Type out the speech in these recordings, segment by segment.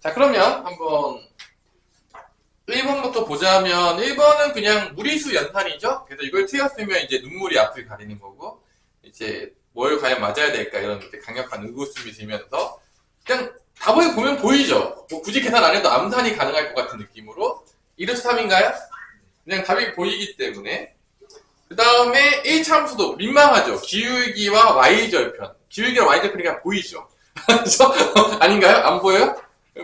자, 그러면 한번 1번부터 보자면 1번은 그냥 무리수 연산이죠. 그래서 이걸 틀렸으면 이제 눈물이 앞을 가리는 거고, 이제 뭘 과연 맞아야 될까 이런 이제 강력한 의구심이 들면서 그냥 답을 보면 보이죠. 뭐 굳이 계산 안 해도 암산이 가능할 것 같은 느낌으로 2루트 3인가요? 그냥 답이 보이기 때문에. 그 다음에 1참수도 민망하죠. 기울기와 y절편. 기울기와 y절편이 그냥 보이죠. 아닌가요? 안 보여요?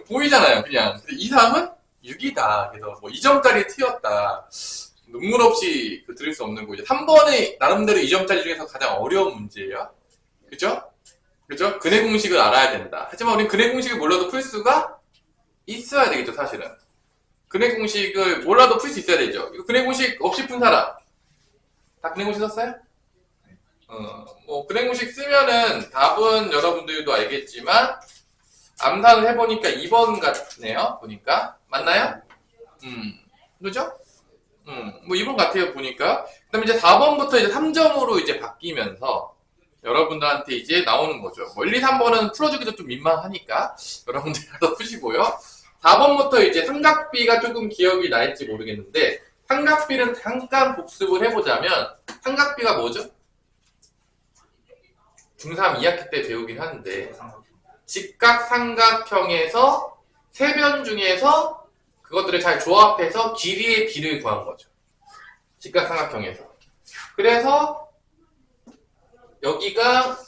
보이잖아요, 그냥. 2, 3은 6이다. 그래서 뭐 2점짜리 틀렸다. 눈물 없이 들을 수 없는 거. 이제 3번이 나름대로 2점짜리 중에서 가장 어려운 문제예요. 그죠? 그죠? 근해 공식을 알아야 된다. 하지만 우리는 근해 공식을 몰라도 풀 수가 있어야 되겠죠, 사실은. 근해 공식을 몰라도 풀 수 있어야 되죠. 이거 근해 공식 없이 푼 사람. 다 근해 공식 썼어요? 뭐 근해 공식 쓰면은 답은 여러분들도 알겠지만 암산을 해보니까 2번 같네요. 보니까. 맞나요? 그죠? 뭐 2번 같아요, 보니까. 그 다음에 이제 4번부터 이제 3점으로 이제 바뀌면서 여러분들한테 이제 나오는 거죠. 뭐 1, 2, 3번은 풀어주기도 좀 민망하니까 여러분들 가서 푸시고요. 4번부터 이제 삼각비가 조금 기억이 날지 모르겠는데, 삼각비는 잠깐 복습을 해보자면, 삼각비가 뭐죠? 중3 2학기 때 배우긴 하는데, 직각삼각형에서 세 변 중에서 그것들을 잘 조합해서 길이의 비를 구한 거죠. 직각삼각형에서. 그래서 여기가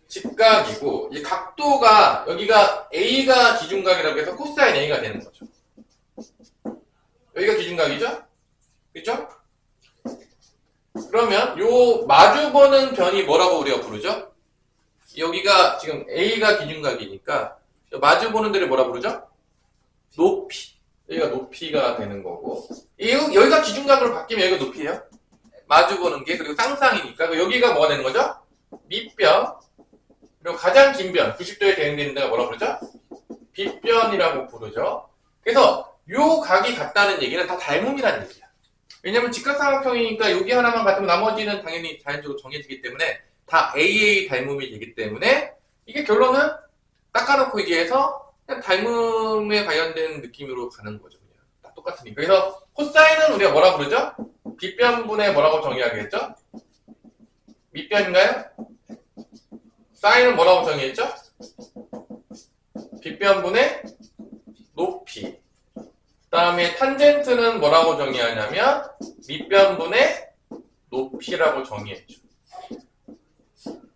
직각이고, 이 각도가 여기가 A가 기준각이라고 해서 코사인 A가 되는 거죠. 여기가 기준각이죠? 그죠? 그러면 요 마주보는 변이 뭐라고 우리가 부르죠? 여기가 지금 A가 기준각이니까 마주보는 데를 뭐라 부르죠? 높이. 여기가 높이가 되는 거고, 여기가 기준각으로 바뀌면 여기가 높이예요. 마주보는 게. 그리고 쌍쌍이니까 여기가 뭐가 되는 거죠? 밑변. 그리고 가장 긴 변, 90도에 대응되는 데가 뭐라 부르죠? 빗변이라고 부르죠. 그래서 요 각이 같다는 얘기는 다 닮음이라는 얘기야. 왜냐면 직각삼각형이니까 여기 하나만 같으면 나머지는 당연히 자연적으로 정해지기 때문에 다 AA 닮음이 되기 때문에 이게 결론은 닦아놓고 얘기해서 그냥 닮음에 관련된 느낌으로 가는 거죠. 그냥 다 똑같으니까. 그래서 코사인은 우리가 뭐라 부르죠? 빗변분의 뭐라고 정의하겠죠? 밑변인가요? 사인은 뭐라고 정의했죠? 빗변분의 높이. 그 다음에 탄젠트는 뭐라고 정의하냐면 밑변분의 높이라고 정의했죠.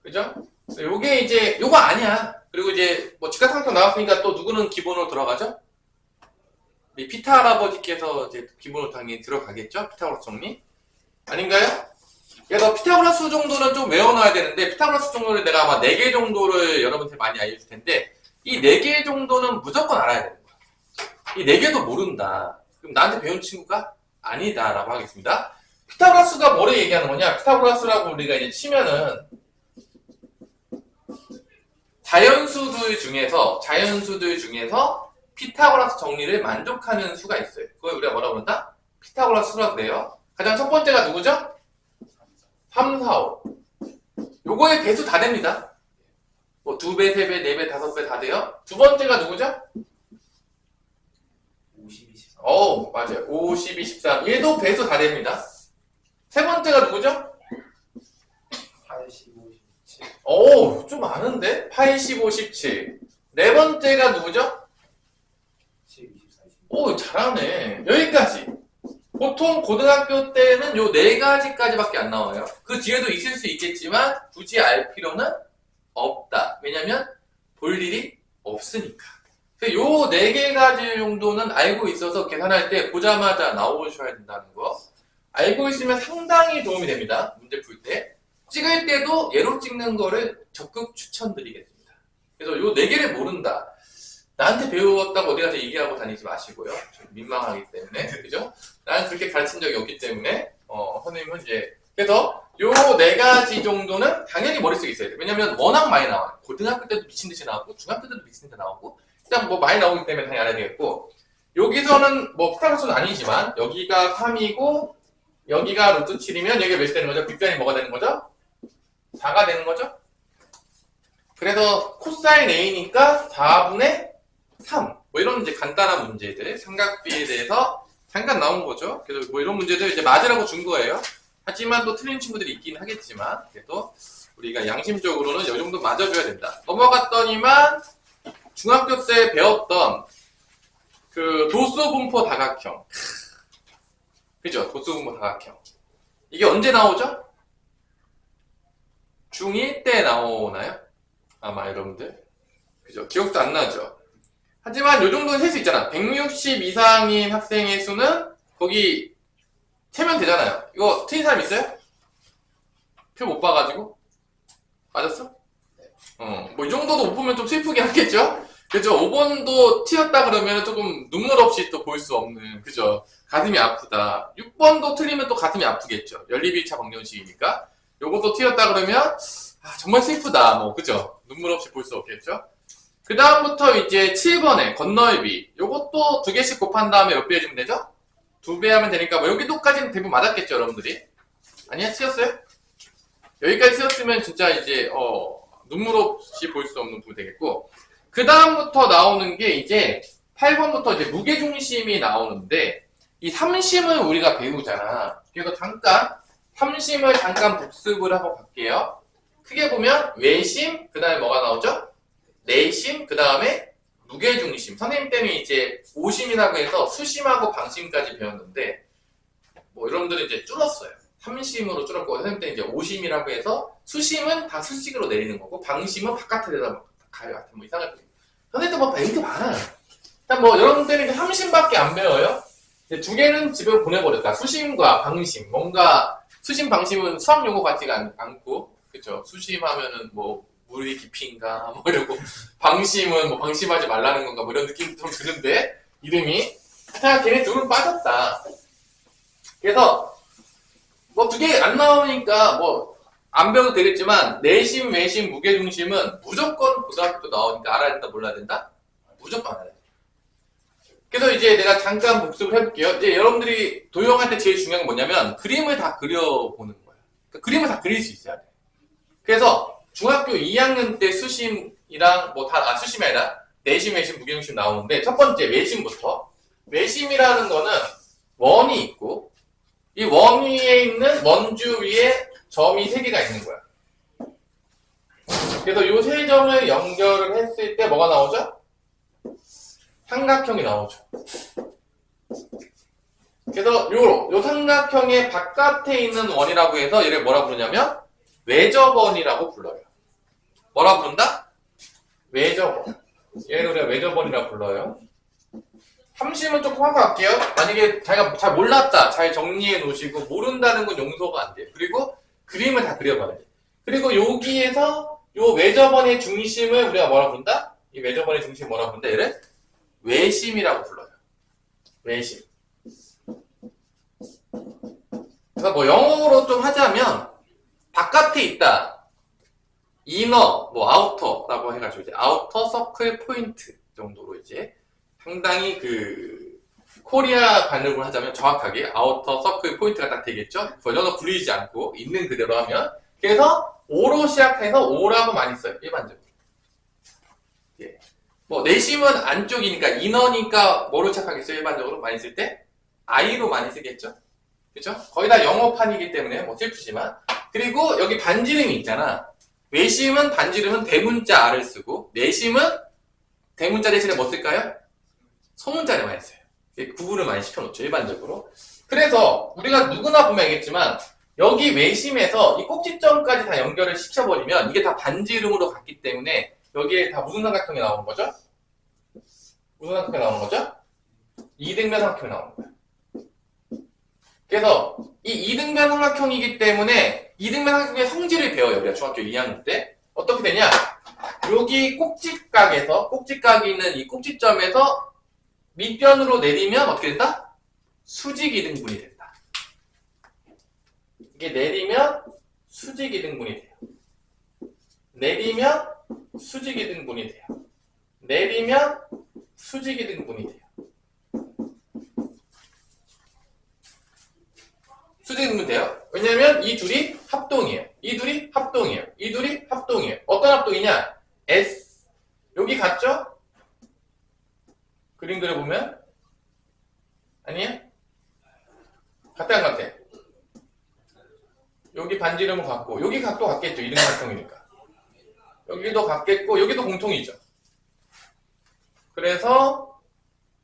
그죠? 요게 이제 요거 아니야. 그리고 이제 뭐 직각삼각형 나왔으니까 또 누구는 기본으로 들어가죠? 피타 할아버지께서 이제 기본으로 당연히 들어가겠죠? 피타고라스 정리? 아닌가요? 그래서 피타고라스 정도는 좀 외워놔야 되는데, 피타고라스 정도를 내가 아마 4개 정도를 여러분한테 많이 알려줄 텐데, 이 4개 정도는 무조건 알아야 되는 거야. 이 4개도 모른다. 그럼 나한테 배운 친구가 아니다. 라고 하겠습니다. 피타고라스가 뭐를 얘기하는 거냐? 피타고라스라고 우리가 이제 치면은, 자연수들 중에서 피타고라스 정리를 만족하는 수가 있어요. 그걸 우리가 뭐라고 그런다? 피타고라스 수라고 그래요. 가장 첫 번째가 누구죠? 3, 4, 5. 요거의 배수 다 됩니다. 뭐 2배, 3배, 4배, 5배 다 돼요. 두 번째가 누구죠? 50, 23. 맞아요. 50, 23. 얘도 배수 다 됩니다. 세 번째가 누구죠? 80, 57. 좀 많은데? 80, 57. 네 번째가 누구죠? 7, 24, 25. 잘하네. 여기까지. 보통 고등학교 때는 요 4가지까지밖에 안 나와요. 그 뒤에도 있을 수 있겠지만 굳이 알 필요는 없다. 왜냐면 볼 일이 없으니까. 그래서 요 4가지 정도는 알고 있어서 계산할 때 보자마자 나오셔야 된다는 거. 알고 있으면 상당히 도움이 됩니다. 문제 풀 때. 찍을 때도 예로 찍는 거를 적극 추천드리겠습니다. 그래서 요 4개를 모른다. 나한테 배웠다고 어디 가서 얘기하고 다니지 마시고요. 좀 민망하기 때문에. 그죠? 나는 그렇게 가르친 적이 없기 때문에, 선생님은 이제, 그래서 요 4가지 정도는 당연히 머릿속에 있어야 돼요. 왜냐면 워낙 많이 나와요. 고등학교 때도 미친듯이 나오고, 중학교 때도 미친듯이 나오고, 일단 뭐 많이 나오기 때문에 당연히 알아야 되겠고, 여기서는 뭐 피타고라스는 아니지만, 여기가 3이고, 여기가 루트 7이면 여기가 몇이 되는 거죠? 빗변이 뭐가 되는 거죠? 4가 되는 거죠? 그래서 코사인 A니까 4분의 3. 뭐 이런 이제 간단한 문제들, 삼각비에 대해서 잠깐 나온 거죠. 그래서 뭐 이런 문제들 이제 맞으라고 준 거예요. 하지만 또 틀린 친구들이 있긴 하겠지만, 그래도 우리가 양심적으로는 이 정도 맞아줘야 된다. 넘어갔더니만 중학교 때 배웠던 그 도수분포 다각형. 그죠? 도수분포 다각형. 이게 언제 나오죠? 중1 때 나오나요? 아마 여러분들. 그죠? 기억도 안 나죠? 하지만 요 정도는 셀 수 있잖아. 160 이상인 학생의 수는 거기 세면 되잖아요. 이거 틀린 사람 있어요? 표 못 봐가지고? 맞았어? 뭐 이 정도도 못 보면 좀 슬프긴 하겠죠? 그죠? 5번도 튀었다 그러면 조금 눈물 없이 또 볼 수 없는, 그죠? 가슴이 아프다. 6번도 틀리면 또 가슴이 아프겠죠? 연립 1차 방정식이니까. 요것도 튀었다 그러면, 아, 정말 슬프다. 뭐, 그죠? 눈물 없이 볼 수 없겠죠? 그 다음부터 이제 7번에 건너입이. 요것도 2개씩 곱한 다음에 몇 배 해주면 되죠? 2배 하면 되니까, 뭐, 여기도까지는 대부분 맞았겠죠, 여러분들이? 아니야? 튀었어요? 여기까지 튀었으면 진짜 이제, 눈물 없이 볼 수 없는 부분 되겠고, 그 다음부터 나오는 게 이제 8번부터 이제 무게중심이 나오는데 이 삼심을 우리가 배우잖아. 그래서 잠깐 삼심을 잠깐 복습을 하고 갈게요. 크게 보면 외심, 그 다음에 뭐가 나오죠? 내심, 그 다음에 무게중심. 선생님 때문에 이제 오심이라고 해서 수심하고 방심까지 배웠는데 뭐 여러분들은 이제 줄었어요. 삼심으로 줄었고 선생님 때는 이제 오심이라고 해서 수심은 다 수직으로 내리는 거고 방심은 바깥에 내다 가요. 뭐 이상하게. 선생님도 뭐 배운 게 많아요. 일단 뭐 여러분들은 이제 삼심밖에 안 배워요. 2개는 집에 보내버렸다. 수심과 방심. 뭔가 수심 방심은 수학 용어 같지가 않고, 그쵸? 수심하면은 뭐 물의 깊이인가 뭐 이러고 방심은 뭐 방심하지 말라는 건가 뭐 이런 느낌이 좀 드는데 이름이 그냥 걔네 둘은 빠졌다. 그래서 뭐 2개 안 나오니까 뭐 안 배워도 되겠지만 내심, 외심, 무게중심은 무조건 고등학교 때 나오니까 알아야 된다, 몰라야 된다? 무조건 알아야 돼. 그래서 이제 내가 잠깐 복습을 해볼게요. 이제 여러분들이 도형할 때 제일 중요한 건 뭐냐면 그림을 다 그려보는 거예요. 그러니까 그림을 다 그릴 수 있어야 돼. 그래서 중학교 2학년 때 수심이랑 뭐 다, 수심이 아니라 내심, 외심, 무게중심 나오는데 첫 번째 외심부터. 외심이라는 거는 원이 있고 이 원 위에 있는 원주 위에 점이 3개가 있는 거야. 그래서 이 3점을 연결을 했을 때 뭐가 나오죠? 삼각형이 나오죠. 그래서 요 삼각형의 바깥에 있는 원이라고 해서 얘를 뭐라 부르냐면 외접원이라고 불러요. 뭐라 부른다? 외접원. 얘를 우리가 외접원이라고 불러요. 삼심은 조금 하고 갈게요. 만약에 자기가 잘 몰랐다, 잘 정리해 놓으시고 모른다는 건 용서가 안 돼요. 그리고 그림을 다 그려봐야 돼. 그리고 여기에서 요 외접원의 중심을 우리가 뭐라 부른다? 이 외접원의 중심 뭐라 부른다? 얘를 외심이라고 불러요. 외심. 그래서 뭐 영어로 좀 하자면 바깥에 있다. 이너, 뭐 아우터라고 해가지고 이제 아우터 서클 포인트 정도로 이제 상당히 그 코리아 반응을 하자면 정확하게 아우터 서클 포인트가 딱 되겠죠? 전혀 부리지 않고 있는 그대로 하면 그래서 O로 시작해서 O라고 많이 써요. 일반적으로. 예. 뭐 내심은 안쪽이니까 이너니까 뭐로 시작하겠어요? 일반적으로 많이 쓸 때? I로 많이 쓰겠죠? 그죠? 거의 다 영어판이기 때문에 뭐 슬프지만 그리고 여기 반지름이 있잖아. 외심은 반지름은 대문자 R을 쓰고 내심은 대문자 대신에 뭐 쓸까요? 소문자를 많이 써요. 구분을 많이 시켜놓죠, 일반적으로. 그래서 우리가 누구나 보면 알겠지만 여기 외심에서 이 꼭지점까지 다 연결을 시켜버리면 이게 다 반지름으로 갔기 때문에 여기에 다 무슨 삼각형이 나오는 거죠? 무슨 삼각형이 나오는 거죠? 이등변 삼각형이 나오는 거예요. 그래서 이 이등변 삼각형이기 때문에 이등변 삼각형의 성질을 배워요. 우리가 중학교 2학년 때. 어떻게 되냐? 여기 꼭지각이 있는 이 꼭지점에서 밑변으로 내리면 어떻게 된다? 수직이등분이 된다. 이게 내리면 수직이등분이 돼요. 내리면 수직이등분이 돼요. 내리면 수직이등분이 돼요. 수직이등분 돼요? 왜냐면 이 둘이 합동이에요. 이 둘이 합동이에요. 이 둘이 합동이에요. 어떤 합동이냐? S 여기 같죠? 그림 그려보면 아니에요? 같아 안 같아? 여기 반지름은 같고 여기 각도 같겠죠. 이등각형이니까 여기도 같겠고 여기도 공통이죠. 그래서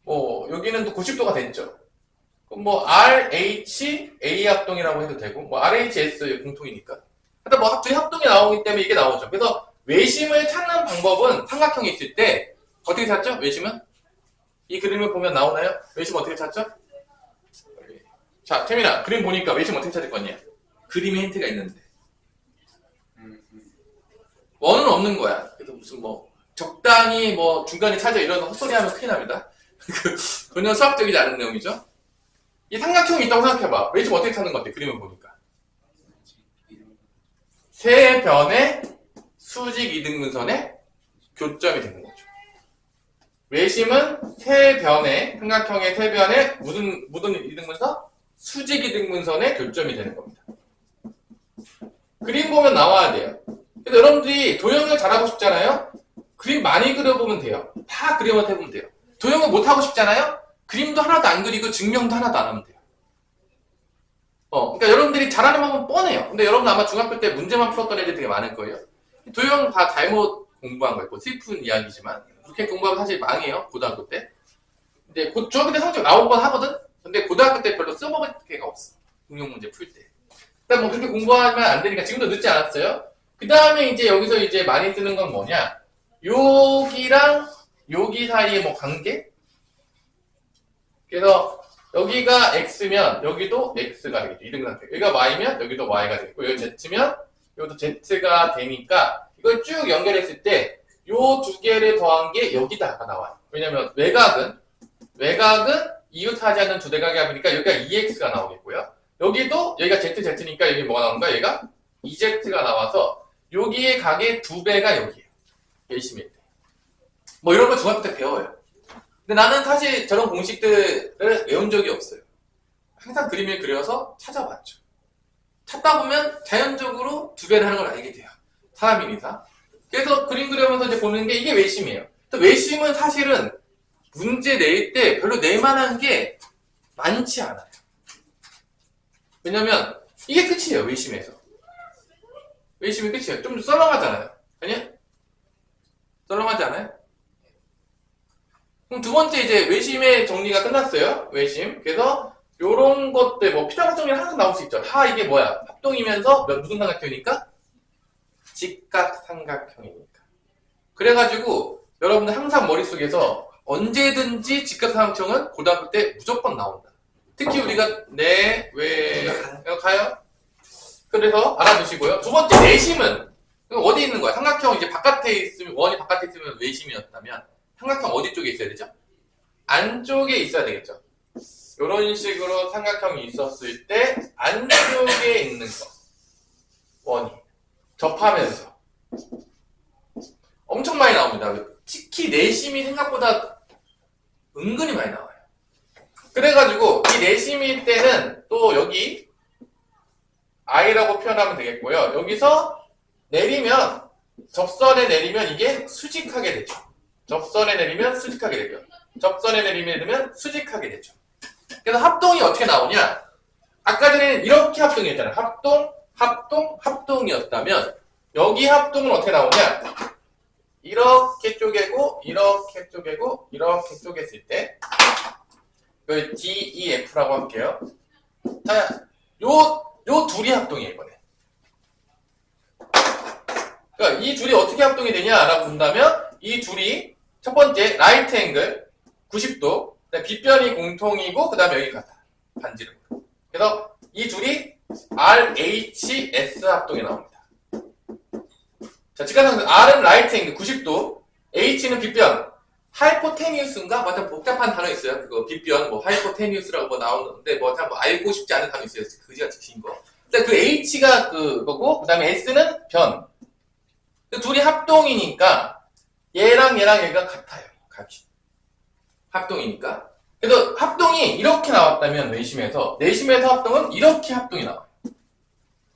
뭐 여기는 또 90도가 됐죠. 그럼 뭐 RH A 합동이라고 해도 되고 뭐 RHS 공통이니까 하여튼 뭐 둘이 합동이 나오기 때문에 이게 나오죠. 그래서 외심을 찾는 방법은 삼각형이 있을 때 어떻게 찾죠? 외심은? 이 그림을 보면 나오나요? 외심 어떻게 찾죠? 자, 태민아 그림 보니까 외심 어떻게 찾을 거냐? 그림에 힌트가 있는데 원은 없는 거야. 그래서 무슨 뭐 적당히 뭐 중간에 찾아 이런 헛소리 하면 큰일 납니다. 전혀 수학적이지 않은 내용이죠. 이 삼각형이 있다고 생각해봐. 외심 어떻게 찾는 것 같아? 그림을 보니까 세 변의 수직 이등분선의 교점이 되는 거죠. 외심은 세 변의 삼각형의 세 변의 무슨 이등분선? 수직 이등분선의 교점이 되는 겁니다. 그림 보면 나와야 돼요. 그래서 여러분들이 도형을 잘하고 싶잖아요. 그림 많이 그려보면 돼요. 다 그림을 해보면 돼요. 도형을 못하고 싶잖아요. 그림도 하나도 안 그리고 증명도 하나도 안 하면 돼요. 그러니까 여러분들이 잘하는 방법은 뻔해요. 근데 여러분 아마 중학교 때 문제만 풀었던 애들 되게 많을 거예요. 도형 다 잘못 공부한 거예요. 슬픈 이야기지만 그렇게 공부하면 사실 망해요. 고등학교 때. 근데 중학교 때 성적 나오건 하거든. 근데 고등학교 때 별로 써먹을 게가 없어. 응용 문제 풀 때. 일단 뭐 그렇게 공부하면 안 되니까 지금도 늦지 않았어요. 그 다음에 이제 여기서 이제 많이 쓰는 건 뭐냐? 여기랑 여기 사이의 뭐 관계? 그래서 여기가 X면 여기도 X가 되겠죠. 이등상태. 여기가 Y면 여기도 Y가 되겠고 여기 Z면 여기도 Z가 되니까 이걸 쭉 연결했을 때 요 두 개를 더한 게 여기다가 나와요. 왜냐면 외곽은 이웃하지 않는 두 대각의 합이니까 여기가 2X가 나오겠고요. 여기도 여기가 ZZ니까 여기 뭐가 나오는가? 얘가 2Z가 나와서 여기의 각의 두 배가 여기예요. 열심히 때. 뭐 이런 거 중학교 때 배워요. 근데 나는 사실 저런 공식들을 외운 적이 없어요. 항상 그림을 그려서 찾아봤죠. 찾다 보면 자연적으로 두 배를 하는 걸 알게 돼요. 사람이니까. 그래서 그림 그려면서 이제 보는 게 이게 외심이에요. 또 외심은 사실은 문제 낼 때 별로 낼 만한 게 많지 않아요. 왜냐면 이게 끝이에요. 외심에서. 외심이 끝이에요. 좀 썰렁하잖아요. 아니야? 썰렁하지 않아요? 그럼 두 번째 이제 외심의 정리가 끝났어요. 외심. 그래서 요런 것들 뭐 피타고라스 정리 항상 나올 수 있죠. 다 이게 뭐야? 합동이면서 무슨 삼각형이니까? 직각삼각형이니까. 그래가지고 여러분들 항상 머릿속에서 언제든지 직각삼각형은 고등학교 때 무조건 나온다. 특히 우리가 가요? 그래서 알아두시고요. 두 번째 내심은 어디 있는 거야? 삼각형 이제 바깥에 있으면 원이 바깥에 있으면 외심이었다면 삼각형 어디 쪽에 있어야 되죠? 안쪽에 있어야 되겠죠. 이런 식으로 삼각형이 있었을 때 안쪽에 있는 거 원이 접하면서 엄청 많이 나옵니다. 특히 내심이 생각보다 은근히 많이 나와요. 그래가지고 이 내심일 때는 또 여기 I라고 표현하면 되겠고요. 여기서 내리면 접선에 내리면 이게 수직하게 되죠. 접선에 내리면 수직하게 되죠. 접선에 내리면 수직하게 되죠. 그래서 합동이 어떻게 나오냐? 아까 전에는 이렇게 합동이었잖아요. 합동이었다면 여기 합동은 어떻게 나오냐? 이렇게 쪼개고 이렇게 쪼개고 이렇게 쪼갰을 때 이걸 DEF라고 할게요. 자, 요 둘이 합동이에요, 이번에. 그러니까 이 둘이 어떻게 합동이 되냐라고 본다면 이 둘이 첫 번째 라이트 앵글 90도, 빗변이 공통이고 그 다음에 여기 같아. 반지름. 그래서 이 둘이 RHS 합동이 나옵니다. 자, 직각삼각형 R은 라이트 앵글 90도, H는 빗변. 하이포테니우스인가? 뭐 하여튼 복잡한 단어 있어요. 그거 빗변, 뭐 하이포테니우스라고 뭐 나오는데 뭐 참 뭐 알고 싶지 않은 단어 있어요. 그지같이 긴 거. 일단 그 H가 그거고, 그 다음에 S는 변. 그 둘이 합동이니까 얘랑 얘가 같아요. 각이. 합동이니까. 그래서 합동이 이렇게 나왔다면 내심에서 합동은 이렇게 합동이 나와요.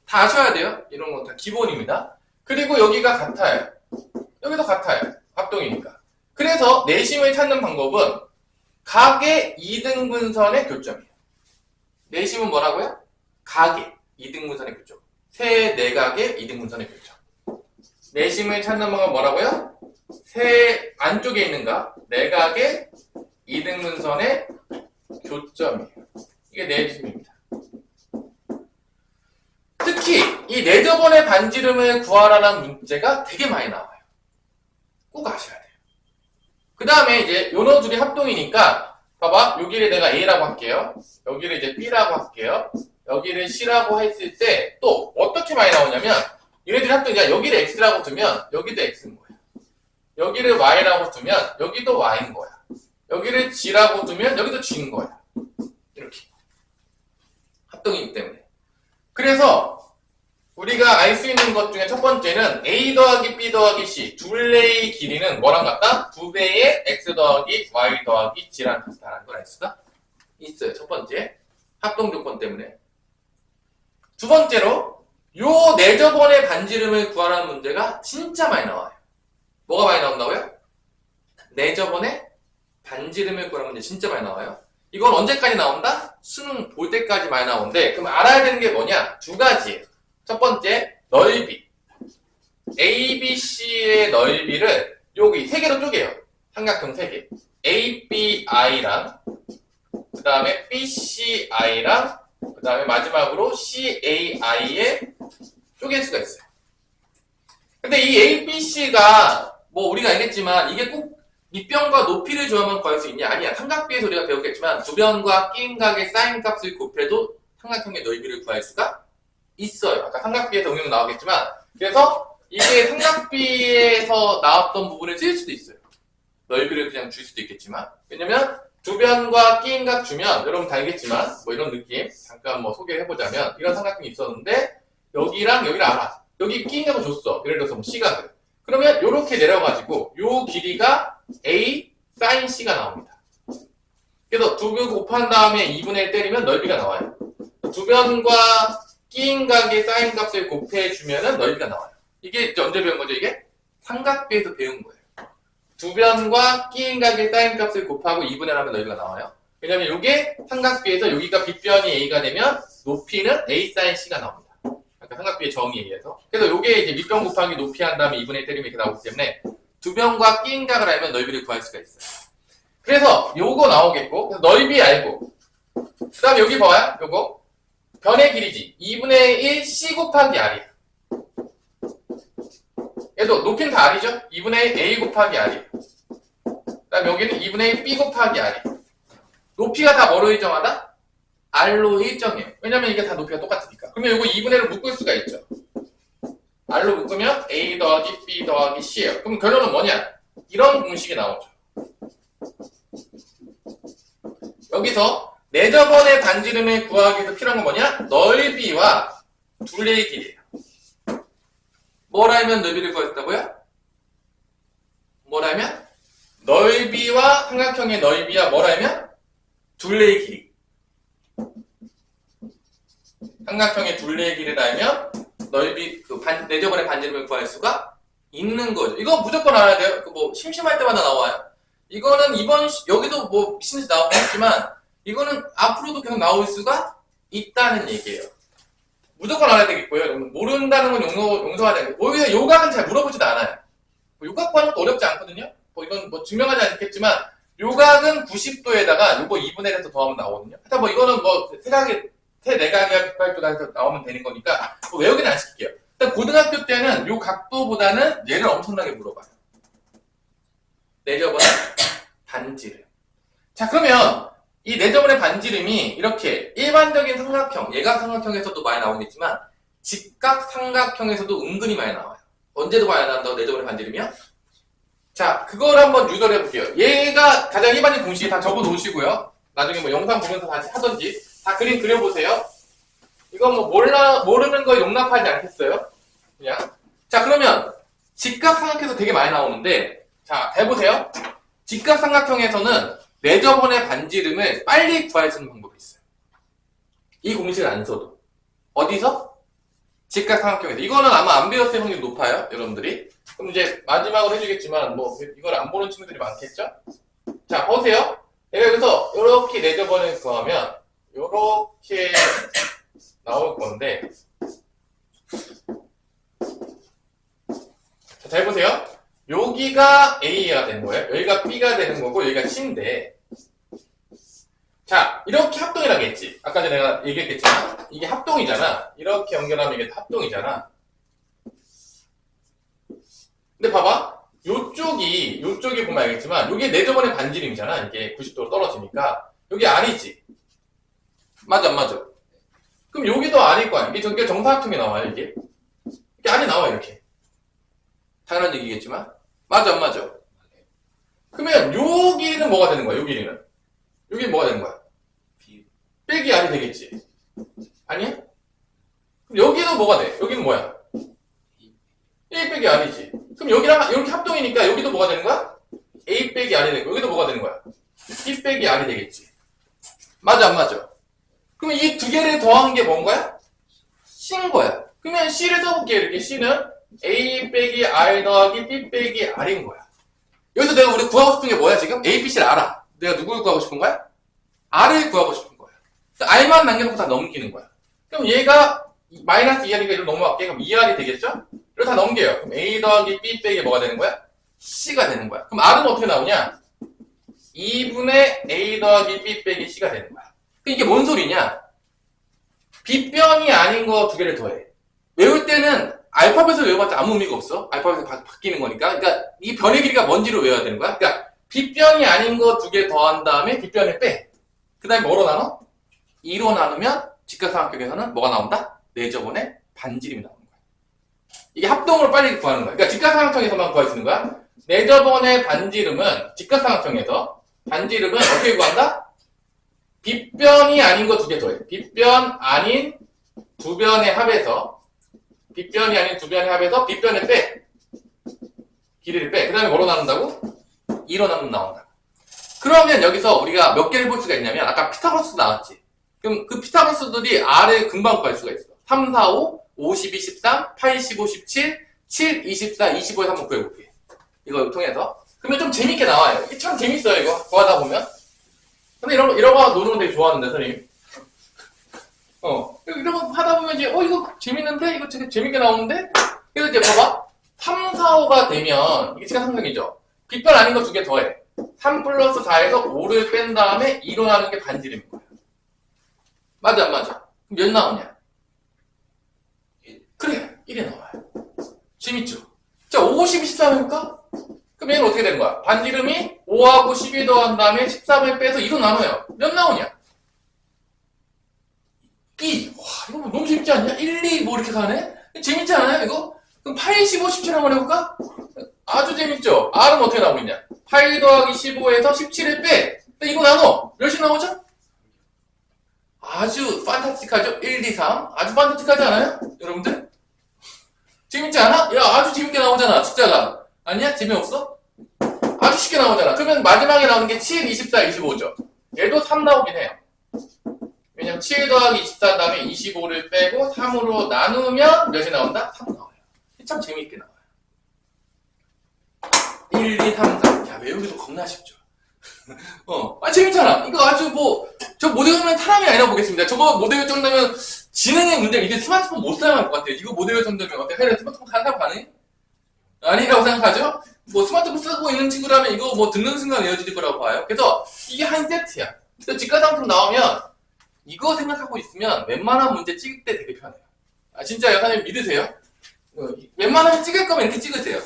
다 아셔야 돼요. 이런 거 다 기본입니다. 그리고 여기가 같아요. 여기도 같아요. 합동이니까. 그래서 내심을 찾는 방법은 각의 이등분선의 교점이에요. 내심은 뭐라고요? 각의 이등분선의 교점. 세 내각의 이등분선의 교점. 내심을 찾는 방법은 뭐라고요? 세 안쪽에 있는 각 내각의 이등분선의 교점이에요. 이게 내심입니다. 특히 이 내저번의 반지름을 구하라는 문제가 되게 많이 나와요. 꼭 아셔야 돼요. 그 다음에 이제 요너 둘이 합동이니까 봐봐, 여기를 내가 A라고 할게요. 여기를 이제 B라고 할게요. 여기를 C라고 했을 때 또 어떻게 많이 나오냐면 얘네들이 합동이니까 여기를 X라고 두면 여기도 X인 거야. 여기를 Y라고 두면 여기도 Y인 거야. 여기를 G라고 두면 여기도 G인 거야. 이렇게 합동이기 때문에. 그래서 우리가 알 수 있는 것 중에 첫 번째는 A 더하기 B 더하기 C 둘레의 길이는 뭐랑 같다? 2배의 X 더하기 Y 더하기 G랑 같다라는 걸 알 수가 있어요. 첫 번째 합동 조건 때문에. 두 번째로 요 내저번의 반지름을 구하라는 문제가 진짜 많이 나와요. 뭐가 많이 나온다고요? 내저번의 반지름을 구하라는 문제 진짜 많이 나와요. 이건 언제까지 나온다? 수능 볼 때까지 많이 나오는데 그럼 알아야 되는 게 뭐냐? 두 가지예요. 첫 번째, 넓이. ABC의 넓이를 여기 세 개로 쪼개요. 삼각형 세 개. ABI랑 그 다음에 BCI랑 그 다음에 마지막으로 CAI에 쪼갤 수가 있어요. 근데 이 ABC가 뭐 우리가 알겠지만 이게 꼭 밑변과 높이를 조합만 구할 수 있냐? 아니야. 삼각비에서 우리가 배웠겠지만 두 변과 끼임각의 사인 값을 곱해도 삼각형의 넓이를 구할 수가 있어요. 아까 삼각비에서 응용 나오겠지만 그래서 이게 삼각비에서 나왔던 부분을 쓸 수도 있어요. 넓이를 그냥 줄 수도 있겠지만 왜냐면 두 변과 끼임각 주면 여러분 다 알겠지만 뭐 이런 느낌 잠깐 뭐 소개를 해보자면 이런 삼각형이 있었는데 여기랑 여기를 알아. 여기 끼임각을 줬어. 예를 들어서 뭐 C각을. 그러면 이렇게 내려가지고 요 길이가 A sin C가 나옵니다. 그래서 두 변 곱한 다음에 2분의 1 때리면 넓이가 나와요. 두 변과 끼임각의 사인 값을 곱해주면은 넓이가 나와요. 이게 언제 배운 거죠? 이게 삼각비에서 배운 거예요. 두 변과 끼임각의 사인 값을 곱하고 2분의 1 하면 넓이가 나와요. 왜냐면 이게 삼각비에서 여기가 빗변이 A가 되면 높이는 A sin C가 나옵니다. 그러니까 삼각비의 정의에 의해서. 그래서 이게 이제 밑변 곱하기 높이 한 다음에 2분의 1 때리면 이렇게 나오기 때문에 두 변과 끼임각을 알면 넓이를 구할 수가 있어요. 그래서 요거 나오겠고 그래서 넓이 알고 그 다음에 여기 봐요. 요거 변의 길이지. 2분의 1 C 곱하기 R이야. 얘도 높이는 다 R이죠? 2분의 1 A 곱하기 R이. 그 다음 여기는 2분의 1 B 곱하기 R이. 높이가 다 뭐로 일정하다? R로 일정해요. 왜냐면 이게 다 높이가 똑같으니까. 그러면 이거 2분의 1로 묶을 수가 있죠. R로 묶으면 A 더하기 B 더하기 C예요. 그럼 결론은 뭐냐? 이런 공식이 나오죠. 여기서 내저번의 반지름을 구하기 위해서 필요한 건 뭐냐? 넓이와 둘레의 길이에요. 뭘 알면 넓이를 구했다고요? 뭘 알면? 넓이와 삼각형의 넓이와 뭘 알면? 둘레의 길이. 삼각형의 둘레의 길이를 알면 넓이, 내저번의 반지름을 구할 수가 있는 거죠. 이거 무조건 알아야 돼요. 뭐 심심할 때마다 나와요. 이거는 여기도 뭐 미친듯이 나오겠지만 이거는 앞으로도 계속 나올 수가 있다는 얘기예요. 무조건 알아야 되겠고요. 모른다는 건 용서해야 되고 오히려 요각은 잘 물어보지도 않아요. 뭐 요각 구하는 것도 어렵지 않거든요. 뭐 이건 뭐 증명하지 않겠지만 요각은 90도에다가 요거 2분의 1에서 더하면 나오거든요. 하여튼 뭐 이거는 뭐 세 내각의 180도가 해서 나오면 되는 거니까 뭐 외우기는 안 시킬게요. 일단 고등학교 때는 요 각도보다는 얘를 엄청나게 물어봐요. 내저번의 반지름. 자 그러면 이 내저번의 반지름이 이렇게 일반적인 삼각형, 예각 삼각형에서도 많이 나오겠지만 직각 삼각형에서도 은근히 많이 나와요. 언제도 많이 나온다고 내저번의 반지름이요? 자 그걸 한번 유도를 해볼게요. 얘가 가장 일반적인 공식이 다 적어 놓으시고요. 나중에 뭐 영상 보면서 다시 하던지 다 그림 그려보세요. 이건 뭐 모르는 거 용납하지 않겠어요? 그냥. 자 그러면 직각 삼각형에서 되게 많이 나오는데 자 해보세요. 직각 삼각형에서는 내저번의 반지름을 빨리 구할 수 있는 방법이 있어요. 이 공식을 안 써도. 어디서? 직각 삼각형에서. 이거는 아마 안 배웠을 확률이 높아요. 여러분들이. 그럼 이제 마지막으로 해주겠지만 뭐 이걸 안 보는 친구들이 많겠죠? 자, 보세요. 내가 여기서 이렇게 내접원을 구하면 이렇게 나올 건데, 자, 잘 보세요. 여기가 A가 되는 거예요. 여기가 B가 되는 거고 여기가 C인데, 자, 이렇게 합동이라겠지. 아까 전에 내가 얘기했겠지만 이게 합동이잖아. 이렇게 연결하면 이게 합동이잖아. 근데 봐봐. 요쪽이 보면 알겠지만 요게 내접원의 반지름이잖아. 이게 90도로 떨어지니까 여기 아니지. 맞아 안 맞아? 그럼 여기도 아닐 거 아니야. 이게 저게 정사각형이 나와요. 이게 안이 나와. 이렇게 당연한 얘기겠지만 맞아 안 맞아? 그러면 요 길이는 뭐가 되는 거야? 요 길이는 여기 뭐가 되는 거야? 빼기 R이 되겠지. 아니야? 그럼 여기도 뭐가 돼? 여기는 뭐야? 1 빼기 R이지. 그럼 여기랑 이렇게 합동이니까 여기도 뭐가 되는 거야? A 빼기 R이 되고 여기도 뭐가 되는 거야? 1 빼기 R이 되겠지. 맞아 안 맞아? 그러면 이 두 개를 더한 게 뭔 거야? C인 거야. 그러면 C를 써볼게요. 이렇게 C는 A 빼기 R 더하기 B 빼기 R인 거야. 여기서 내가 우리 구하고 싶은 게 뭐야 지금? A, B, C를 알아. 내가 누구를 구하고 싶은 거야? R을 구하고 싶은 거야. R만 남겨놓고 다 넘기는 거야. 그럼 얘가 마이너스 2R이니까 이걸 넘어갈게. 그럼 2R이 되겠죠? 이걸 다 넘겨요. 그럼 A 더하기 B 빼기 뭐가 되는 거야? C가 되는 거야. 그럼 R은 어떻게 나오냐? 2분의 A 더하기 B 빼기 C가 되는 거야. 이게 뭔 소리냐? 빗변이 아닌 거 두 개를 더해. 외울 때는 알파벳을 외워봤자 아무 의미가 없어. 알파벳이 바뀌는 거니까. 그러니까 이 변의 길이가 뭔지로 외워야 되는 거야. 그러니까 빗변이 아닌 거 두 개 더한 다음에 빗변을 빼. 그 다음에 뭐로 나눠? 2로 나누면 직각삼각형에서는 뭐가 나온다? 내접원의 반지름이 나오는 거야. 이게 합동으로 빨리 구하는 거야. 그러니까 직각삼각형에서만 구할 수 있는 거야. 내접원의 반지름은 직각삼각형에서 반지름은 어떻게 구한다? 빗변이 아닌 거 두 개 더해. 빗변 아닌 두 변의 합에서 빗변이 아닌 두 변의 합에서 빗변을 빼. 길이를 빼. 그 다음에 뭐로 나눈다고? 2로 나누면 나온다. 그러면 여기서 우리가 몇 개를 볼 수가 있냐면 아까 피타고라스 나왔지. 그럼 그 피타고라스들이 R을 금방 구할 수가 있어. 3, 4, 5, 52, 13, 8, 15, 17, 7, 24, 25에서 한번 구해볼게. 이거 통해서. 그러면 좀 재밌게 나와요. 이게 참 재밌어요, 이거. 구하다 보면. 근데 이런 거 노는 거 되게 좋아하는데, 선생님. 이런 거 하다 보면 이제, 이거 재밌는데? 이거 되게 재밌게 나오는데? 그래서 이제 봐봐. 3, 4, 5가 되면, 이게 직각삼각형이죠. 빗변 아닌 거 두 개 더해. 3 플러스 4에서 5를 뺀 다음에 2로 나누는 게 반지름인 거야. 맞아, 안 맞아? 그럼 몇 나오냐? 그래, 1이 나와요. 재밌죠? 자, 50, 13 해볼까? 그럼 얘는 어떻게 되는 거야? 반지름이 5하고 12 더한 다음에 13을 빼서 2로 나눠요. 몇 나오냐? 2. 와, 이거 너무 재밌지 않냐? 1, 2, 뭐 이렇게 가네? 재밌지 않아요, 이거? 그럼 8, 15, 17 한번 해볼까? 아주 재밌죠? R은 어떻게 나오겠냐? 8 더하기 15에서 17을 빼. 근데 이거 나눠. 몇이 나오죠? 아주 판타스틱하죠? 1, 2, 3. 아주 판타스틱하지 않아요? 여러분들? 재밌지 않아? 야, 아주 재밌게 나오잖아, 숫자가. 아니야? 재미없어? 아주 쉽게 나오잖아. 그러면 마지막에 나오는 게 7, 24, 25죠. 얘도 3 나오긴 해요. 왜냐면 7 더하기 24 다음에 25를 빼고 3으로 나누면 몇이 나온다? 3 나와요. 참 재미있게 나와요. 1, 2, 3, 4. 야, 외우기도 겁나 쉽죠. 재밌잖아. 이거 아주 저 못 외우면 사람이 아니라 보겠습니다. 저거 못 외울 정도면 지능의 문제, 이게 스마트폰 못 사용할 것 같아요. 이거 못 외울 정도면 어때? 하여튼 스마트폰 사용 가능해? 아니라고 생각하죠? 스마트폰 쓰고 있는 친구라면 이거 듣는 순간 외워질 거라고 봐요. 그래서 이게 한 세트야. 그래서 직각삼각형 나오면 이거 생각하고 있으면 웬만한 문제 찍을 때 되게 편해요. 진짜 여사님 믿으세요? 웬만하면 찍을 거면 이렇게 찍으세요.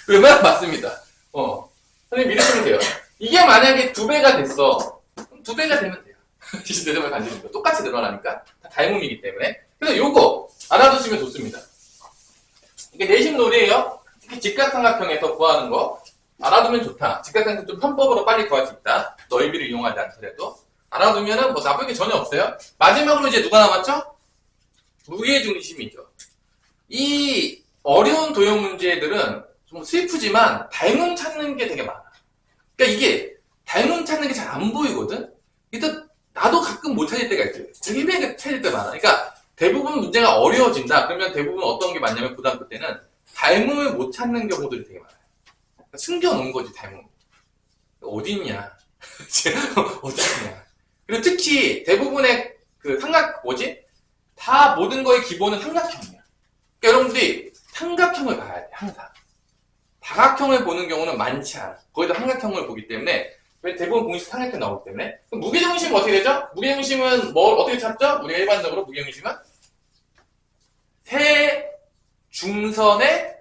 웬만하면 맞습니다. 선생님 믿으시면 돼요. 이게 만약에 2배가 됐어. 그럼 2배가 되면 돼요. 내점을 간지는 거. 똑같이 늘어나니까. 다 닮음이기 때문에. 그래서 요거 알아두시면 좋습니다. 이게 내심 놀이에요. 특히 직각삼각형에서 구하는 거 알아두면 좋다. 직각삼각형 좀 편법으로 빨리 구할 수 있다. 너희비를 이용하지 않더라도. 알아두면은 나쁠 게 전혀 없어요. 마지막으로 이제 누가 남았죠? 무게중심이죠. 이 어려운 도형 문제들은 좀 슬프지만 닮음 찾는 게 되게 많아. 그러니까 이게 닮음 찾는 게 잘 안 보이거든? 일단 나도 가끔 못 찾을 때가 있어요. 되게 찾을 때 많아. 그러니까 대부분 문제가 어려워진다. 그러면 대부분 어떤 게 많냐면 고등학교 때는 닮음을 못 찾는 경우들이 되게 많아요. 그러니까 숨겨놓은 거지, 닮음. 어딨냐. 어딨냐. 그리고 특히 대부분의 그 다 모든 거의 기본은 삼각형이야. 그러니까 여러분들이 삼각형을 봐야 돼, 항상. 다각형을 보는 경우는 많지 않아. 거의 다 삼각형을 보기 때문에, 대부분 공식 삼각형 나오기 때문에. 그럼 무게중심은 어떻게 되죠? 무게중심은 뭘 어떻게 찾죠? 우리가 일반적으로 무게중심은 세 중선의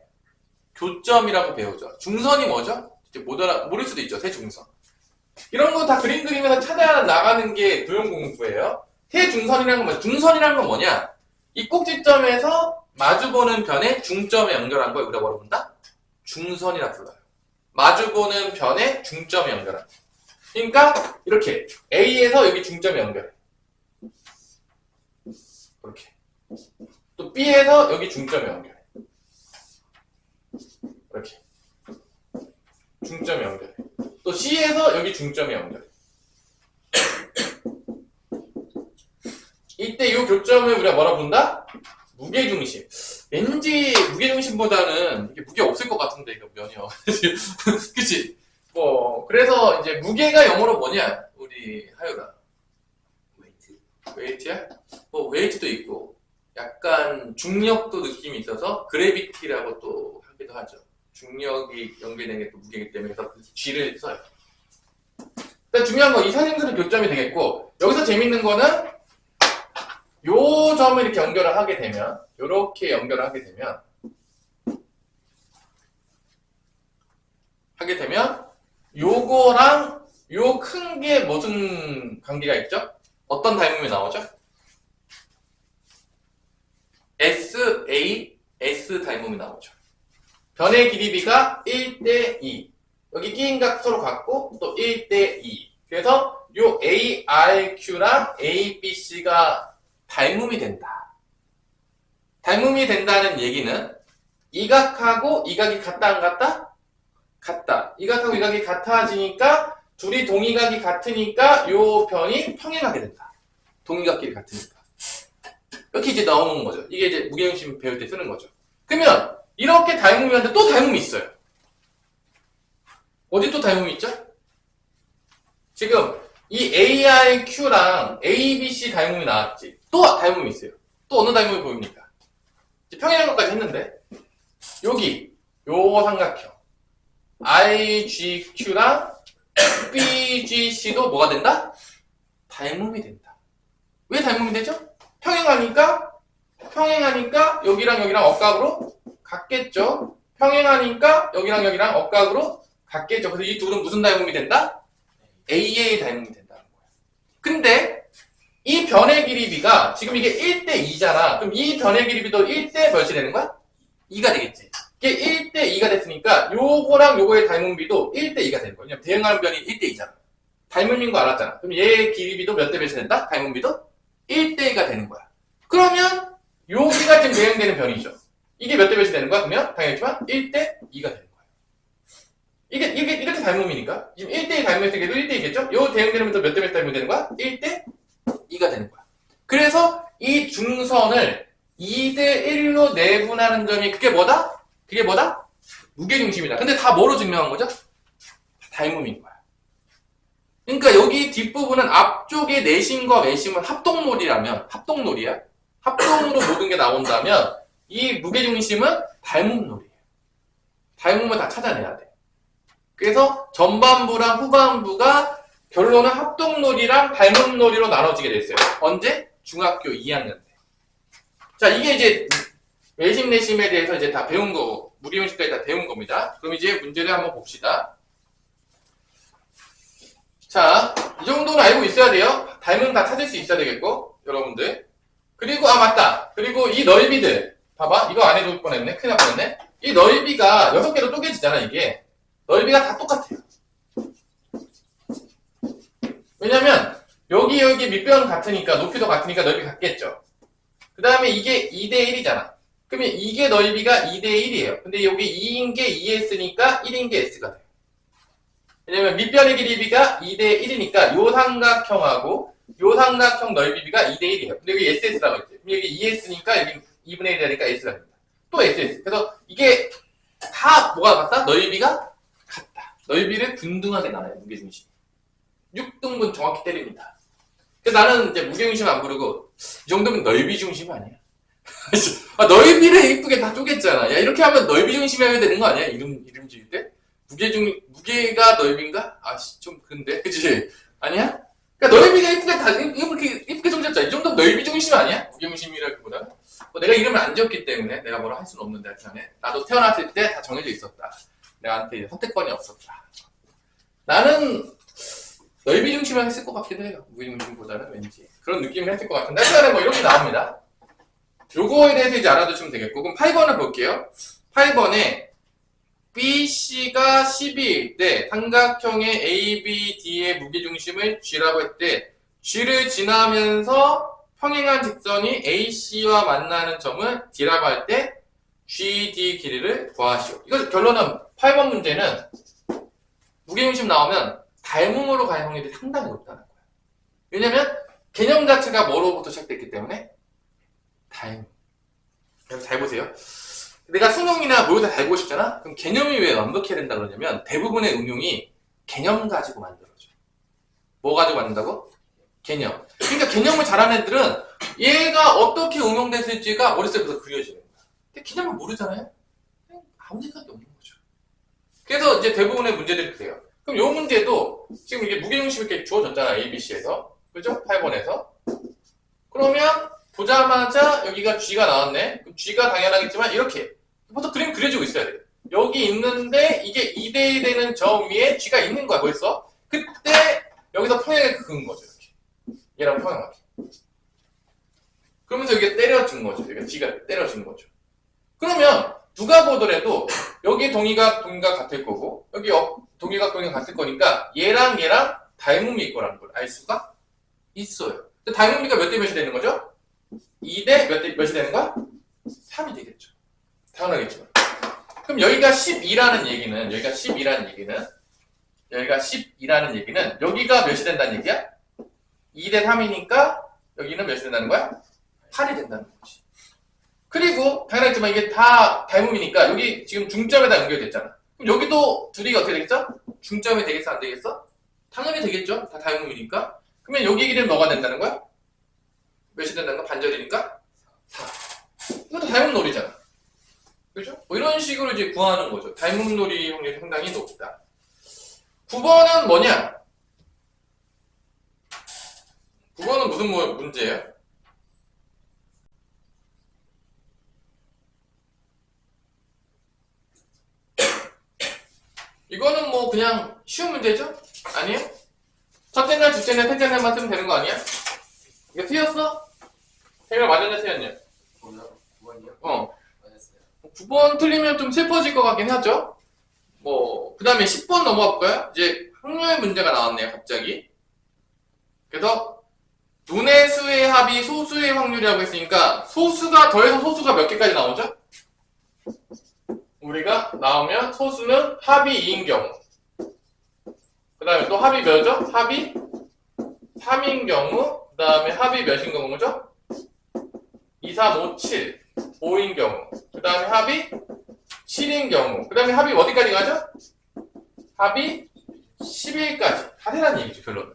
교점이라고 배우죠. 중선이 뭐죠? 이제 모를 수도 있죠. 세 중선. 이런 거 다 그림 그리면서 찾아 나가는 게 도형 공부예요. 세 중선이라는 건 뭐야? 중선이라는 건 뭐냐? 이 꼭지점에서 마주보는 변에 중점에 연결한 걸 우리가 뭐라고 본다? 중선이라 불러요. 마주보는 변에 중점에 연결한 거. 그러니까 이렇게 A에서 여기 중점에 연결해. 이렇게. 또 B에서 여기 중점에 연결해. 이렇게. 중점에 연결해. 또 C에서 여기 중점에 연결해. 이때 이 교점을 우리가 뭐라 본다? 무게중심. 왠지 무게중심보다는 이게 무게 없을 것 같은데 이거 면이요. 그치? 그래서 이제 무게가 영어로 뭐냐? 우리 하유라. 웨이트야? 웨이트도 있고 약간 중력도 느낌이 있어서 그래비티라고 또 하기도 하죠. 중력이 연결된 게 또 무게이기 때문에 그래서 G를 써요. 일단 중요한 건 이 선행들은 교점이 되겠고 여기서 재밌는 거는 요 점을 이렇게 연결을 하게 되면 요렇게 연결을 하게 되면 요거랑 요 큰 게 무슨 관계가 있죠? 어떤 닮음이 나오죠? SAS 닮음이 나오죠. 변의 길이비가 1대2. 여기 끼인 각 서로 같고 또 1대2. 그래서 요 ARQ랑 ABC가 닮음이 된다. 닮음이 된다는 얘기는 이 각하고 이 각이 같다 안 같다? 같다. 이 각하고 이 각이 같아지니까 둘이 동의각이 같으니까 요 변이 평행하게 된다. 동의각끼리 같으니까. 이렇게 이제 나오는 거죠. 이게 이제 무게중심 배울 때 쓰는 거죠. 그러면 이렇게 닮음이 하는데 또 닮음이 있어요. 어디 또 닮음이 있죠? 지금 이 ARQ랑 ABC 닮음이 나왔지. 또 닮음이 있어요. 또 어느 닮음이 보입니까? 이제 평행한 것까지 했는데 여기 요 삼각형 IGQ랑 BGC도 뭐가 된다? 닮음이 된다. 왜 닮음이 되죠? 평행하니까 여기랑 여기랑 억각으로 같겠죠. 평행하니까 여기랑 여기랑 억각으로 같겠죠. 그래서 이 둘은 무슨 닮음이 된다? AA 닮음이 된다는 거예요. 근데 이 변의 길이비가 지금 이게 1대2잖아. 그럼 이 변의 길이비도 1대 몇이 되는 거야? 2가 되겠지. 이게 1대2가 됐으니까 요거랑 요거의 닮음비도 1대2가 되는 거예요. 왜냐면 대응하는 변이 1대2잖아. 닮음인 거 알았잖아. 그럼 얘의 길이비도 몇 대 몇이 된다? 닮음비도 1대2가 되는 거야. 그러면 여기가 지금 대응되는 변이죠. 이게 몇 대 몇이 되는 거야? 그러면 당연히지만 1대2가 되는 거야. 이게 이렇게 닮음이니까 지금 1대2 닮음했을 때도 1대2겠죠? 요 대응되는 변도 몇 대 몇 닮음이 되는 거야? 1대2가 되는 거야. 그래서 이 중선을 2대1로 내분하는 점이 그게 뭐다? 무게중심이다. 근데 다 뭐로 증명한 거죠? 닮음인 거야. 그러니까 여기 뒷부분은 앞쪽의 내심과 외심은 합동놀이야. 합동으로 모든 게 나온다면 이 무게중심은 닮음놀이에요. 닮음을 다 찾아내야 돼. 그래서 전반부랑 후반부가 결론은 합동놀이랑 닮음놀이로 나눠지게 됐어요. 언제? 중학교 2학년 때. 자, 이게 이제 외심 내심에 대해서 이제 다 배운 거고 무게중심까지 다 배운 겁니다. 그럼 이제 문제를 한번 봅시다. 자, 이 정도는 알고 있어야 돼요. 닮음 다 찾을 수 있어야 되겠고, 여러분들. 그리고, 맞다. 그리고 이 넓이들. 봐봐. 이거 안 해줄 뻔했네. 큰일 날 뻔했네. 이 넓이가 6개로 쪼개지잖아, 이게. 넓이가 다 똑같아요. 왜냐면, 여기 밑변은 같으니까, 높이도 같으니까 넓이 같겠죠. 그 다음에 이게 2대1이잖아. 그러면 이게 넓이가 2대1이에요. 근데 여기 2인 게 2S니까 1인 게 S가 돼요. 왜냐면 밑변의 길이비가 2대1이니까 요 삼각형하고 요 삼각형 넓이비가 2대1이에요. 근데 여기 SS라고 했지. 그럼 여기 2S니까 여기 2분의 1이 되니까 S가 됩니다. 또 SS. 그래서 이게 다 뭐가 같다? 넓이가 같다. 넓이를 균등하게 나눠요, 무게중심. 6등분 정확히 때립니다. 그래서 나는 이제 무게중심 안 부르고, 이 정도면 넓이 중심 아니야? 아, 넓이를 이쁘게 다 쪼갰잖아. 야, 이렇게 하면 넓이 중심이 해야 되는 거 아니야? 이름 지을 때? 무게가 넓이인가? 아, 좀 그런데. 그치? 아니야? 그러니까 넓이가 이쁘게 다, 이렇게 이쁘게 정졌잖아. 이 정도면 넓이 중심 아니야? 무게중심이라기보다는. 뭐 내가 이름을 안 지었기 때문에 내가 뭐라 할 수는 없는데, 하여튼에. 나도 태어났을 때 다 정해져 있었다. 나한테 선택권이 없었다. 나는 넓이 중심을 했을 것 같기도 해요. 무게중심보다는 왠지. 그런 느낌을 했을 것 같은데. 하여튼에 뭐 이렇게 나옵니다. 요거에 대해서 이제 알아두시면 되겠고. 그럼 8번을 볼게요. 8번에 BC가 12일 때 삼각형의 ABD의 무게중심을 G라고 했대. G를 지나면서 평행한 직선이 AC와 만나는 점을 D라고 할 때 GD 길이를 구하시오. 이거 결론은 8번 문제는 무게중심 나오면 닮음으로 갈 확률이 상당히 높다는 거야. 왜냐면 개념 자체가 뭐로부터 시작됐기 때문에 닮음. 그래서 잘 보세요. 내가 수능이나 모의고사 잘 보고 싶잖아? 그럼 개념이 왜 완벽해야 된다 그러냐면 대부분의 응용이 개념 가지고 만들어져. 뭐 가지고 만든다고? 개념. 그러니까 개념을 잘하는 애들은 얘가 어떻게 응용됐을지가 머릿속에서 그려지는 거야. 근데 개념을 모르잖아요? 그냥 아무 생각이 없는 거죠. 그래서 이제 대부분의 문제들이 그래요. 그럼 요 문제도 지금 이게 무게중심 이렇게 주어졌잖아. ABC에서. 그죠? 8번에서. 그러면 보자마자 여기가 G가 나왔네. 그럼 G가 당연하겠지만 이렇게 보통 그림 그려지고 있어야 돼. 여기 있는데 이게 2대1 되는 점 위에 G가 있는 거야. 벌써. 그때 여기서 평행하게 그은 거죠. 이렇게. 얘랑 평행하게. 그러면서 여기가 때려진 거죠. 여기가 G가 때려진 거죠. 그러면 누가 보더라도 여기 동의각 같을 거고 여기 동의각 같을 거니까 얘랑 닮음이 있거라는 걸 알 수가 있어요. 근데 닮음비가 몇 대 몇이 되는 거죠? 2대 몇이 되는 거야? 3이 되겠죠. 당연하겠지만. 그럼 여기가 12라는 얘기는 여기가 12라는 얘기는 여기가 몇이 된다는 얘기야? 2대 3이니까 여기는 몇이 된다는 거야? 8이 된다는 거지. 그리고 당연하겠지만 이게 다 닮음이니까 여기 지금 중점에다 연결됐잖아. 그럼 여기도 둘이 어떻게 되겠죠? 중점이 되겠어 안 되겠어? 당연히 되겠죠. 다 닮음이니까. 그러면 여기 길이는 뭐가 된다는 거야? 몇이 된다는 거? 반절이니까 4. 이것도 닮음놀이잖아. 그죠? 뭐 이런 식으로 이제 구하는 거죠. 닮음놀이 확률이 상당히 높다. 9번은 뭐냐? 9번은 무슨 문제예요? 이거는 뭐 그냥 쉬운 문제죠? 아니에요? 첫째 날, 둘째 날, 셋째 날만 쓰면 되는 거 아니야? 이거 틀렸어? 해결 맞았냐, 틀렸냐? 9번이요? 맞았어요. 9번 틀리면 좀 슬퍼질 것 같긴 하죠? 그 다음에 10번 넘어가 볼까요? 이제 확률 문제가 나왔네요, 갑자기. 그래서 눈의 수의 합이 소수의 확률이라고 했으니까 소수가 더해서 소수가 몇 개까지 나오죠? 우리가 나오면 소수는 합이 2인 경우 그 다음에 또 합이 몇이죠? 합이 3인 경우 그 다음에 합이 몇인 경우죠? 2, 3, 5, 7 5인 경우 그 다음에 합이 7인 경우 그 다음에 합이 어디까지 가죠? 합이 11까지 다 되라는 얘기죠 결론은.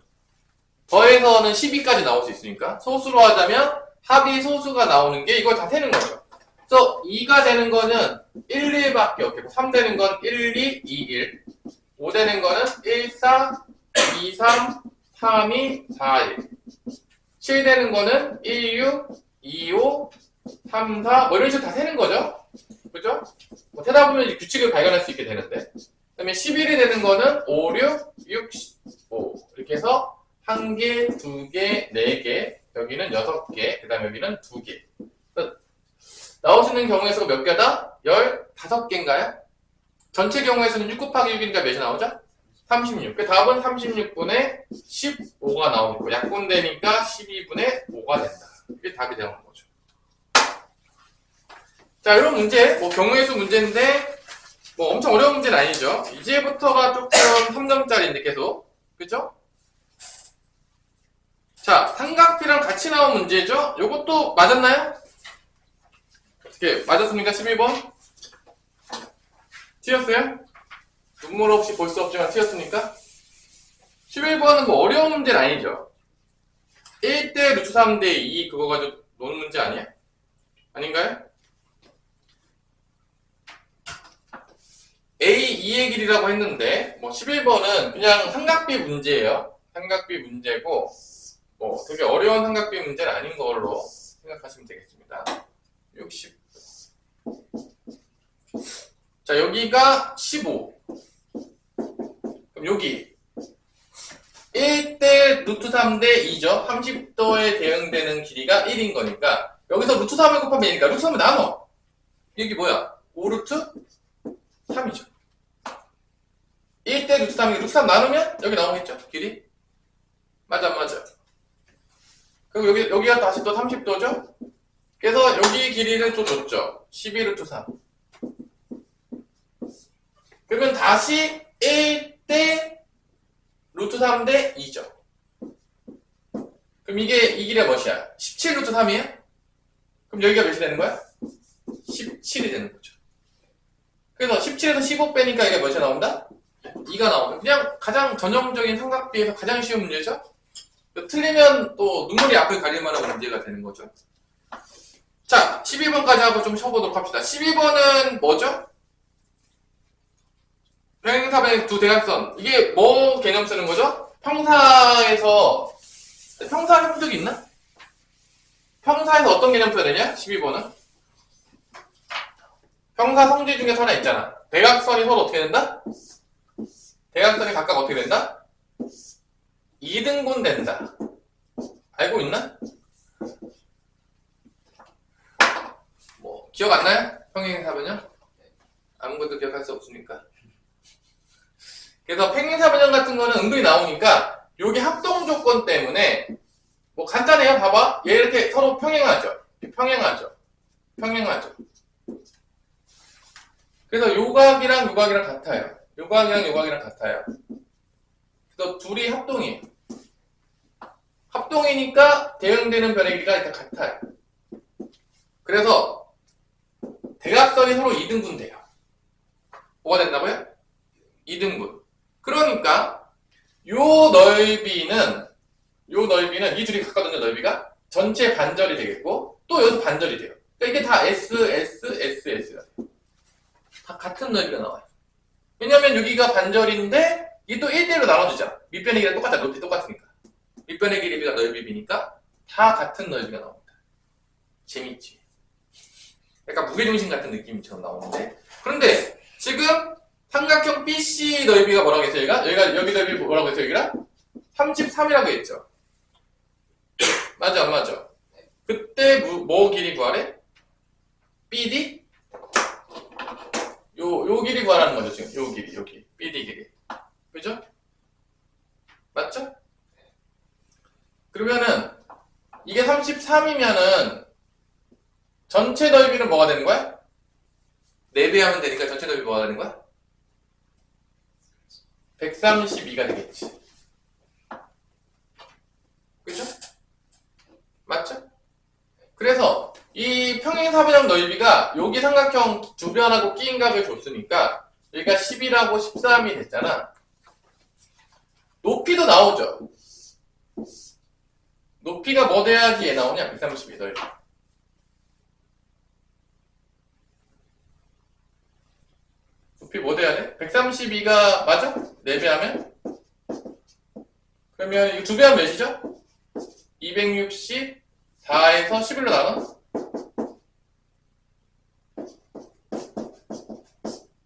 더해서는 12까지 나올 수 있으니까 소수로 하자면 합이 소수가 나오는 게 이걸 다 세는 거죠. 그래서 2가 되는 거는 1, 1밖에 없겠고 3 되는 건 1, 2, 2, 1 5 되는 거는 1, 4, 2, 3, 3, 2, 4, 1 7 되는 거는 1, 6, 2, 5, 3, 4 뭐 이런 식으로 다 세는 거죠. 그죠? 뭐 세다 보면 이제 규칙을 발견할 수 있게 되는데 그 다음에 11이 되는 거는 5, 6, 6, 5 이렇게 해서 1개, 2개, 4개 여기는 6개 그 다음에 여기는 2개 나오시는 경우에서 몇 개다? 15개인가요? 전체 경우에서는 6 곱하기 6이니까 몇이 나오죠? 36. 그 답은 36분의 15가 나오고 약분되니까 12분의 5가 된다. 이게 답이 되는 거죠. 자, 이런 문제, 경우의 수 문제인데 엄청 어려운 문제는 아니죠. 이제부터가 조금 3점짜리인데 계속. 그죠? 자, 삼각비랑 같이 나온 문제죠? 요것도 맞았나요? 어떻게 맞았습니까? 11번? 틀렸어요? 눈물 없이 볼 수 없지만 틀렸습니까? 11번은 뭐 어려운 문제는 아니죠. 1대 루트 3대 2 그거 가지고 노는 문제 아니야? 아닌가요? A2의 길이라고 했는데 뭐 11번은 그냥 삼각비 문제예요. 삼각비 문제고 뭐 되게 어려운 삼각비 문제는 아닌 걸로 생각하시면 되겠습니다. 60. 자, 여기가 15. 그럼 여기 1대 루트 3대 2죠. 30도에 대응되는 길이가 1인 거니까 여기서 루트 3을 곱하면 되니까 루트 3을 나눠. 여기 뭐야? 5루트 3이죠. 1대 루트 3이 루트 3 나누면 여기 나오겠죠? 길이? 맞아. 그리고 여기가 다시 또 30도죠? 그래서 여기 길이를 또 줬죠. 12루트 3. 그러면 다시 1대 루트 3대 2죠. 그럼 이 길이가 몇이야? 17루트 3이에요? 그럼 여기가 몇이 되는 거야? 17이 되는 거죠. 그래서 17에서 15 빼니까 이게 몇이 나온다? 2가 나오고 그냥 가장 전형적인 삼각비에서 가장 쉬운 문제죠. 틀리면 또 눈물이 앞을 가릴 만한 문제가 되는 거죠. 자, 12번까지 하고 좀 쳐보도록 합시다. 12번은 뭐죠? 평행사변의 두 대각선. 이게 뭐 개념 쓰는 거죠? 평사에서 평사 해본 적이 있나? 평사에서 어떤 개념 써야 되냐? 12번은 평사 성질 중에 하나 있잖아. 대각선이 서로 어떻게 된다? 대각선이 각각 어떻게 된다? 2등분 된다. 알고 있나? 뭐 기억 안 나요? 평행사변형? 아무것도 기억할 수 없으니까. 그래서 평행사변형 같은 거는 은근히 나오니까 여기 합동 조건 때문에 뭐 간단해요. 봐봐. 얘 이렇게 서로 평행하죠. 그래서 요각이랑 요각이랑 같아요. 요각이랑 같아요. 그래서 둘이 합동이에요. 합동이니까 대응되는 변의 길이가 일단 같아요. 그래서 대각선이 서로 2등분 돼요. 뭐가 된다고요? 2등분. 그러니까 요 넓이는 이 둘이 같거든요. 넓이가 전체 반절이 되겠고 또 여기서 반절이 돼요. 그러니까 이게 다 SSSS가 돼요. 다 같은 넓이가 나와요. 왜냐면 여기가 반절인데 이게 또 1대1로 나눠지잖아. 밑변의 길이가 똑같아. 높이 똑같으니까. 밑변의 길이가 넓이니까 다 같은 넓이가 나옵니다. 재밌지? 약간 무게중심 같은 느낌처럼 나오는데 그런데 지금 삼각형 BC 넓이가 뭐라고 했어요? 여기 넓이 뭐라고 했어요? 여기가 33이라고 했죠. 맞아 안 맞아? 그때 뭐 길이 구하래? BD? 요 길이 구하라는 거죠 지금. 요 길이 여기 BD 길이. 그죠? 맞죠? 그러면은 이게 33이면은 전체 넓이는 뭐가 되는 거야? 4배 하면 되니까 전체 넓이 뭐가 되는 거야? 132가 되겠지. 그죠? 맞죠? 그래서 이 평행사변형 넓이가 여기 삼각형 주변하고 끼인 값을 줬으니까 여기가 10이라고 13이 됐잖아. 높이도 나오죠. 높이가 뭐 돼야지 얘 나오냐? 132 넓이. 높이 뭐 돼야 돼? 132가 맞아? 4배 하면? 그러면 이거 2배 하면 몇이죠? 264에서 11로 나눠?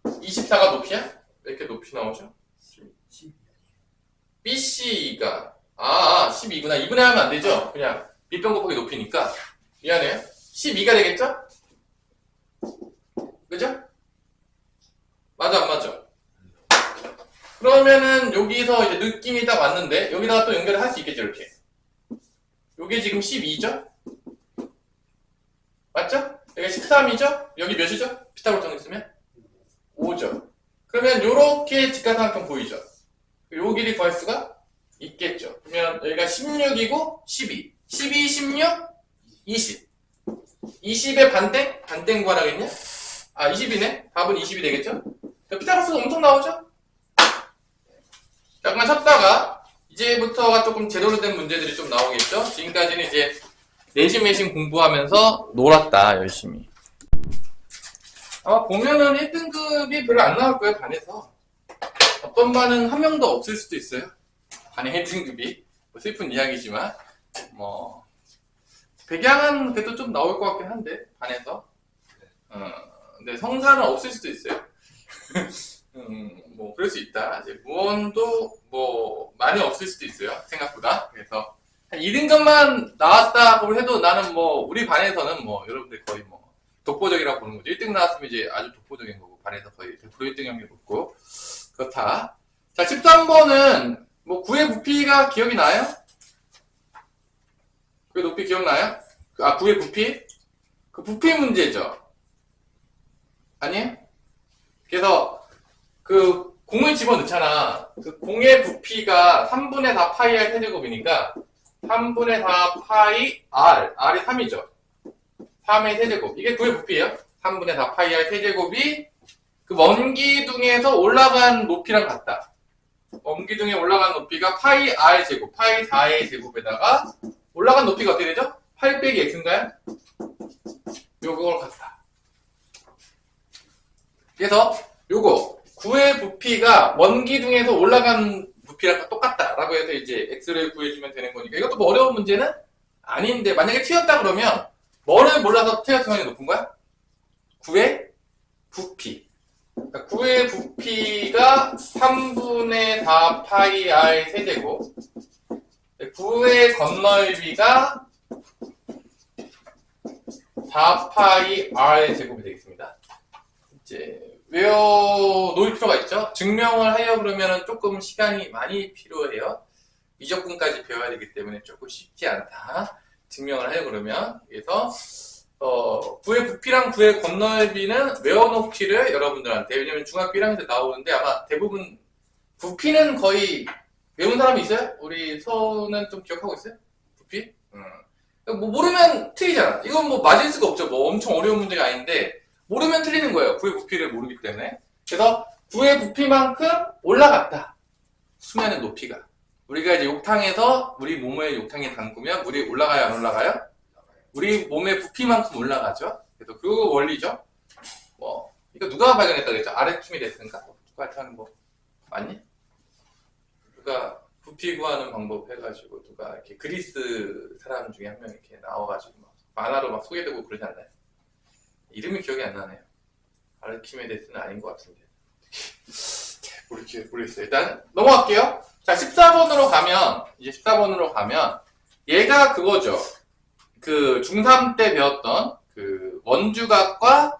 24가 높이야? 왜 이렇게 높이 나오죠? BC가 12구나. 2분의 하면 안 되죠? 그냥 밑변 곱하기 높이니까. 미안해요. 12가 되겠죠? 그죠? 맞아 안 맞아? 그러면은 여기서 이제 느낌이 딱 왔는데 여기다가 또 연결을 할 수 있겠죠 이렇게. 요게 지금 12죠? 맞죠? 여기 13이죠? 여기 몇이죠? 피타고라 정했으면 5죠. 그러면 요렇게 직각삼각형 보이죠? 요 길이 구할 수가 있겠죠. 그러면 여기가 16이고 12 16, 20 20의 반대? 반대인 구하라겠냐? 아, 20이네? 답은 20이 되겠죠? 피타고라스 엄청 나오죠? 잠깐만 쳤다가, 이제부터가 조금 제대로 된 문제들이 좀 나오겠죠? 지금까지는 이제 내신 공부하면서 놀았다, 열심히. 아마 보면은 1등급이 별로 안 나올 거예요, 반에서. 어떤 반은 한 명도 없을 수도 있어요. 반의 1등급이. 뭐 슬픈 이야기지만, 백양은 그래도 좀 나올 것 같긴 한데, 반에서. 근데 성사는 없을 수도 있어요. 뭐, 그럴 수 있다. 이제 무언도 뭐, 많이 없을 수도 있어요. 생각보다. 그래서, 한 2등급만 나왔다고 해도 나는 뭐, 우리 반에서는 뭐, 여러분들 거의 뭐, 독보적이라고 보는 거죠. 1등 나왔으면 이제 아주 독보적인 거고, 반에서 거의 100% 1등 확률이 높고, 그렇다. 자, 13번은, 뭐, 9의 부피가 기억이 나요? 9의 높이 기억나요? 9의 부피? 그 부피 문제죠. 아니에요? 그래서, 그, 공을 집어넣잖아. 그 공의 부피가 3분의 4 파이 r 세제곱이니까, 3분의 4 파이 r이 3이죠. 3의 세제곱. 이게 9의 부피예요. 3분의 4 파이 r 세제곱이 그 먼 기둥에서 올라간 높이랑 같다. 먼 기둥에 올라간 높이가 파이 r 제곱, 파이 4의 제곱에다가 올라간 높이가 어떻게 되죠? 8 빼기 x인가요? 요거랑 같다. 그래서 요거 9의 부피가 먼 기둥에서 올라간 부피랑 똑같다라고 해서 이제 x를 구해주면 되는 거니까 이것도 뭐 어려운 문제는 아닌데 만약에 튀었다 그러면 뭐를 몰라서 튀었으면 높은 거야? 9의 부피. 그러니까 9의 부피가 3분의 4 파이 r 세제곱 9의 건널비가 4 파이 r 제곱이 되겠습니다. 이제 외워놓을 필요가 있죠. 증명을 하려고 그러면 조금 시간이 많이 필요해요. 미적분까지 배워야 되기 때문에 조금 쉽지 않다. 증명을 하려고 그러면. 그래서 9의 부피랑 9의 건널비는 외워놓기를 여러분들한테, 왜냐면 중학교 1학년 때 나오는데 아마 대부분 부피는 거의 외운 사람이 있어요? 우리 서는 좀 기억하고 있어요? 부피? 뭐 모르면 틀리잖아. 이건 뭐 맞을 수가 없죠. 뭐 엄청 어려운 문제가 아닌데 모르면 틀리는 거예요. 9의 부피를 모르기 때문에. 그래서 9의 부피만큼 올라갔다. 수면의 높이가. 우리가 이제 욕탕에서 우리 몸을 욕탕에 담그면 물이 올라가요, 안 올라가요? 우리 몸의 부피만큼 올라가죠. 그래서 그 원리죠. 뭐 이거 누가 발견했다 그랬죠? 아르키미데스인가? 누가 하는 거 맞니? 누가 부피 구하는 방법 해가지고 누가 이렇게 그리스 사람 중에 한 명 이렇게 나와가지고 막 만화로 막 소개되고 그러지 않나요? 이름이 기억이 안 나네요. 아르키메데스는 아닌 것 같은데. 모르겠어요. 일단 넘어갈게요. 자, 14번으로 가면 이제 14번으로 가면 얘가 그거죠. 그 중3 때 배웠던 그 원주각과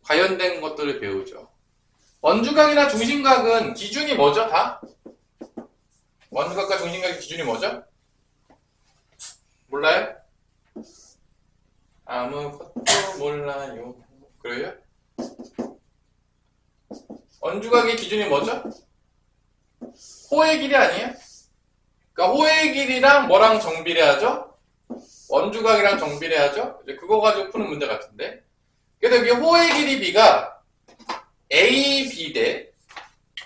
관련된 것들을 배우죠. 원주각이나 중심각은 기준이 뭐죠? 다? 원주각과 중심각의 기준이 뭐죠? 몰라요? 아무것도 몰라요. 그래요? 원주각의 기준이 뭐죠? 호의 길이 아니에요? 그러니까 호의 길이랑 뭐랑 정비례하죠? 원주각이랑 정비례하죠? 이제 그거 가지고 푸는 문제 같은데. 그래서 여기 호의 길이 b가 AB 대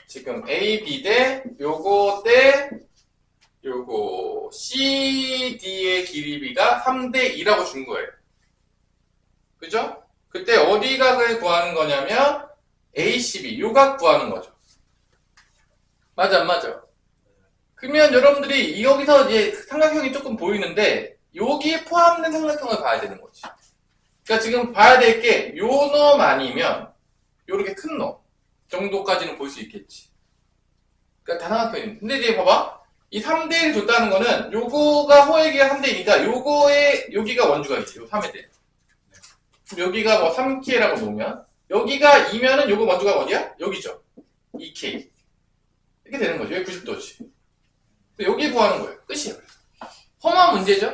지금 AB 대 요거 대 요거 CD의 길이 b가 3대 2라고 준 거예요. 그죠? 그때 어디 각을 구하는 거냐면 ACB 요각 구하는 거죠. 맞아 안 맞아? 그러면 여러분들이 여기서 이제 삼각형이 조금 보이는데 여기에 포함된 삼각형을 봐야 되는 거지. 그러니까 지금 봐야 될 게 요 놈 아니면 요렇게 큰 놈 정도까지는 볼 수 있겠지. 그러니까 다삼각형입니다. 근데 이제 봐봐. 이 3대1을 줬다는 거는 요거가 호의기가 3대2니까 요거의 여기가 원주각이지. 요 3에 대해. 여기가 뭐 3K라고 놓으면 여기가 2면은 요거 원주각 어디야? 여기죠. 2K. 이렇게 되는 거죠. 여기 90도지. 여기 구하는 거예요. 끝이에요. 험한 문제죠?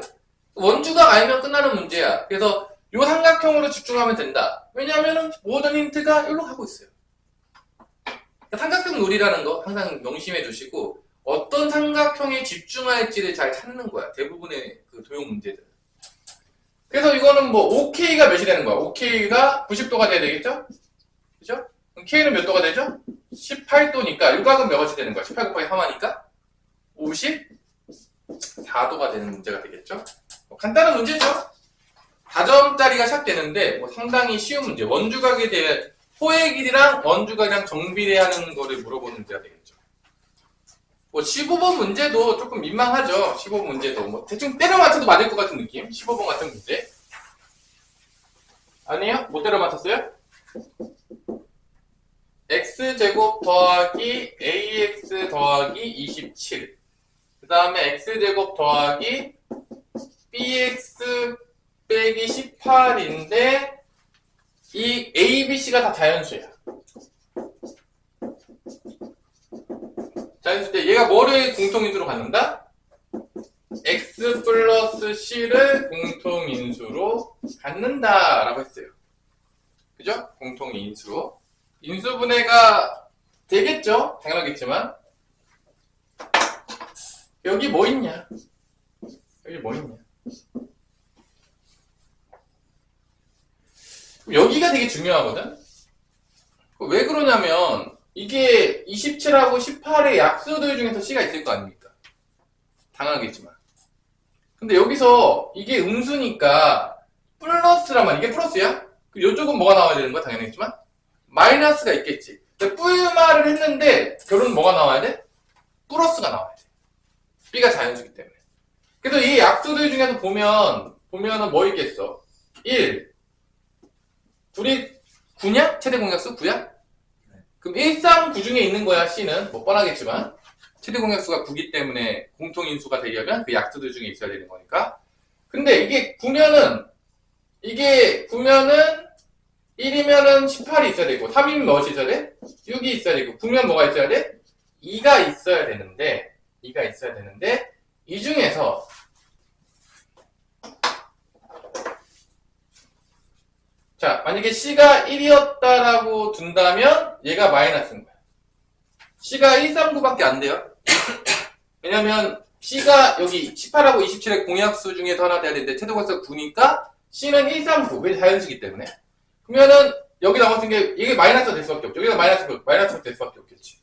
원주각 알면 끝나는 문제야. 그래서 요 삼각형으로 집중하면 된다. 왜냐하면 모든 힌트가 여기로 가고 있어요. 삼각형 놀이라는 거 항상 명심해 두시고 어떤 삼각형에 집중할지를 잘 찾는 거야. 대부분의 그 도형 문제들. 그래서 이거는 뭐 OK가 몇이 되는 거야? OK가 90도가 돼야 되겠죠? 그죠? 그럼 K는 몇 도가 되죠? 18도니까 일각은 몇 가지 되는 거야? 18 곱하기 3하니까 54도가 되는 문제가 되겠죠? 뭐 간단한 문제죠? 4점짜리가 시작되는데 뭐 상당히 쉬운 문제. 원주각에 대해 호의 길이랑 원주각이랑 정비례하는 거를 물어보는 문제가 되겠죠. 뭐 15번 문제도 조금 민망하죠. 15번 문제도 뭐 대충 때려 맞춰도 맞을 것 같은 느낌. 15번 같은 문제. 아니요? 못 때려 맞췄어요? x제곱 더하기 ax 더하기 27. 그 다음에 x제곱 더하기 bx 빼기 18인데 이 a, b, c가 다 자연수야. 자연수 때 얘가 뭐를 공통인수로 갖는다? x 플러스 c를 공통인수로 갖는다 라고 했어요. 그죠? 공통인수로. 인수분해가 되겠죠? 당연하겠지만 여기 뭐 있냐? 여기 뭐 있냐? 여기가 되게 중요하거든? 왜 그러냐면 이게 27하고 18의 약수들 중에서 C가 있을 거 아닙니까? 당연하겠지만 근데 여기서 이게 음수니까 플러스란 말이야. 이게 플러스야? 그럼 이쪽은 뭐가 나와야 되는 거야? 당연하겠지만 마이너스가 있겠지. 뿌유말을 했는데 결론은 뭐가 나와야 돼? 플러스가 나와야 돼. B가 자연수기 때문에. 그래서 이 약수들 중에서 보면은 뭐 있겠어? 1 둘이 9냐? 최대 공약수 9야? 그럼 1, 3, 9 중에 있는 거야, C는. 뭐 뻔하겠지만. 최대 공약수가 9기 때문에 공통인수가 되려면 그 약수들 중에 있어야 되는 거니까. 근데 이게 9면은 1이면은 18이 있어야 되고, 3이면 무엇이 있어야 돼? 6이 있어야 되고, 9면 뭐가 있어야 돼? 2가 있어야 되는데, 이 중에서 자, 만약에 C가 1이었다라고 둔다면 얘가 마이너스인 거야. C가 1, 3, 9밖에 안 돼요. 왜냐면 C가 여기 18하고 27의 공약수 중에서 하나 돼야 되는데 최대 공약수가 9니까 C는 1, 3, 9. 왜 자연수기 때문에. 그러면은 여기 나왔던 게 이게 마이너스가 될 수밖에 없죠. 여기가 마이너스가 될 수밖에 없겠지.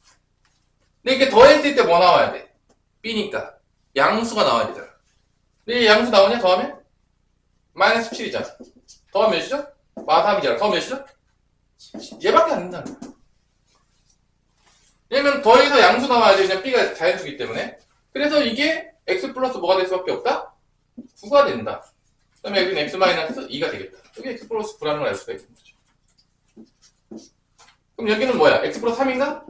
근데 이게 더했을 때 뭐 나와야 돼? B니까 양수가 나와야 되잖아. 근데 이 양수 나오냐? 더하면? 마이너스 17이잖아. 더하면 몇이죠? 마3이잖아. 더하면 몇이죠? 얘밖에 안 된다는 거야. 왜냐면 더해서 양수 나와야지. 그냥 B가 자연수기 때문에. 그래서 이게 x 플러스 뭐가 될 수밖에 없다? 9가 된다. 그 다음에 여기는 x 마이너스 2가 되겠다. 여기 x 플러스 9라는 걸 알 수가 있는 거죠. 그럼 여기는 뭐야? x 플러스 3인가?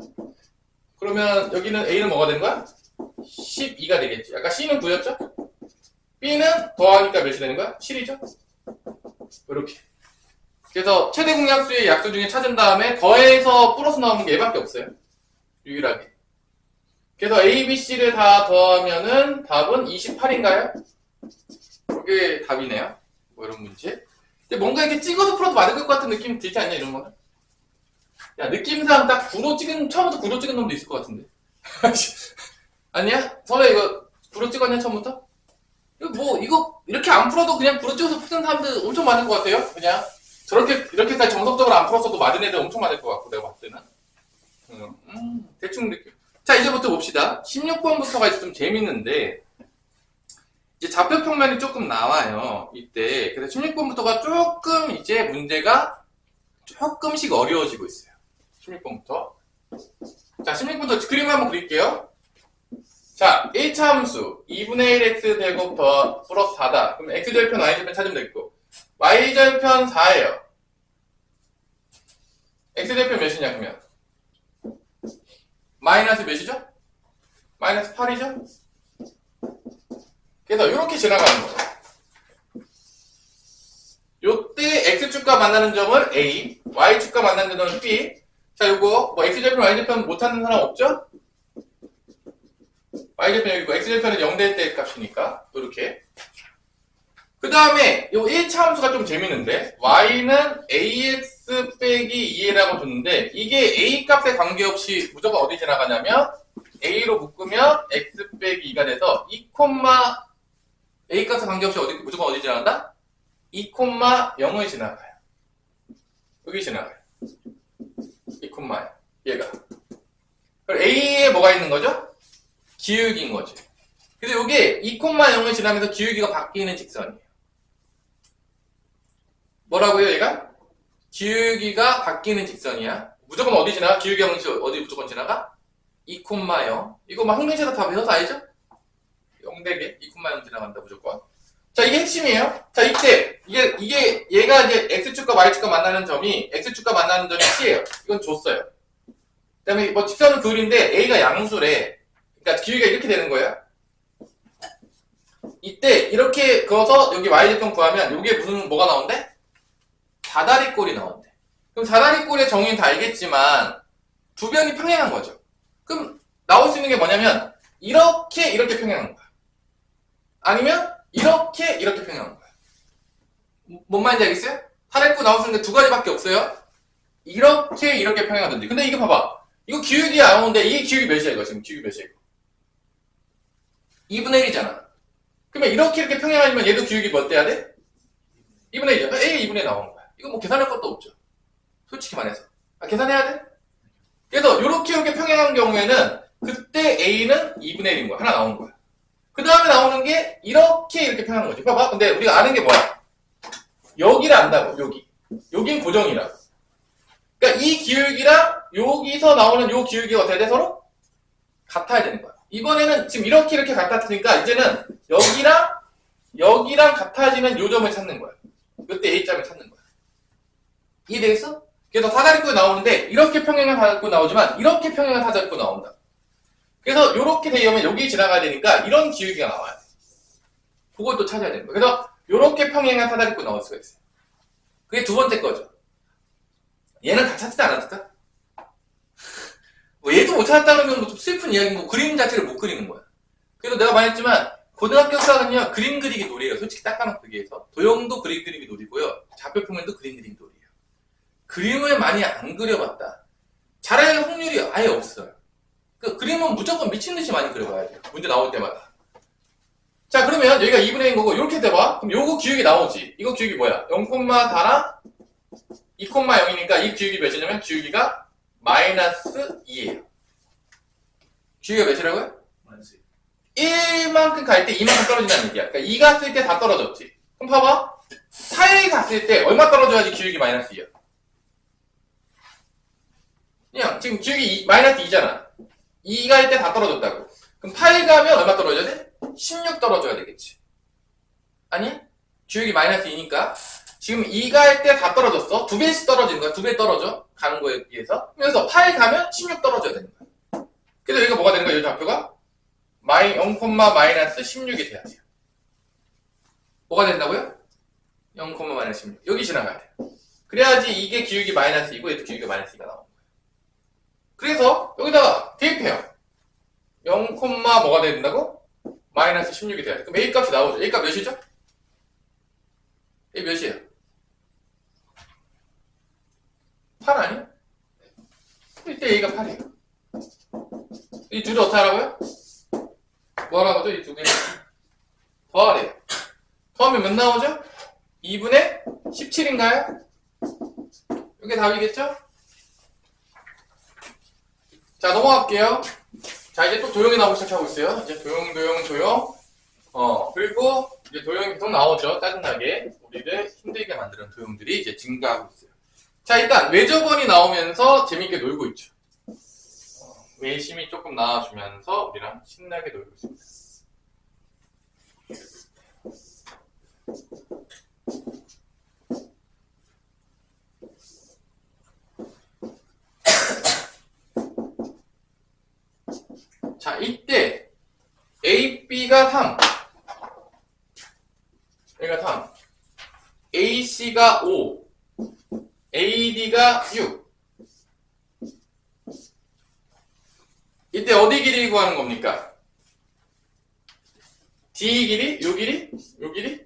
그러면 여기는 a는 뭐가 되는 거야? 12가 되겠지. 아까 c는 9였죠? b는 더하니까 몇이 되는 거야? 7이죠? 이렇게. 그래서 최대 공약수의 약수 중에 찾은 다음에 더해서 플러스 나오는 게 얘밖에 없어요. 유일하게. 그래서 A, B, C를 다 더하면은 답은 28인가요? 그게 답이네요. 뭐 이런 문제. 근데 뭔가 이렇게 찍어서 풀어도 맞을 것 같은 느낌 들지 않냐, 이런 거는? 야, 느낌상 딱 처음부터 9로 찍은 놈도 있을 것 같은데. 아니야? 설레 이거 9로 찍었냐, 처음부터? 이거 이렇게 안 풀어도 그냥 9로 찍어서 푸는 사람들 엄청 많을 것 같아요. 그냥. 이렇게까지 정석적으로 안 풀었어도 맞은 애들 엄청 많을 것 같고, 내가 봤을 때는. 대충 느낌. 자, 이제부터 봅시다. 16번부터가 이제 좀 재밌는데, 이제 좌표 평면이 조금 나와요. 이때. 그래서 16번부터가 조금 이제 문제가 조금씩 어려워지고 있어요. 16번부터. 자, 16번부터 그림 한번 그릴게요. 자, 1차 함수 2분의 1x 제곱 더 플러스 4다. 그럼 x절편, y절편 찾으면 되겠고, y절편 4예요. x절편 몇이냐, 그러면? 마이너스 몇이죠? 마이너스 8이죠? 그래서 이렇게 지나가는 거예요. 요때 x축과 만나는 점을 a, y축과 만나는 점은 b. 자, 요거 뭐 x절편, y절편 못 찾는 사람 없죠? y절편 여기고 x절편은 0될 때 값이니까 이렇게. 그 다음에 요 1차 함수가 좀 재밌는데 y는 ax 빼기 2a라고 줬는데 이게 a 값에 관계없이 무조건 어디 지나가냐면 a로 묶으면 x 빼기 2가 돼서 2, a 값에 관계없이 무조건 어디 지나간다? 2,0을 지나가요. 여기 지나가요. 2,0 얘가. 그럼 A에 뭐가 있는 거죠? 기울기인 거죠. 그래서 이게 2,0을 지나면서 기울기가 바뀌는 직선이에요. 뭐라고요, 얘가? 기울기가 바뀌는 직선이야. 무조건 어디 지나가? 기울기 형식 어디 무조건 지나가? 2,0. 이거 막 항공시에서 다 배워서 알죠? 0대개 2,0 지나간다 무조건. 자, 이게 핵심이에요. 자, 이때 이게 얘가 이제 x축과 y축과 만나는 점이 x축과 만나는 점이 c예요. 이건 줬어요. 그다음에 뭐 직선은 그을인데 a가 양수래. 그러니까 기울기가 이렇게 되는 거예요. 이때 이렇게 그어서 여기 y절편 구하면 이게 무슨 뭐가 나온대? 사다리꼴이 나온대. 그럼 사다리꼴의 정의는 다 알겠지만 두 변이 평행한 거죠. 그럼 나올 수 있는 게 뭐냐면 이렇게 평행한 거야. 아니면 이렇게 평행한 거야. 뭔 말인지 알겠어요? 사다리꼴 나올 수 있는 게 두 가지밖에 없어요. 이렇게 평행하든지. 근데 이게 봐봐. 이거 기울기 나오는데 이게 기울기 몇이야 이거 지금 기울기 몇이야 이거. 2분의 1이잖아. 그러면 이렇게 평행하면 얘도 기울기 몇 돼야 돼? 2분의 1이죠. A가 2분의 1 나오는 거야. 이거 뭐 계산할 것도 없죠. 솔직히 말해서. 계산해야 돼? 그래서 이렇게 평행한 경우에는 그때 A는 2분의 1인 거야. 하나 나오는 거야. 그 다음에 나오는 게 이렇게 평행한 거지. 봐봐. 근데 우리가 아는 게 뭐야? 여기를 안다고. 여긴 고정이라고. 그러니까 이 기울기랑 여기서 나오는 요 기울기가 어떻게 돼? 서로 같아야 되는 거야. 이번에는 지금 이렇게 같았으니까 이제는 여기랑 같아지는 요 점을 찾는 거야. 이때 A점을 찾는 거야. 이해되겠어? 그래서 사다리꼴이 나오는데 이렇게 평행한 사다리꼴 나오지만 이렇게 평행한 사다리꼴 나온다. 그래서 이렇게 되려면 여기 지나가야 되니까 이런 기울기가 나와야 돼. 그걸 또 찾아야 되는 거야. 그래서 이렇게 평행한 사다리꼴 나올 수가 있어요. 그게 두 번째 거죠. 얘는 다 찾지 않았을까? 뭐 얘도 못 찾았다는 건 좀 슬픈 이야기고 뭐 그림 자체를 못 그리는 거야. 그래서 내가 말했지만 고등학교 수학은요 그림 그리기 놀이에요. 솔직히 닦아놓고 얘기해서 도형도 그림 그리기 놀이고요 좌표 평면도 그림 그리기 놀이에요. 그림을 많이 안 그려봤다. 잘할 확률이 아예 없어요. 그 그림은 무조건 미친듯이 많이 그려봐야 돼요. 문제 나올 때마다. 자 그러면 여기가 2분의 1인 거고 이렇게 돼봐. 그럼 요거 기울기 나오지. 이거 기울기 뭐야? 0, 달아 2,0이니까 이 기울기 몇이냐면 기울기가 마이너스 2예요. 기울기가 몇이라고요? 1만큼 갈 때 2만큼 떨어진다는 얘기야. 그러니까 2 갔을 때 다 떨어졌지. 그럼 봐봐. 8 갔을 때 얼마 떨어져야지 기울기 마이너스 2야? 그냥 지금 기울기 마이너스 2잖아. 2 갈 때 다 떨어졌다고. 그럼 8 가면 얼마 떨어져야 돼? 16 떨어져야 되겠지. 아니? 기울기 마이너스 2니까 지금 2 갈 때 다 떨어졌어. 2배씩 떨어지는 거야. 2배 떨어져. 가는 거에 비해서. 그래서 8 가면 16 떨어져야 되는 거야. 그래서 여기가 뭐가 되는 거야? 이 좌표가? 0, 마이너스 16이 돼야 돼요. 뭐가 된다고요? 0, 마이너스 16. 여기 지나가야 돼. 그래야지 이게 기울기 마이너스 2고 얘도 기울기 마이너스 2가 나오는 거예요. 그래서 여기다가 대입해요. 0, 뭐가 돼야 된다고? 마이너스 16이 돼야 돼. 그럼 A 값이 나오죠. A 값 몇이죠? A 몇이에요? 8 아니야? 이때 A가 8이에요. 이 둘이 어떻게 하라고요? 뭐 하라는 거죠? 이 두 개는? 더하래요. 더하면 몇 나오죠? 2분의 17인가요? 이게 답이겠죠? 자, 넘어갈게요. 자, 이제 또 도형이 나오기 시작하고 있어요. 이제 도형. 그리고 이제 도형이 계속 나오죠. 짜증나게. 우리를 힘들게 만드는 도형들이 이제 증가하고 있어요. 자, 일단 외접원이 나오면서 재밌게 놀고 있죠. 외심이 조금 나와주면서 우리랑 신나게 놀고 있습니다. 자, 이때 A, B가 3, 여기가 3, AC가 5, AD가 6. 이때 어디 길이 구하는 겁니까? D 길이? 요 길이? 요 길이?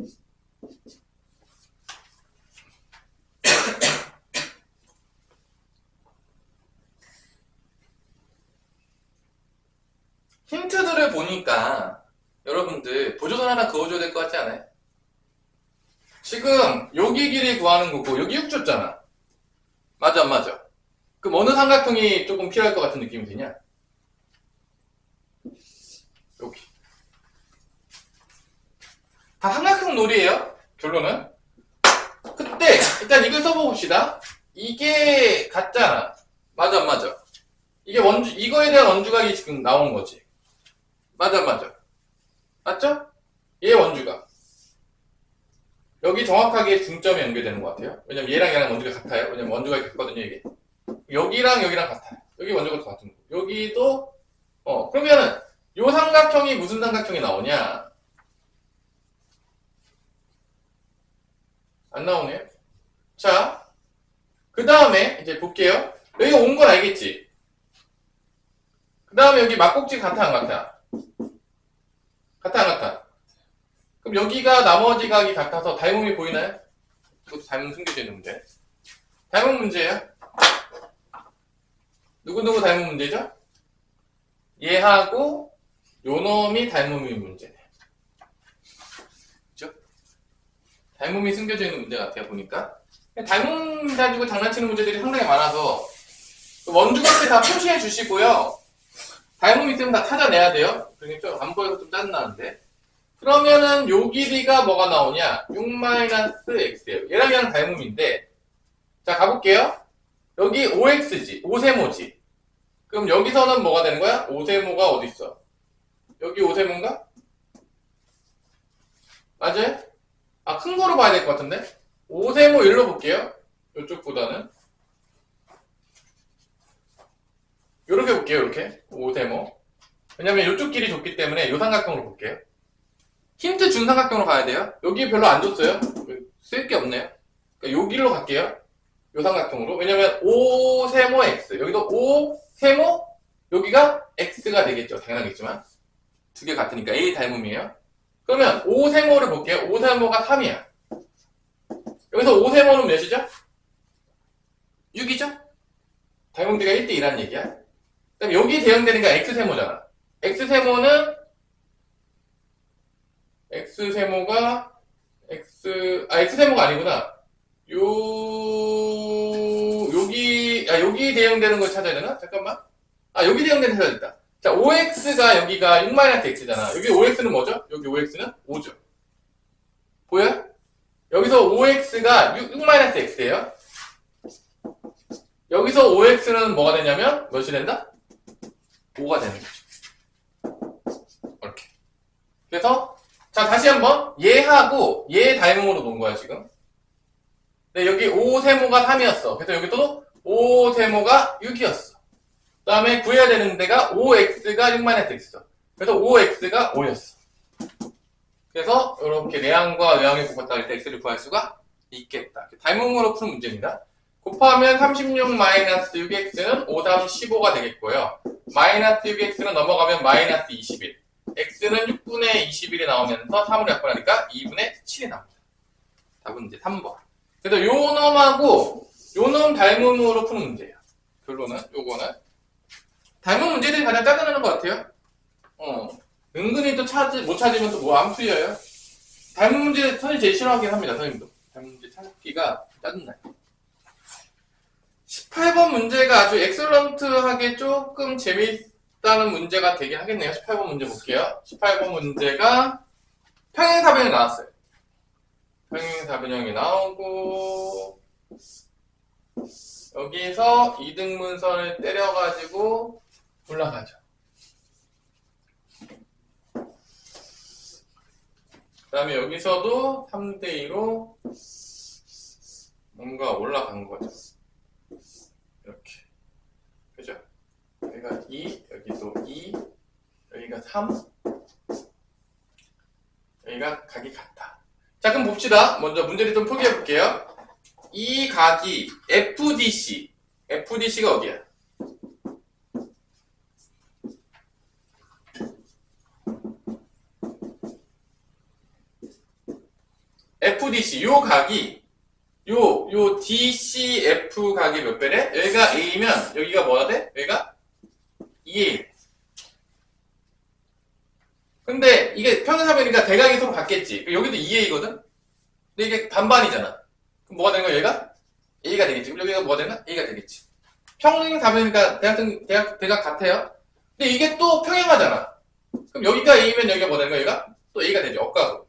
힌트들을 보니까 여러분들 보조선 하나 그어줘야 될 것 같지 않아요? 지금 여기 길이 구하는 거고 여기 6 줬잖아. 맞아 안 맞아? 그럼 어느 삼각형이 조금 필요할 것 같은 느낌이 드냐? 여기. 다 삼각형 놀이에요. 결론은. 그때 일단 이걸 써봅시다. 이게 같잖아. 맞아 안 맞아? 이게 원주, 이거에 대한 원주각이 지금 나오는 거지. 맞아 안 맞아? 맞죠? 얘 원주각. 여기 정확하게 중점이 연결되는 것 같아요. 왜냐면 얘랑 원주가 같아요. 왜냐면 원주각이 같거든요, 이게. 여기랑 같아요. 여기 원주가 같은 거. 여기도, 그러면은, 요 삼각형이 무슨 삼각형이 나오냐? 안 나오네요. 자, 그 다음에, 이제 볼게요. 여기 온 건 알겠지? 그 다음에 여기 막꼭지 같아, 안 같아? 같아, 안 같아? 그럼 여기가 나머지 각이 같아서 닮음이 보이나요? 이것도 닮음 숨겨져 있는 문제. 닮음 문제예요. 누구누구 닮은 문제죠? 얘하고 요 놈이 닮음인 문제네. 그죠? 닮음이 숨겨져 있는 문제 같아요, 보니까. 닮음 가지고 장난치는 문제들이 상당히 많아서 원주각들 다 표시해 주시고요. 닮음 있으면 다 찾아내야 돼요. 그러니까 안 보여서 좀 짜증나는데. 그러면은 요 길이가 뭐가 나오냐? 6-x예요. 얘랑 닮음인데, 자 가볼게요. 여기 5x지, 5세모지. 그럼 여기서는 뭐가 되는 거야? 5세모가 어디 있어? 여기 5세모인가? 맞아요? 아, 큰 거로 봐야 될 것 같은데? 5세모 일로 볼게요. 이쪽보다는. 요렇게 볼게요, 이렇게. 5세모. 왜냐면 이쪽 길이 좁기 때문에 요 삼각형으로 볼게요. 힌트 준 삼각형으로 가야 돼요. 여기 별로 안 줬어요. 쓸 게 없네요. 그러니까 요 길로 갈게요. 요 삼각형으로. 왜냐면 5세모 x. 여기도 5세모, 여기가 x가 되겠죠. 당연하겠지만. 두 개 같으니까 A 닮음이에요. 그러면 5세모를 볼게요. 5세모가 3이야. 여기서 5세모는 몇이죠? 6이죠? 닮음비가 1대2라는 얘기야. 그럼 여기 대응되는 게 x세모잖아. x세모가 x세모가 아니구나. 여기 대응되는 걸 찾아야 되나? 잠깐만. 여기 대응되는 걸 찾아야 된다. 자, 5x가 여기가 6-x잖아. 여기 5x는 뭐죠? 여기 5x는 5죠. 보여요? 여기서 5x가 6-x예요. 여기서 5x는 뭐가 되냐면 몇이 된다? 5가 되는 거죠. 이렇게. 그래서 자, 다시 한번 얘하고 얘 닮음으로 놓은 거야, 지금. 네, 여기 5세모가 3이었어. 그래서 여기 또 5세모가 6이었어. 그 다음에 구해야 되는 데가 5x가 6-x죠. 그래서 5x가 5였어. 그래서 이렇게 내항과 외항의 곱했다 할 때 x를 구할 수가 있겠다. 닮음으로 푸는 문제입니다. 곱하면 36-6x는 5, 3, 15가 되겠고요. 마이너스 6x는 넘어가면 마이너스 21. x는 6분의 21이 나오면서 3으로 약분하니까 2분의 7이 나옵니다. 답은 이제 3번. 그래서 요 놈하고 요 놈 닮음으로 푸는 문제예요. 결론은 요거는 닮은 문제들이 가장 짜증나는 것 같아요. 은근히 또 못 찾으면 또 뭐 안 풀려요. 닮은 문제 선생님 제일 싫어하긴 합니다. 선생님도 닮은 문제 찾기가 짜증나요. 18번 문제가 아주 엑설런트하게 조금 재미있다는 문제가 되긴 하겠네요. 18번 문제 볼게요. 18번 문제가 평행사변이 나왔어요. 평행사변형이 나오고 여기서 이등분선을 때려가지고 올라가죠. 그 다음에 여기서도 3대2로 뭔가 올라간 거죠. 이렇게. 그죠? 여기가 2, 여기도 2, 여기가 3, 여기가 각이 같다. 자, 그럼 봅시다. 먼저 문제를 좀 풀게 해볼게요. 이 각이 FDC. FDC가 어디야? FDC. 요 각이 요 DCF 각이 몇 배래? 여기가 A면 여기가 뭐가 돼? 여기가 2A. 근데 이게 평행사변이니까 대각이 서로 같겠지. 여기도 2A거든? 근데 이게 반반이잖아. 그럼 뭐가 되는 거야, 얘가? A가 되겠지. 그럼 여기가 뭐가 되는 거야? A가 되겠지. 평행 답이니까 대각 같아요. 근데 이게 또 평행하잖아. 그럼 여기가 A면 여기가 뭐 되는 거야, 얘가? 또 A가 되죠. 억각으로.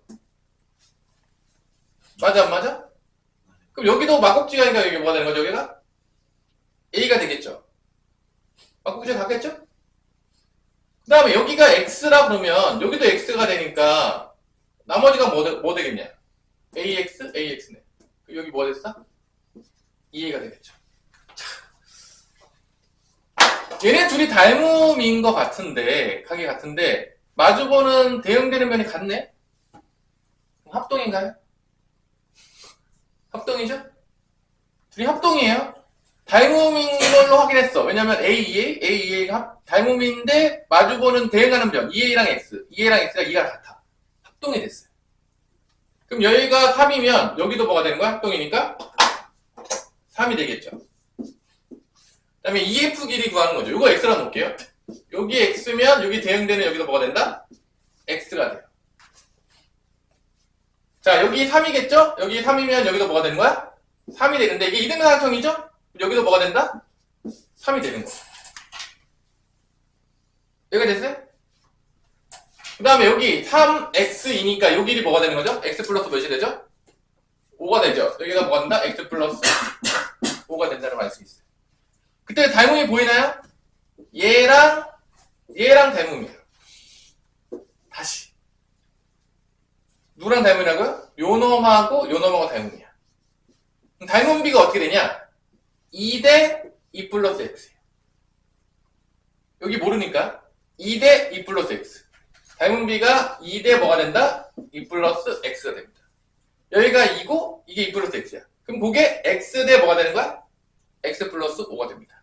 맞아, 안 맞아? 그럼 여기도 막국지가니까 여기 뭐가 되는 거죠, 여기가? A가 되겠죠. 막국지가 같겠죠? 그 다음에 여기가 X라 그러면 여기도 X가 되니까 나머지가 뭐 되겠냐? AX? AX네. 여기 뭐 됐어? 2A가 되겠죠. 얘네 둘이 닮음인 것 같은데, 각이 같은데, 마주보는 대응되는 면이 같네? 합동인가요? 합동이죠? 둘이 합동이에요. 닮음인 걸로 확인했어. 왜냐면 A가 닮음인데, 마주보는 대응하는 면, 2A랑 X. 2A랑 X가 2가 같아. 합동이 됐어요. 그럼 여기가 3이면, 여기도 뭐가 되는 거야? 합동이니까? 3이 되겠죠. 그 다음에 EF 길이 구하는 거죠. 이거 X라 놓을게요. 여기 X면 여기 대응되는 여기도 뭐가 된다? X가 돼요. 자, 여기 3이겠죠? 여기 3이면 여기도 뭐가 되는 거야? 3이 되는데 이게 이등변상청이죠? 여기도 뭐가 된다? 3이 되는 거야. 여기가 됐어요? 그 다음에 여기 3X이니까 요 길이 뭐가 되는 거죠? X 플러스 몇이 되죠? 5가 되죠. 여기가 뭐가 된다? X 플러스 5가 된다는 걸 알 수 있어요. 그때 닮음이 보이나요? 얘랑 닮음이에요. 다시. 누구랑 닮음이라고요? 요 놈하고 요 놈하고 닮음이야. 그럼 닮음비가 어떻게 되냐? 2 대 2 플러스 X예요. 여기 모르니까 2 대 2 플러스 X. 닮음비가 2 대 뭐가 된다? 2 플러스 X가 됩니다. 여기가 2고 이게 2 플러스 X야. 그럼 그게 X 대 뭐가 되는 거야? X 플러스 5가 됩니다.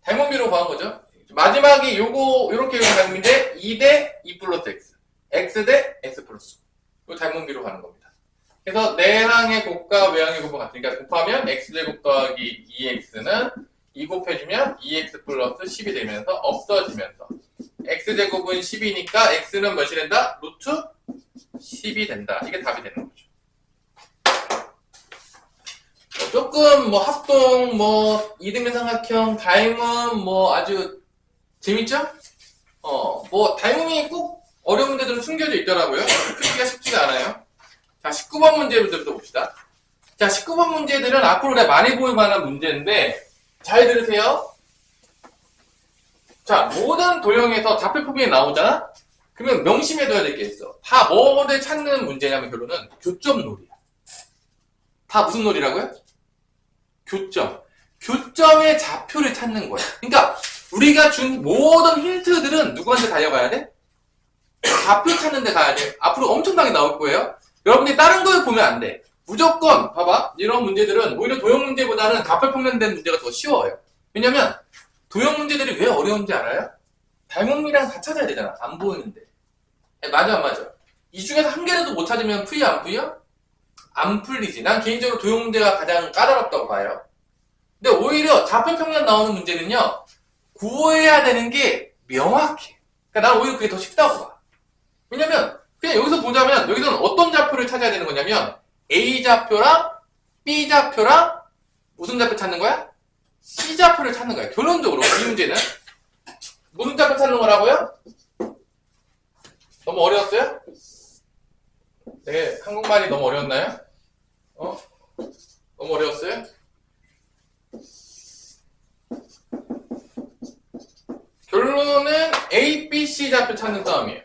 닮음비로 구한 거죠. 마지막이 요렇게 닮음인데 2 대 2 플러스 X. X 대 X 플러스 5. 요 닮음비로 가는 겁니다. 그래서 내항의 곱과 외항의 곱과 같으니까 곱하면 X제곱 더하기 2X는 2 곱해주면 2X 플러스 10이 되면서 없어지면서 X제곱은 10이니까 X는 몇이 된다? 루트 10이 된다. 이게 답이 되는 거죠. 조금 합동, 이등변 삼각형, 닮음, 아주 재밌죠? 닮음이 꼭 어려운 문제들은 숨겨져 있더라고요. 풀기가 쉽지가 않아요. 자, 19번 문제부터 봅시다. 자, 19번 문제들은 앞으로 내가 많이 보일 만한 문제인데, 잘 들으세요. 자, 모든 도형에서 좌표 표면이 나오잖아? 그러면 명심해둬야 될 게 있어. 다 뭐를 찾는 문제냐면 결론은 교점 놀이야. 다 무슨 놀이라고요? 교점. 교점의 좌표를 찾는 거야. 그러니까 우리가 준 모든 힌트들은 누구한테 달려가야 돼? 좌표 찾는 데 가야 돼. 앞으로 엄청나게 나올 거예요. 여러분들이 다른 걸 보면 안 돼. 무조건 봐봐. 이런 문제들은 오히려 도형 문제보다는 좌표 평면된 문제가 더 쉬워요. 왜냐면 도형 문제들이 왜 어려운지 알아요? 닮음이랑 다 찾아야 되잖아. 안 보이는데. 맞아 안 맞아? 이 중에서 한 개라도 못 찾으면 풀려 안 풀려? 안 풀리지. 난 개인적으로 도형 문제가 가장 까다롭다고 봐요. 근데 오히려 좌표 평면 나오는 문제는요. 구해야 되는 게 명확해. 그러니까 난 오히려 그게 더 쉽다고 봐. 왜냐면 그냥 여기서 보자면 여기서는 어떤 좌표를 찾아야 되는 거냐면 A 좌표랑 B 좌표랑 무슨 좌표 찾는 거야? C 좌표를 찾는 거야. 결론적으로 이 문제는 무슨 좌표 찾는 거라고요? 너무 어려웠어요? 되게 한국말이 너무 어려웠나요? 너무 어려웠어요? 결론은 A, B, C 좌표 찾는 싸움이에요.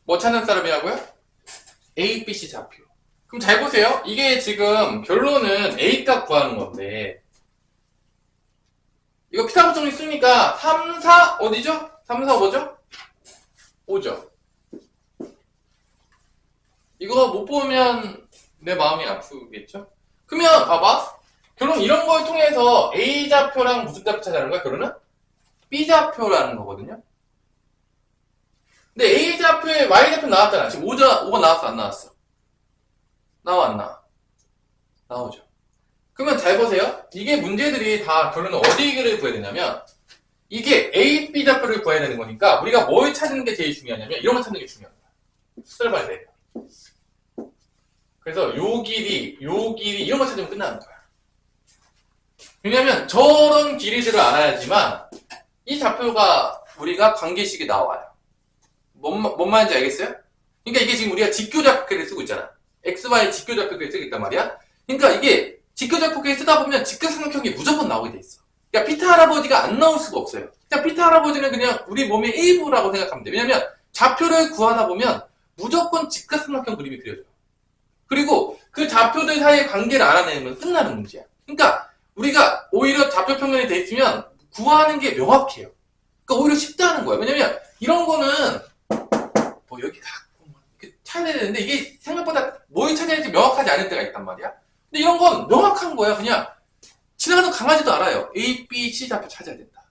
뭐 찾는 사람이라고요? A, B, C 좌표. 그럼 잘 보세요. 이게 지금 결론은 A값 구하는 건데 이거 피타고라스 정리 쓰니까 3, 4 어디죠? 3, 4 뭐죠? 5죠. 이거 못 보면 내 마음이 아프겠죠? 그러면 봐봐. 결론 이런 걸 통해서 A 좌표랑 무슨 좌표 찾아는 거야? 결론은? B좌표라는 거거든요. 근데 A좌표에 Y좌표 나왔잖아. 지금 5가 나왔어, 안 나왔어? 나와, 안 나와? 나오죠. 그러면 잘 보세요. 이게 문제들이 다 결론은 어디를 구해야 되냐면, 이게 A, B좌표를 구해야 되는 거니까, 우리가 뭘 찾는 게 제일 중요하냐면, 이런 거 찾는 게 중요한 거야. 숫자를 봐야 돼. 그래서 요 길이, 이런 거 찾으면 끝나는 거야. 왜냐면 저런 길이들을 알아야지만 이 좌표가 우리가 관계식이 나와요. 뭔 말인지 알겠어요? 그러니까 이게 지금 우리가 직교좌표계를 쓰고 있잖아. XY 직교좌표계를 쓰고 있단 말이야. 그러니까 이게 직교좌표계를 쓰다 보면 직각삼각형이 무조건 나오게 돼 있어. 그러니까 피타 할아버지가 안 나올 수가 없어요. 그냥 피타 할아버지는 그냥 우리 몸의 일부라고 생각하면 돼. 왜냐면 좌표를 구하다 보면 무조건 직각삼각형 그림이 그려져요. 그리고 그 좌표들 사이의 관계를 알아내면 끝나는 문제야. 그러니까 우리가 오히려 좌표 평면이 돼 있으면 구하는 게 명확해요. 그러니까 오히려 쉽다는 거야. 왜냐면 이런 거는 뭐 여기 갖고 이렇게 찾아야 되는데 이게 생각보다 뭘 찾아야 될지 명확하지 않을 때가 있단 말이야. 근데 이런 건 명확한 거야. 그냥 지나가는 강아지도 알아요. A, B, C 좌표 찾아야 된다.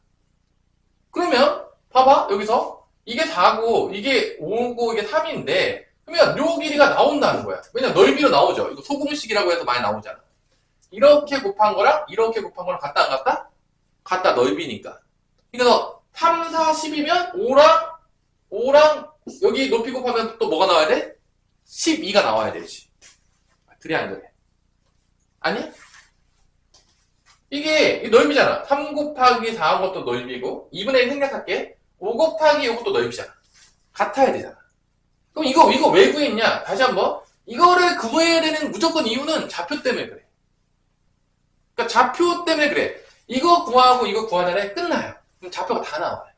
그러면 봐봐. 여기서 이게 4고 이게 5고 이게 3인데 그러면 요 길이가 나온다는 거야. 왜냐면 넓이로 나오죠. 이거 소공식이라고 해서 많이 나오잖아. 이렇게 곱한 거랑 이렇게 곱한 거랑 같다 안 같다? 같다. 넓이니까. 그래서 3, 4, 10이면 5랑 여기 높이 곱하면 또 뭐가 나와야 돼? 12가 나와야 되지. 그래 안 그래? 아니? 이게 넓이잖아. 3 곱하기 4한 것도 넓이고 2분의 1 생략할게. 5 곱하기 이것도 넓이잖아. 같아야 되잖아. 그럼 이거 왜 구했냐? 다시 한번. 이거를 구해야 되는 무조건 이유는 좌표 때문에 그래. 그러니까 좌표 때문에 그래. 이거 구하고 이거 구하잖아요. 끝나요. 그럼 좌표가 다 나와요.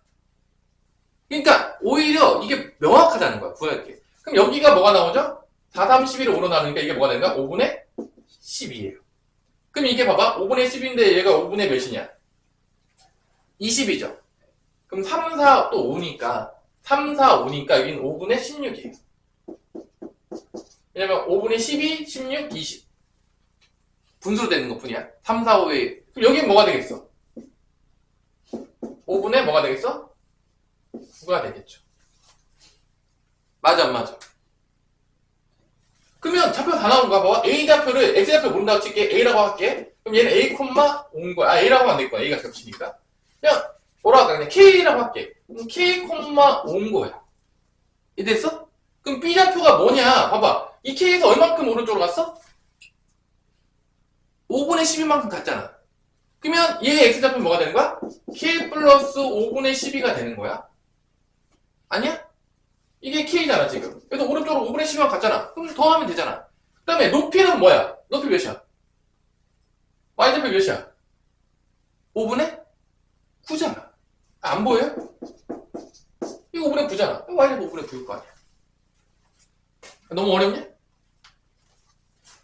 그러니까 오히려 이게 명확하다는 거야. 구할 게. 그럼 여기가 뭐가 나오죠? 4, 3, 11을 5로 나누니까 이게 뭐가 되는가? 5분의 12예요. 그럼 이게 봐봐. 5분의 10인데 얘가 5분의 몇이냐? 20이죠. 그럼 3, 4, 또 5니까 3, 4, 5니까 여기는 5분의 16이에요. 왜냐면 5분의 12, 16, 20. 분수로 되는 것 뿐이야. 3, 4, 5에. 그럼 여기는 뭐가 되겠어? 5분의 뭐가 되겠어? 9가 되겠죠. 맞아, 안 맞아? 그러면 좌표가 다 나온 거야. 봐봐. A 좌표를, X 좌표 모른다고 칠게. A라고 할게. 그럼 얘는 A, 온 거야. A라고 하면 될 거야. A가 겹치니까. 그냥, 뭐라고 할까? 그냥 K라고 할게. 그럼 K, 온 거야. 이 됐어? 그럼 B 좌표가 뭐냐? 봐봐. 이 K에서 얼만큼 오른쪽으로 갔어? 5분의 12만큼 갔잖아. 그러면 얘의 X좌표는 뭐가 되는 거야? K 플러스 5분의 12가 되는 거야. 아니야? 이게 K잖아, 지금. 그래서 오른쪽으로 5분의 12만 갔잖아. 그럼 더하면 되잖아. 그 다음에 높이는 뭐야? 높이 몇이야? Y좌표 몇이야? 5분의 9잖아. 안 보여요? 이거 5분의 9잖아. Y좌표 5분의 9일 거 아니야. 너무 어렵냐?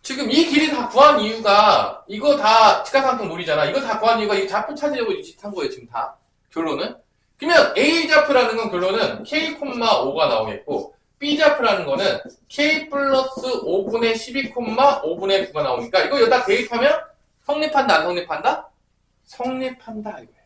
지금 이 길이 다 구한 이유가 이거 다 직각삼각형 놀이잖아. 이거 다 구한 이유가 이 좌표 찾으려고 한 거예요, 지금 다. 결론은. 그러면 A좌표라는 건 결론은 K, 5가 나오겠고 B좌표라는 거는 K 플러스 5분의 12, 5분의 9가 나오니까 이거 여기다 대입하면 성립한다, 안 성립한다? 성립한다, 이거예요.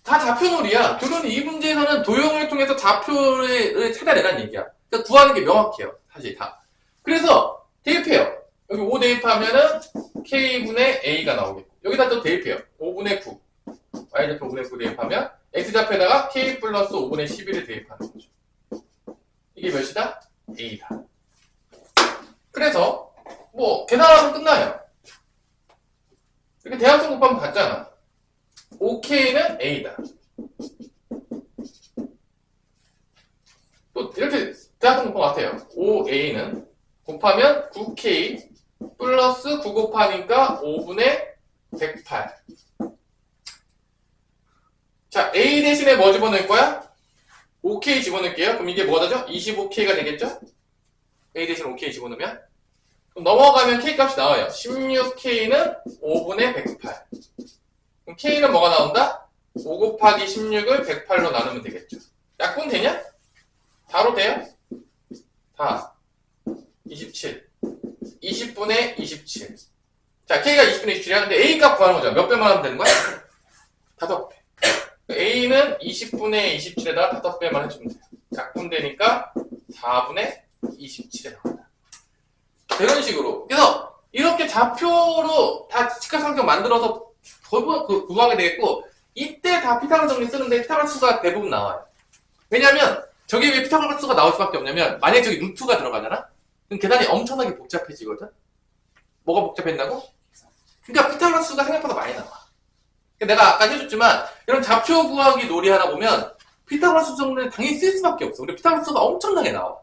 다 좌표놀이야. 결론은 이 문제에서는 도형을 통해서 좌표를 찾아내라는 얘기야. 그러니까 구하는 게 명확해요, 사실 다. 그래서 대입해요. 여기 5 대입하면은 K분의 A가 나오겠고 여기다 또 대입해요. 5분의 9. Y좌표 5분의 9 대입하면 X좌표에다가 K 플러스 5분의 11을 대입하는 거죠. 이게 몇이다? A다. 그래서 뭐 계산하면 끝나요. 이렇게 대합성 곱하면 같잖아. 5K는 A다. 또 이렇게 대합성 곱하면 같아요. 5A는 곱하면 9K 플러스 9 곱하니까 5분의 108. 자, A 대신에 뭐 집어넣을 거야? 5K 집어넣을게요. 그럼 이게 뭐가 되죠? 25K가 되겠죠? A 대신 5K 집어넣으면? 그럼 넘어가면 K 값이 나와요. 16K는 5분의 108. 그럼 K는 뭐가 나온다? 5 곱하기 16을 108로 나누면 되겠죠. 약분 되냐? 다로 돼요? 다. 27. 20분의 27. 자, K가 20분의 27이야. 근데 A 값 구하는 거죠. 몇 배만 하면 되는 거야? 5배. A는 20분의 27에다가 5배만 해주면 돼요. 작분되니까 4분의 27에 나온다. 이런 식으로. 그래서 이렇게 좌표로 다 직각삼각 만들어서 구하게 되겠고, 이때 다 피타고라스 정리 쓰는데 피타고라스가 대부분 나와요. 왜냐면 저기 왜 피타고라스가 나올 수밖에 없냐면, 만약에 저기 루트가 들어가잖아? 그럼 계산이 엄청나게 복잡해지거든? 뭐가 복잡해진다고? 그러니까 피타고라스가 생각보다 많이 나와. 내가 아까 해줬지만 이런 좌표 구하기 놀이 하다 보면 피타고라스 정리를 당연히 쓸 수밖에 없어. 근데 피타고라스가 엄청나게 나와.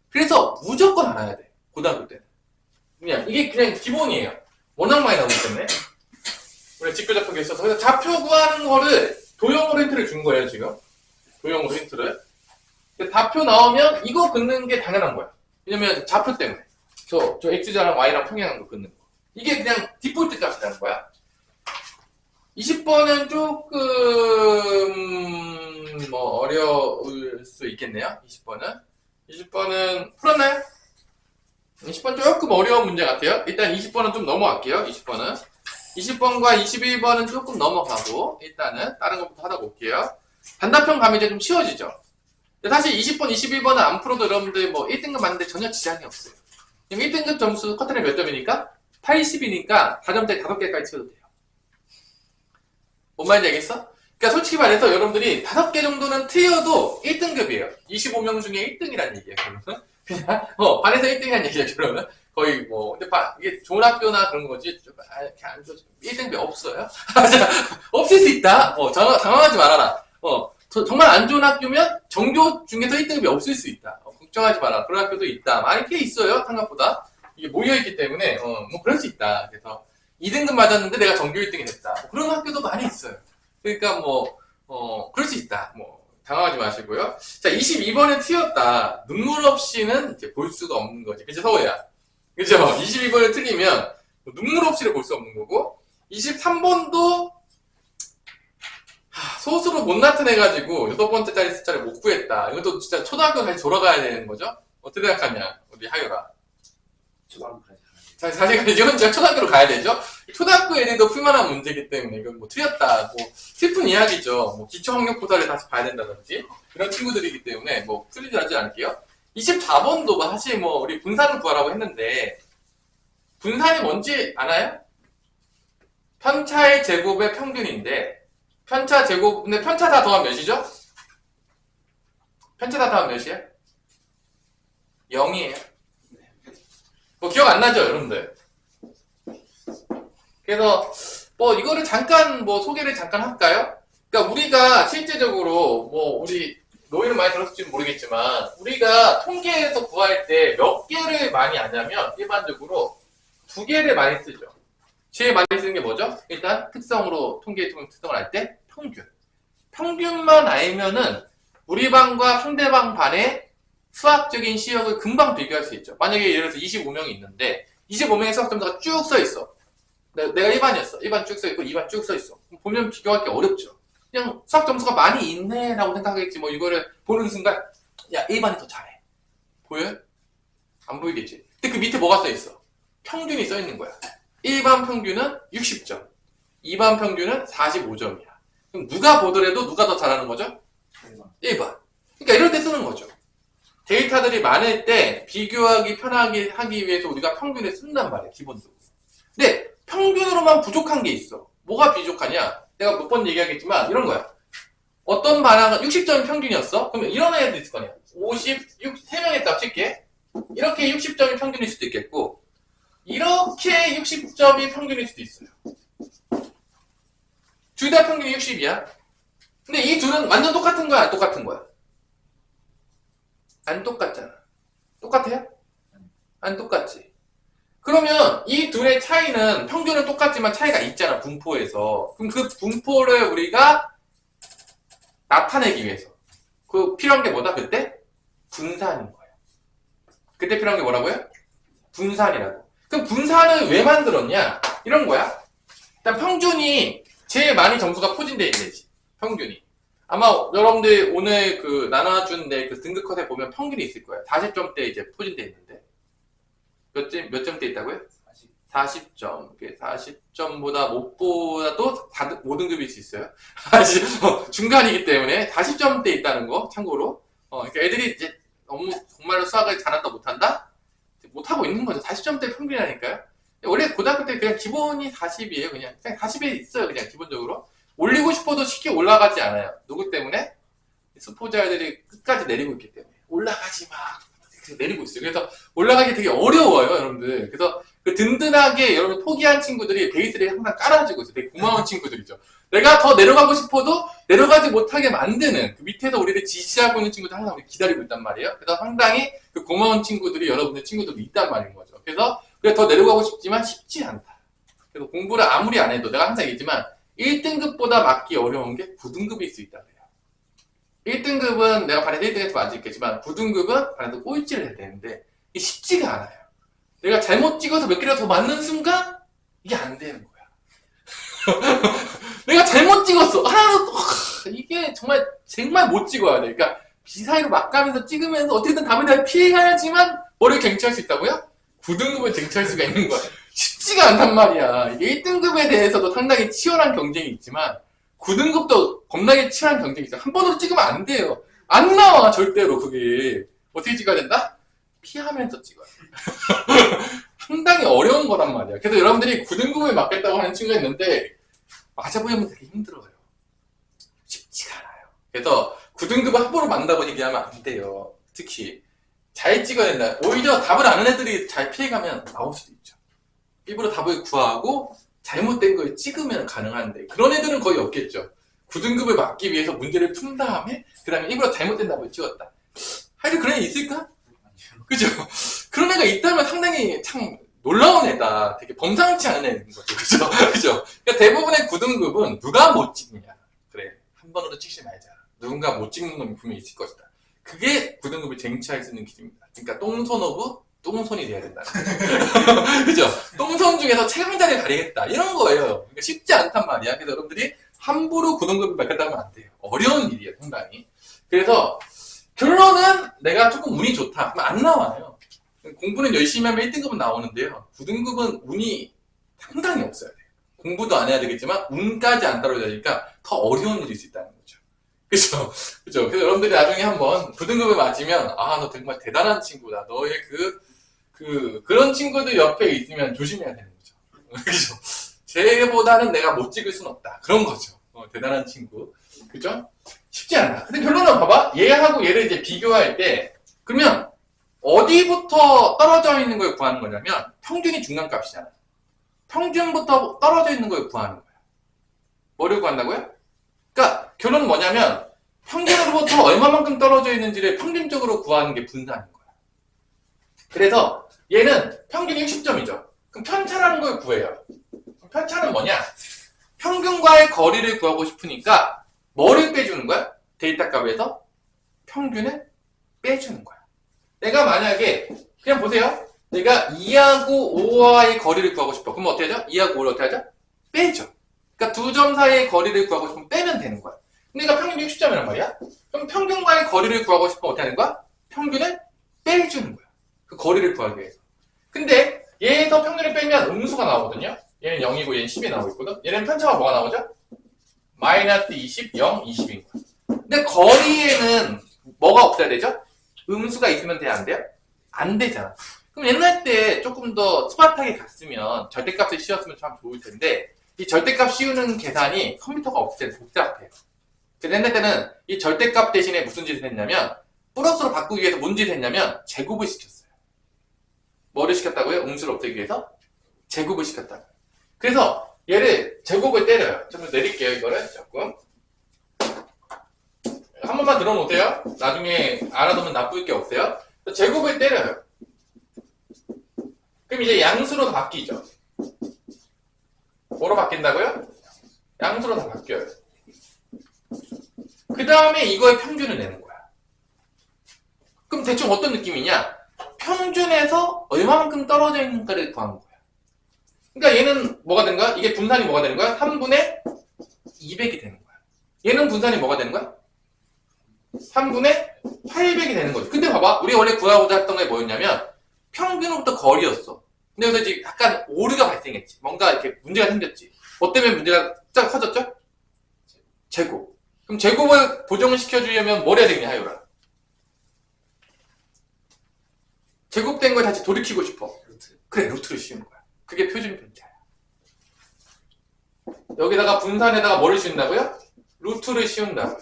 그래서 무조건 알아야 돼. 고등학교 때는. 이게 그냥 기본이에요. 워낙 많이 나오기 때문에. 우리 직교 좌표가 있어서. 그래서 좌표 구하는 거를 도형으로 힌트를 준 거예요, 지금. 도형으로 힌트를. 좌표 나오면 이거 긋는 게 당연한 거야. 왜냐면 좌표 때문에. 저 X자랑 Y랑 평행한 거 긋는 거. 이게 그냥 디폴트 값이라는 거야. 20번은 조금 어려울 수 있겠네요. 20번은 풀었나요? 20번 조금 어려운 문제 같아요. 일단 20번은 좀 넘어갈게요. 20번은 20번과 21번은 조금 넘어가고 일단은 다른 것부터 하다 볼게요. 단답형 가면 이제 좀 쉬워지죠. 사실 20번, 21번은 안 풀어도 여러분들 뭐 1등급 맞는데 전혀 지장이 없어요. 1등급 점수 커트는 몇 점이니까? 80이니까 4점짜리 5개까지 치워도 돼요. 뭔 말인지 알겠어? 그러니까 솔직히 말해서 여러분들이 5개 정도는 틀려도 1등급이에요. 25명 중에 1등이란 얘기예요. 그러면 그냥 반에서 1등이란 얘기예요. 그러면 거의 뭐 근데 이게 좋은 학교나 그런 거지 이렇게 안 좋지 1등급이 없어요. 없을 수 있다. 당황하지 말아라. 정말 안 좋은 학교면 전교 중에서 1등급이 없을 수 있다. 걱정하지 마라. 그런 학교도 있다. 많이 꽤 있어요. 생각보다 이게 모여있기 때문에 뭐 그럴 수 있다. 그래서 2등급 맞았는데 내가 전교 1등이 됐다. 그런 학교도 많이 있어요. 그러니까 그럴 수 있다. 당황하지 마시고요. 자, 22번에 틀렸다. 눈물 없이는 이제 볼 수가 없는 거지. 그치, 서우야? 그죠? 22번에 틀리면 눈물 없이를 볼 수 없는 거고, 23번도 소수로 못 나타내가지고 6번째짜리 숫자를 못 구했다. 이것도 진짜 초등학교까지 돌아가야 되는 거죠? 어떻게 생각하냐, 우리 하유라? 초등학교까지. 사실 이건 진짜 초등학교로 가야 되죠. 초등학교 애들도 풀만한 문제이기 때문에 이건 틀렸다, 슬픈 이야기죠. 기초 학력고사를 다시 봐야 된다든지 그런 친구들이기 때문에 풀리지 하지 않을게요. 24번도 사실 우리 분산을 구하라고 했는데 분산이 뭔지 아나요? 편차의 제곱의 평균인데 편차 제곱 근데 편차 다 더하면 몇이죠? 편차 다 더하면 몇이야? 0이에요. 기억 안 나죠, 여러분들? 그래서, 이거를 잠깐, 소개를 잠깐 할까요? 그러니까 우리가 실제적으로, 우리, 노예는 많이 들었을지는 모르겠지만, 우리가 통계에서 구할 때 몇 개를 많이 아냐면, 일반적으로 2개를 많이 쓰죠. 제일 많이 쓰는 게 뭐죠? 일단, 특성으로, 통계의 특성을 알 때, 평균. 평균만 알면은, 우리 반과 상대방 반의 수학적인 시력을 금방 비교할 수 있죠. 만약에 예를 들어서 25명이 있는데 25명의 수학 점수가 쭉 써 있어. 내가 1반이었어. 1반 쭉 써 있고 2반 쭉 써 있어. 보면 비교하기 어렵죠. 그냥 수학 점수가 많이 있네 라고 생각하겠지. 이거를 보는 순간 야 1반이 더 잘해. 보여요? 안 보이겠지. 근데 그 밑에 뭐가 써 있어? 평균이 써 있는 거야. 1반 평균은 60점. 2반 평균은 45점이야. 그럼 누가 보더라도 누가 더 잘하는 거죠? 1반. 그러니까 이럴 때 쓰는 거죠. 데이터들이 많을 때 비교하기 편하게 하기 위해서 우리가 평균을 쓴단 말이야, 기본적으로. 근데 평균으로만 부족한 게 있어. 뭐가 부족하냐? 내가 몇 번 얘기하겠지만 이런 거야. 어떤 반항은 60점이 평균이었어? 그러면 이런 애도 있을 거 아니야. 3명 했다 칠게. 이렇게 60점이 평균일 수도 있겠고 이렇게 60점이 평균일 수도 있어요. 둘 다 평균이 60이야. 근데 이 둘은 완전 똑같은 거야, 안 똑같은 거야? 안 똑같잖아. 똑같아요? 안 똑같지. 그러면 이 둘의 차이는 평균은 똑같지만 차이가 있잖아, 분포에서. 그럼 그 분포를 우리가 나타내기 위해서 필요한 게 뭐다 그때? 분산인 거예요. 그때 필요한 게 뭐라고요? 분산이라고. 그럼 분산을 왜 만들었냐? 이런 거야. 일단 평균이 제일 많이 점수가 포진되어 있는지. 평균이. 아마 여러분들 오늘 나눠준 내 등급 컷에 보면 평균이 있을 거예요. 40점대 이제 포진되어 있는데. 몇 점대 있다고요? 40점. 40점보다 못보다 또 5등급일 수 있어요. 중간이기 때문에 40점대 있다는 거, 참고로. 그러니까 애들이 이제 너무 정말로 수학을 잘한다, 못한다? 못하고 있는 거죠. 40점대 평균이라니까요. 원래 고등학교 때 그냥 기본이 40이에요. 그냥 40에 있어요. 그냥 기본적으로. 올리고 싶어도 쉽게 올라가지 않아요. 누구 때문에? 수포자들이 끝까지 내리고 있기 때문에. 올라가지 마. 내리고 있어요. 그래서 올라가기 되게 어려워요, 여러분들. 그래서 그 든든하게 여러분 포기한 친구들이 베이스를 항상 깔아주고 있어요. 되게 고마운 친구들이죠. 내가 더 내려가고 싶어도 내려가지 못하게 만드는 그 밑에서 우리를 지시하고 있는 친구들 항상 우리 기다리고 있단 말이에요. 그래서 상당히 그 고마운 친구들이 여러분들 친구들도 있단 말인 거죠. 그래서 우리가 더 내려가고 싶지만 쉽지 않다. 그래서 공부를 아무리 안 해도 내가 항상 얘기지만 1등급보다 맞기 어려운 게 9등급일 수 있다 그래요. 1등급은 내가 반에서 1등에서 맞을겠지만 9등급은 반에서 꼴찌를 해야 되는데 이게 쉽지가 않아요. 내가 잘못 찍어서 몇 개라도 더 맞는 순간 이게 안 되는 거야. 내가 잘못 찍었어. 하나도 이게 정말 못 찍어야 돼. 그러니까 비사이로 막 가면서 찍으면서 어떻게든 답을 다 피해야지만 머리를 쟁취할 수 있다고요? 9등급을 쟁취할 수가 있는 거야. 쉽지가 않단 말이야. 이게 1등급에 대해서도 상당히 치열한 경쟁이 있지만 9등급도 겁나게 치열한 경쟁이 있어요. 한 번으로 찍으면 안 돼요. 안 나와 절대로 그게. 어떻게 찍어야 된다? 피하면서 찍어야 돼. 상당히 어려운 거란 말이야. 그래서 여러분들이 9등급에 맞겠다고 하는 친구가 있는데 맞아보면 되게 힘들어요. 쉽지가 않아요. 그래서 9등급을 함부로 맞는다고 얘기하면 안 돼요. 특히 잘 찍어야 된다. 오히려 답을 아는 애들이 잘 피해가면 나올 수도 있죠. 일부러 답을 구하고 잘못된 걸 찍으면 가능한데 그런 애들은 거의 없겠죠. 9등급을 맞기 위해서 문제를 푼 다음에 그 다음에 일부러 잘못된 답을 찍었다. 하여튼 그런 애 있을까? 그죠? 그런 애가 있다면 상당히 참 놀라운 애다. 되게 범상치 않은 애인 거죠. 그죠? 그죠? 그러니까 대부분의 9등급은 누가 못 찍느냐. 그래. 한 번으로 찍지 말자. 누군가 못 찍는 놈이 분명히 있을 것이다. 그게 9등급을 쟁취할 수 있는 길입니다. 그러니까 똥손 오브 똥손이 돼야 된다. 그죠? 똥손 중에서 최강자를 가리겠다. 이런 거예요. 그러니까 쉽지 않단 말이야. 그래서 여러분들이 함부로 9등급을 맞겠다 하면 안 돼요. 어려운 일이에요, 상당히. 그래서 결론은 내가 조금 운이 좋다. 그럼 안 나와요. 공부는 열심히 하면 1등급은 나오는데요. 9등급은 운이 상당히 없어야 돼요. 공부도 안 해야 되겠지만 운까지 안 따라야 되니까 더 어려운 일일 수 있다는 거죠. 그죠? 그죠? 그래서 여러분들이 나중에 한번 9등급을 맞으면 너 정말 대단한 친구다. 너의 그런 친구들 옆에 있으면 조심해야 되는 거죠. 그죠? 쟤보다는 내가 못 찍을 순 없다. 그런 거죠. 대단한 친구. 그죠? 쉽지 않아. 근데 결론은 봐봐. 얘하고 얘를 이제 비교할 때, 그러면 어디부터 떨어져 있는 걸 구하는 거냐면, 평균이 중간값이잖아. 평균부터 떨어져 있는 걸 구하는 거야. 뭐를 구한다고요? 그러니까 결론은 뭐냐면, 평균으로부터 얼마만큼 떨어져 있는지를 평균적으로 구하는 게 분산인 거야. 그래서 얘는 평균이 60점이죠. 그럼 편차라는 걸 구해요. 그럼 편차는 뭐냐? 평균과의 거리를 구하고 싶으니까 뭐를 빼주는 거야? 데이터 값에서 평균을 빼주는 거야. 내가 만약에 그냥 보세요. 내가 2하고 5와의 거리를 구하고 싶어. 그럼 어떻게 하죠? 2하고 5를 어떻게 하죠? 빼죠. 그러니까 두 점 사이의 거리를 구하고 싶으면 빼면 되는 거야. 근데 얘가 평균이 60점이란 말이야? 그럼 평균과의 거리를 구하고 싶으면 어떻게 하는 거야? 평균을 빼주는 거야. 그 거리를 구하기 위해서. 근데 얘에서 평균을 빼면 음수가 나오거든요. 얘는 0이고 얘는 10이 나오고 있거든. 얘는 편차가 뭐가 나오죠? 마이너스 20, 0, 20인 거야. 근데 거리에는 뭐가 없어야 되죠? 음수가 있으면 돼요? 안 돼요? 안 되잖아. 그럼 옛날 때 조금 더 스마트하게 갔으면 절대값을 씌웠으면 참 좋을 텐데 이 절대값 씌우는 계산이 컴퓨터가 없을 때 복잡해요. 그래서 옛날 때는 이 절대값 대신에 무슨 짓을 했냐면 플러스로 바꾸기 위해서 뭔 짓을 했냐면 제곱을 시켰어요. 뭐를 시켰다고요? 음수를 없애기 위해서? 제곱을 시켰다고요. 그래서 얘를 제곱을 때려요. 좀 내릴게요, 이거를 조금. 한 번만 들어놓으세요. 나중에 알아두면 나쁠 게 없어요. 제곱을 때려요. 그럼 이제 양수로 다 바뀌죠. 뭐로 바뀐다고요? 양수로 다 바뀌어요. 그 다음에 이거의 평균을 내는 거야. 그럼 대충 어떤 느낌이냐? 평균에서 얼마만큼 떨어져 있는가를 구하는 거야. 그러니까 얘는 뭐가 되는 거야? 이게 분산이 뭐가 되는 거야? 3분의 200이 되는 거야. 얘는 분산이 뭐가 되는 거야? 3분의 800이 되는 거지. 근데 봐봐. 우리 원래 구하고자 했던 게 뭐였냐면 평균으로부터 거리였어. 근데 그래서 이제 약간 오류가 발생했지. 뭔가 이렇게 문제가 생겼지. 뭐 때문에 문제가 쫙 커졌죠? 제곱. 그럼 제곱을 보정시켜주려면 뭘 해야 되겠냐, 하율아? 제곱된 걸 다시 돌이키고 싶어. 그래, 루트를 씌우는 거야. 그게 표준 편차야. 여기다가 분산에다가 뭐를 씌운다고요? 루트를 씌운다고요.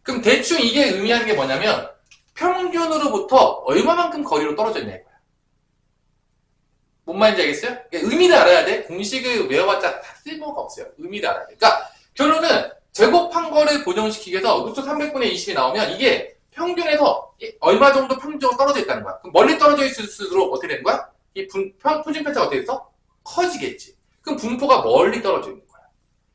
그럼 대충 이게 의미하는 게 뭐냐면 평균으로부터 얼마만큼 거리로 떨어져 있냐 이거야. 뭔 말인지 알겠어요? 그러니까 의미를 알아야 돼. 공식을 외워봤자 다 쓸모가 없어요. 의미를 알아야 돼. 그러니까 결론은 제곱한 거를 보정시키기 위해서 루트 300분의 20이 나오면 이게 평균에서 얼마 정도 평균적으로 떨어져 있다는 거야. 그럼 멀리 떨어져 있을수록 어떻게 되는 거야? 이 표준 편차가 어떻게 됐어? 커지겠지. 그럼 분포가 멀리 떨어져 있는 거야.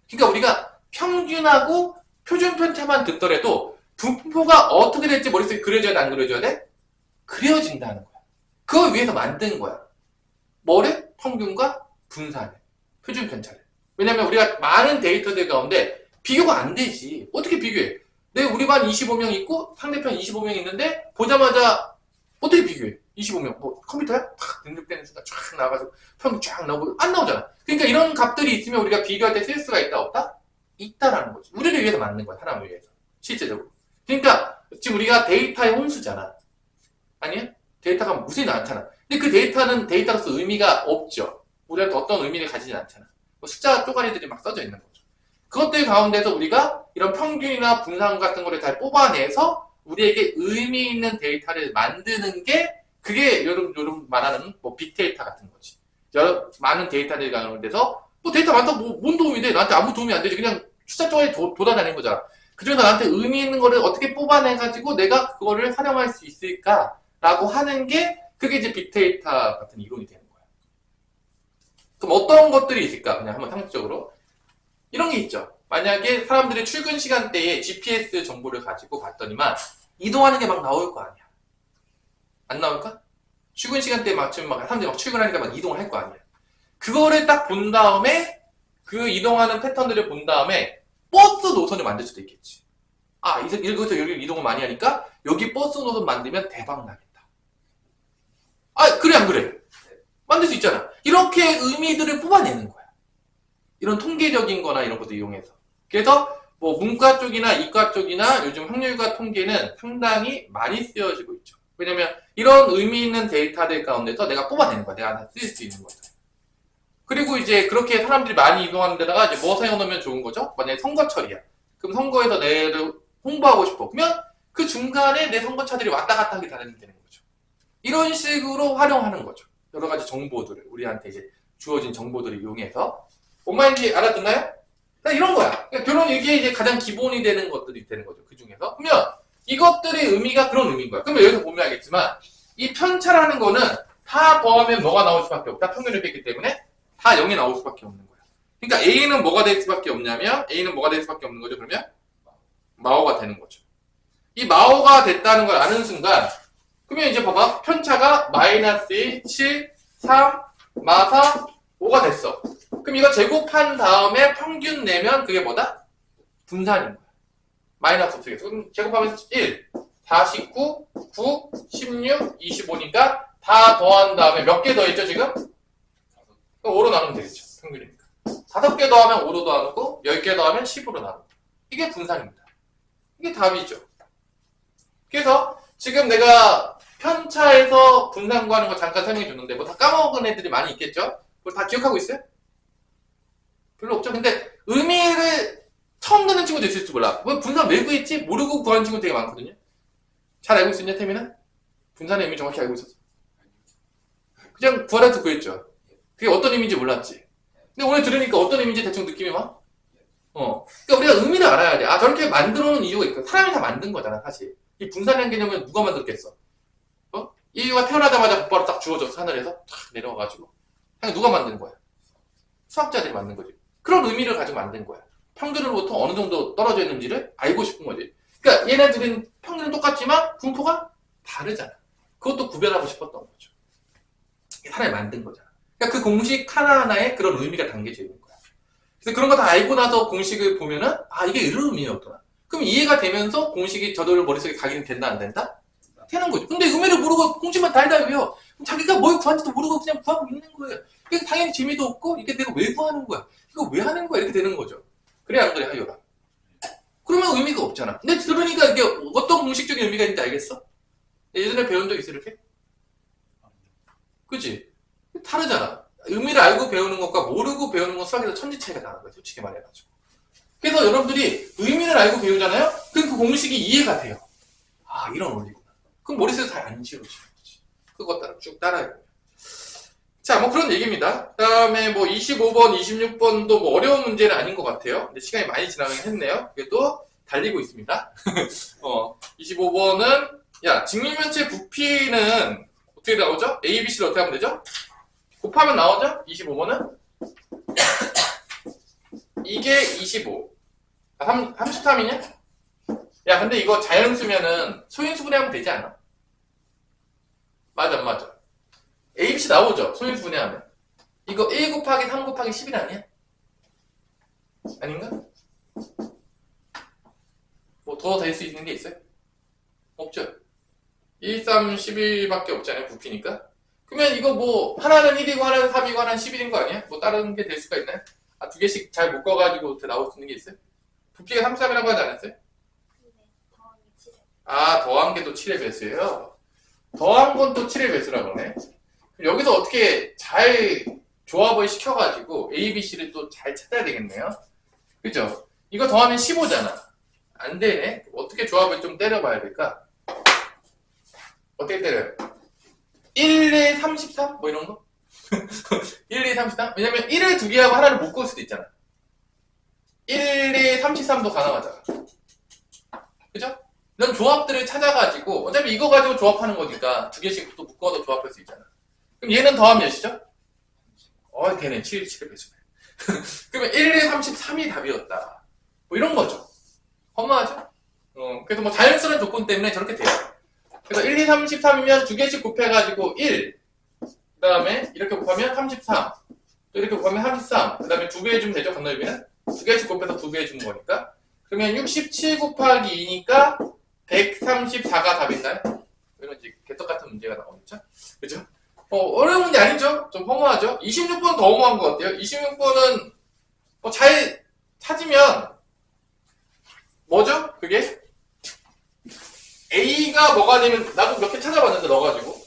그러니까 우리가 평균하고 표준 편차만 듣더라도 분포가 어떻게 될지 머릿속에 그려져야 돼, 안 그려져야 돼? 그려진다는 거야. 그걸 위해서 만든 거야. 뭐를? 평균과 분산을. 표준 편차를. 왜냐면 우리가 많은 데이터들 가운데 비교가 안 되지. 어떻게 비교해? 우리 반 25명 있고 상대편 25명 있는데 보자마자 어떻게 비교해? 25명. 뭐 컴퓨터야? 탁 등록되는 순간 쫙 나와가지고 평균 쫙 나오고 안 나오잖아. 그러니까 이런 값들이 있으면 우리가 비교할 때 쓸 수가 있다 없다? 있다라는 거지. 우리를 위해서 만든 거야. 사람을 위해서. 실제적으로. 그러니까 지금 우리가 데이터의 홍수잖아. 아니야? 데이터가 무수히 많잖아. 근데 그 데이터는 데이터로서 의미가 없죠. 우리한테 어떤 의미를 가지진 않잖아. 숫자 쪼가리들이 막 써져 있는 거죠. 그것들 가운데서 우리가 이런 평균이나 분산 같은 거를 잘 뽑아내서 우리에게 의미 있는 데이터를 만드는 게 그게 요즘 말하는 뭐 빅데이터 같은 거지. 여러 많은 데이터들 가운데서 뭐 데이터 많다고 뭔 도움이 돼? 나한테 아무 도움이 안 되지. 그냥 숫자 쪼가리 돌아다니는 거잖아. 그중에서 나한테 의미 있는 거를 어떻게 뽑아내가지고 내가 그거를 활용할 수 있을까라고 하는 게 그게 이제 빅데이터 같은 이론이 되는 거야. 그럼 어떤 것들이 있을까? 그냥 한번 상식적으로. 이런 게 있죠. 만약에 사람들이 출근 시간대에 GPS 정보를 가지고 봤더니만 이동하는 게 막 나올 거 아니야. 안 나올까? 출근 시간대에 맞추면 막 사람들이 막 출근하니까 막 이동을 할 거 아니야. 그거를 딱 본 다음에 그 이동하는 패턴들을 본 다음에 버스 노선을 만들 수도 있겠지. 아, 여기서 여기 이동을 많이 하니까 여기 버스 노선 만들면 대박 나겠다. 아, 그래 안 그래? 만들 수 있잖아. 이렇게 의미들을 뽑아내는 거야. 이런 통계적인 거나 이런 것도 이용해서. 그래서 뭐 문과 쪽이나 이과 쪽이나 요즘 확률과 통계는 상당히 많이 쓰여지고 있죠. 왜냐면 이런 의미 있는 데이터들 가운데서 내가 뽑아내는 거야. 내가 쓸 수 있는 거죠. 그리고 이제 그렇게 사람들이 많이 이동하는 데다가 이제 뭐 사용하면 좋은 거죠? 만약에 선거철이야. 그럼 선거에서 내를 홍보하고 싶어. 그러면 그 중간에 내 선거차들이 왔다 갔다 하게 되는 거죠. 이런 식으로 활용하는 거죠. 여러 가지 정보들을 우리한테 이제 주어진 정보들을 이용해서 뭔 말인지 알아듣나요? 이런 거야. 그러니까 결론 이게 이제 가장 기본이 되는 것들이 되는 거죠. 그 중에서. 그러면 이것들의 의미가 그런 의미인 거야. 그러면 여기서 보면 알겠지만 이 편차라는 거는 다 더하면 뭐가 나올 수밖에 없다. 평균을 뺐기 때문에 다 0이 나올 수밖에 없는 거야. 그러니까 A는 뭐가 될 수밖에 없냐면 A는 뭐가 될 수밖에 없는 거죠. 그러면 마오가 되는 거죠. 이 마오가 됐다는 걸 아는 순간 그러면 이제 봐봐. 편차가 마이너스 1, 7, 3, 마사 5가 됐어. 그럼 이거 제곱한 다음에 평균 내면 그게 뭐다? 분산인 거야. 마이너스 없으겠어. 그럼 제곱하면 1, 49, 9, 16, 25니까 다 더한 다음에 몇 개 더했죠 지금? 5로 나누면 되겠죠. 평균이니까. 5개 더하면 5로 나누고 10개 더하면 10으로 나누고. 이게 분산입니다. 이게 답이죠. 그래서 지금 내가 편차에서 분산 구하는 거 잠깐 설명해 줬는데 뭐 다 까먹은 애들이 많이 있겠죠? 그걸 다 기억하고 있어요? 별로 없죠? 근데 의미를 처음 듣는 친구도 있을지 몰라. 뭐 분산 왜 구했지? 모르고 구하는 친구 되게 많거든요. 잘 알고 있었냐, 태민아? 분산의 의미 정확히 알고 있었어? 그냥 구하라서 구했죠. 그게 어떤 의미인지 몰랐지. 근데 오늘 들으니까 어떤 의미인지 대충 느낌이 와? 그러니까 우리가 의미를 알아야 돼. 아, 저렇게 만들어 놓은 이유가 있고 사람이 다 만든 거잖아, 사실. 이 분산이라는 개념은 누가 만들었겠어? 인류가 태어나자마자 곧바로 딱 주어져서 하늘에서 탁 내려와가지고 그냥 누가 만든 거야? 수학자들이 만든 거지. 그런 의미를 가지고 만든 거야. 평균으로부터 어느 정도 떨어져 있는지를 알고 싶은 거지. 그러니까 얘네들은 평균은 똑같지만 분포가 다르잖아. 그것도 구별하고 싶었던 거죠. 사람이 만든 거잖아. 그러니까 그 공식 하나하나에 그런 의미가 담겨져 있는 거야. 그래서 그런 거 다 알고 나서 공식을 보면은 아, 이게 이런 의미였구나. 그럼 이해가 되면서 공식이 저들 머릿속에 각인이 된다 안 된다? 되는 거죠. 근데 의미를 모르고 공식만 달달 외워. 자기가 뭘 구하는지도 모르고 그냥 구하고 있는 거예요. 그러니까 당연히 재미도 없고 이게 내가 왜 구하는 거야? 이거 왜 하는 거야? 이렇게 되는 거죠. 그래 안 그래 하여라. 그러면 의미가 없잖아. 근데 들으니까 이게 어떤 공식적인 의미가 있는지 알겠어? 예전에 배운 적 있어 이렇게? 그치? 다르잖아. 의미를 알고 배우는 것과 모르고 배우는 건 수학에서 천지 차이가 나는 거야. 솔직히 말해가지고. 그래서 여러분들이 의미를 알고 배우잖아요? 그럼 그 공식이 이해가 돼요. 아, 이런 원리구나. 그럼 머릿속에 잘 안 지워지는 거지. 그것 따라 쭉 따라야 돼요. 자, 뭐 그런 얘기입니다. 그 다음에 뭐 25번, 26번도 뭐 어려운 문제는 아닌 것 같아요. 근데 시간이 많이 지나가긴 했네요. 그게 또 달리고 있습니다. 25번은, 야, 직밀면체 부피는 어떻게 나오죠? A, B, C를 어떻게 하면 되죠? 곱하면 나오죠? 25번은? 이게 25. 33이냐? 야, 근데 이거 자연수면은 소인수분해하면 되지 않아? 맞아, 안 맞아. A, B, C 나오죠? 소인수분해하면. 이거 1 곱하기 3 곱하기 10이 아니야? 아닌가? 뭐 더 될 수 있는 게 있어요? 없죠? 1, 3, 11밖에 없잖아요, 부피니까. 그러면 이거 뭐 하나는 1이고 하나는 3이고 하나는 11인 거 아니야? 뭐 다른 게 될 수가 있나요? 아, 두 개씩 잘 묶어가지고 어떻게 나올 수 있는 게 있어요? 부피가 3, 3이라고 하지 않았어요? 아, 더한 게 또 7의 배수예요? 더한 건 또 7의 배수라고 하네. 여기서 어떻게 잘 조합을 시켜가지고 A, B, C를 또 잘 찾아야 되겠네요. 그죠? 이거 더하면 15잖아. 안 되네. 어떻게 조합을 좀 때려봐야 될까? 어떻게 때려요? 1, 2, 33? 뭐 이런 거? 1, 2, 33? 왜냐면 1을 두 개하고 하나를 묶을 수도 있잖아. 1, 2, 33도 가능하잖아. 그죠? 이런 조합들을 찾아가지고 어차피 이거 가지고 조합하는 거니까 두 개씩 또 묶어서 조합할 수 있잖아. 그럼 얘는 더하면 몇이죠? 걔는 7, 7의 배수네. 그러면 1, 2, 33이 답이었다. 뭐 이런 거죠. 허무하죠? 그래서 뭐 자연스러운 조건 때문에 저렇게 돼요. 그래서 1, 2, 33이면 두 개씩 곱해가지고 1, 그 다음에 이렇게 곱하면 33, 또 이렇게 곱하면 33, 그 다음에 두 배 해주면 되죠, 건너뛰기는? 두 개씩 곱해서 두 배 해주는 거니까. 그러면 67 곱하기 2니까 134가 답인가요? 이런 이제 개떡 같은 문제가 나오겠죠? 그죠? 어려운 문제 아니죠? 좀 허무하죠? 26번 더 허무한 것 같아요. 26번은 잘 찾으면 뭐죠? 그게? A가 뭐가 되면, 나도 몇 개 찾아봤는데 넣어가지고.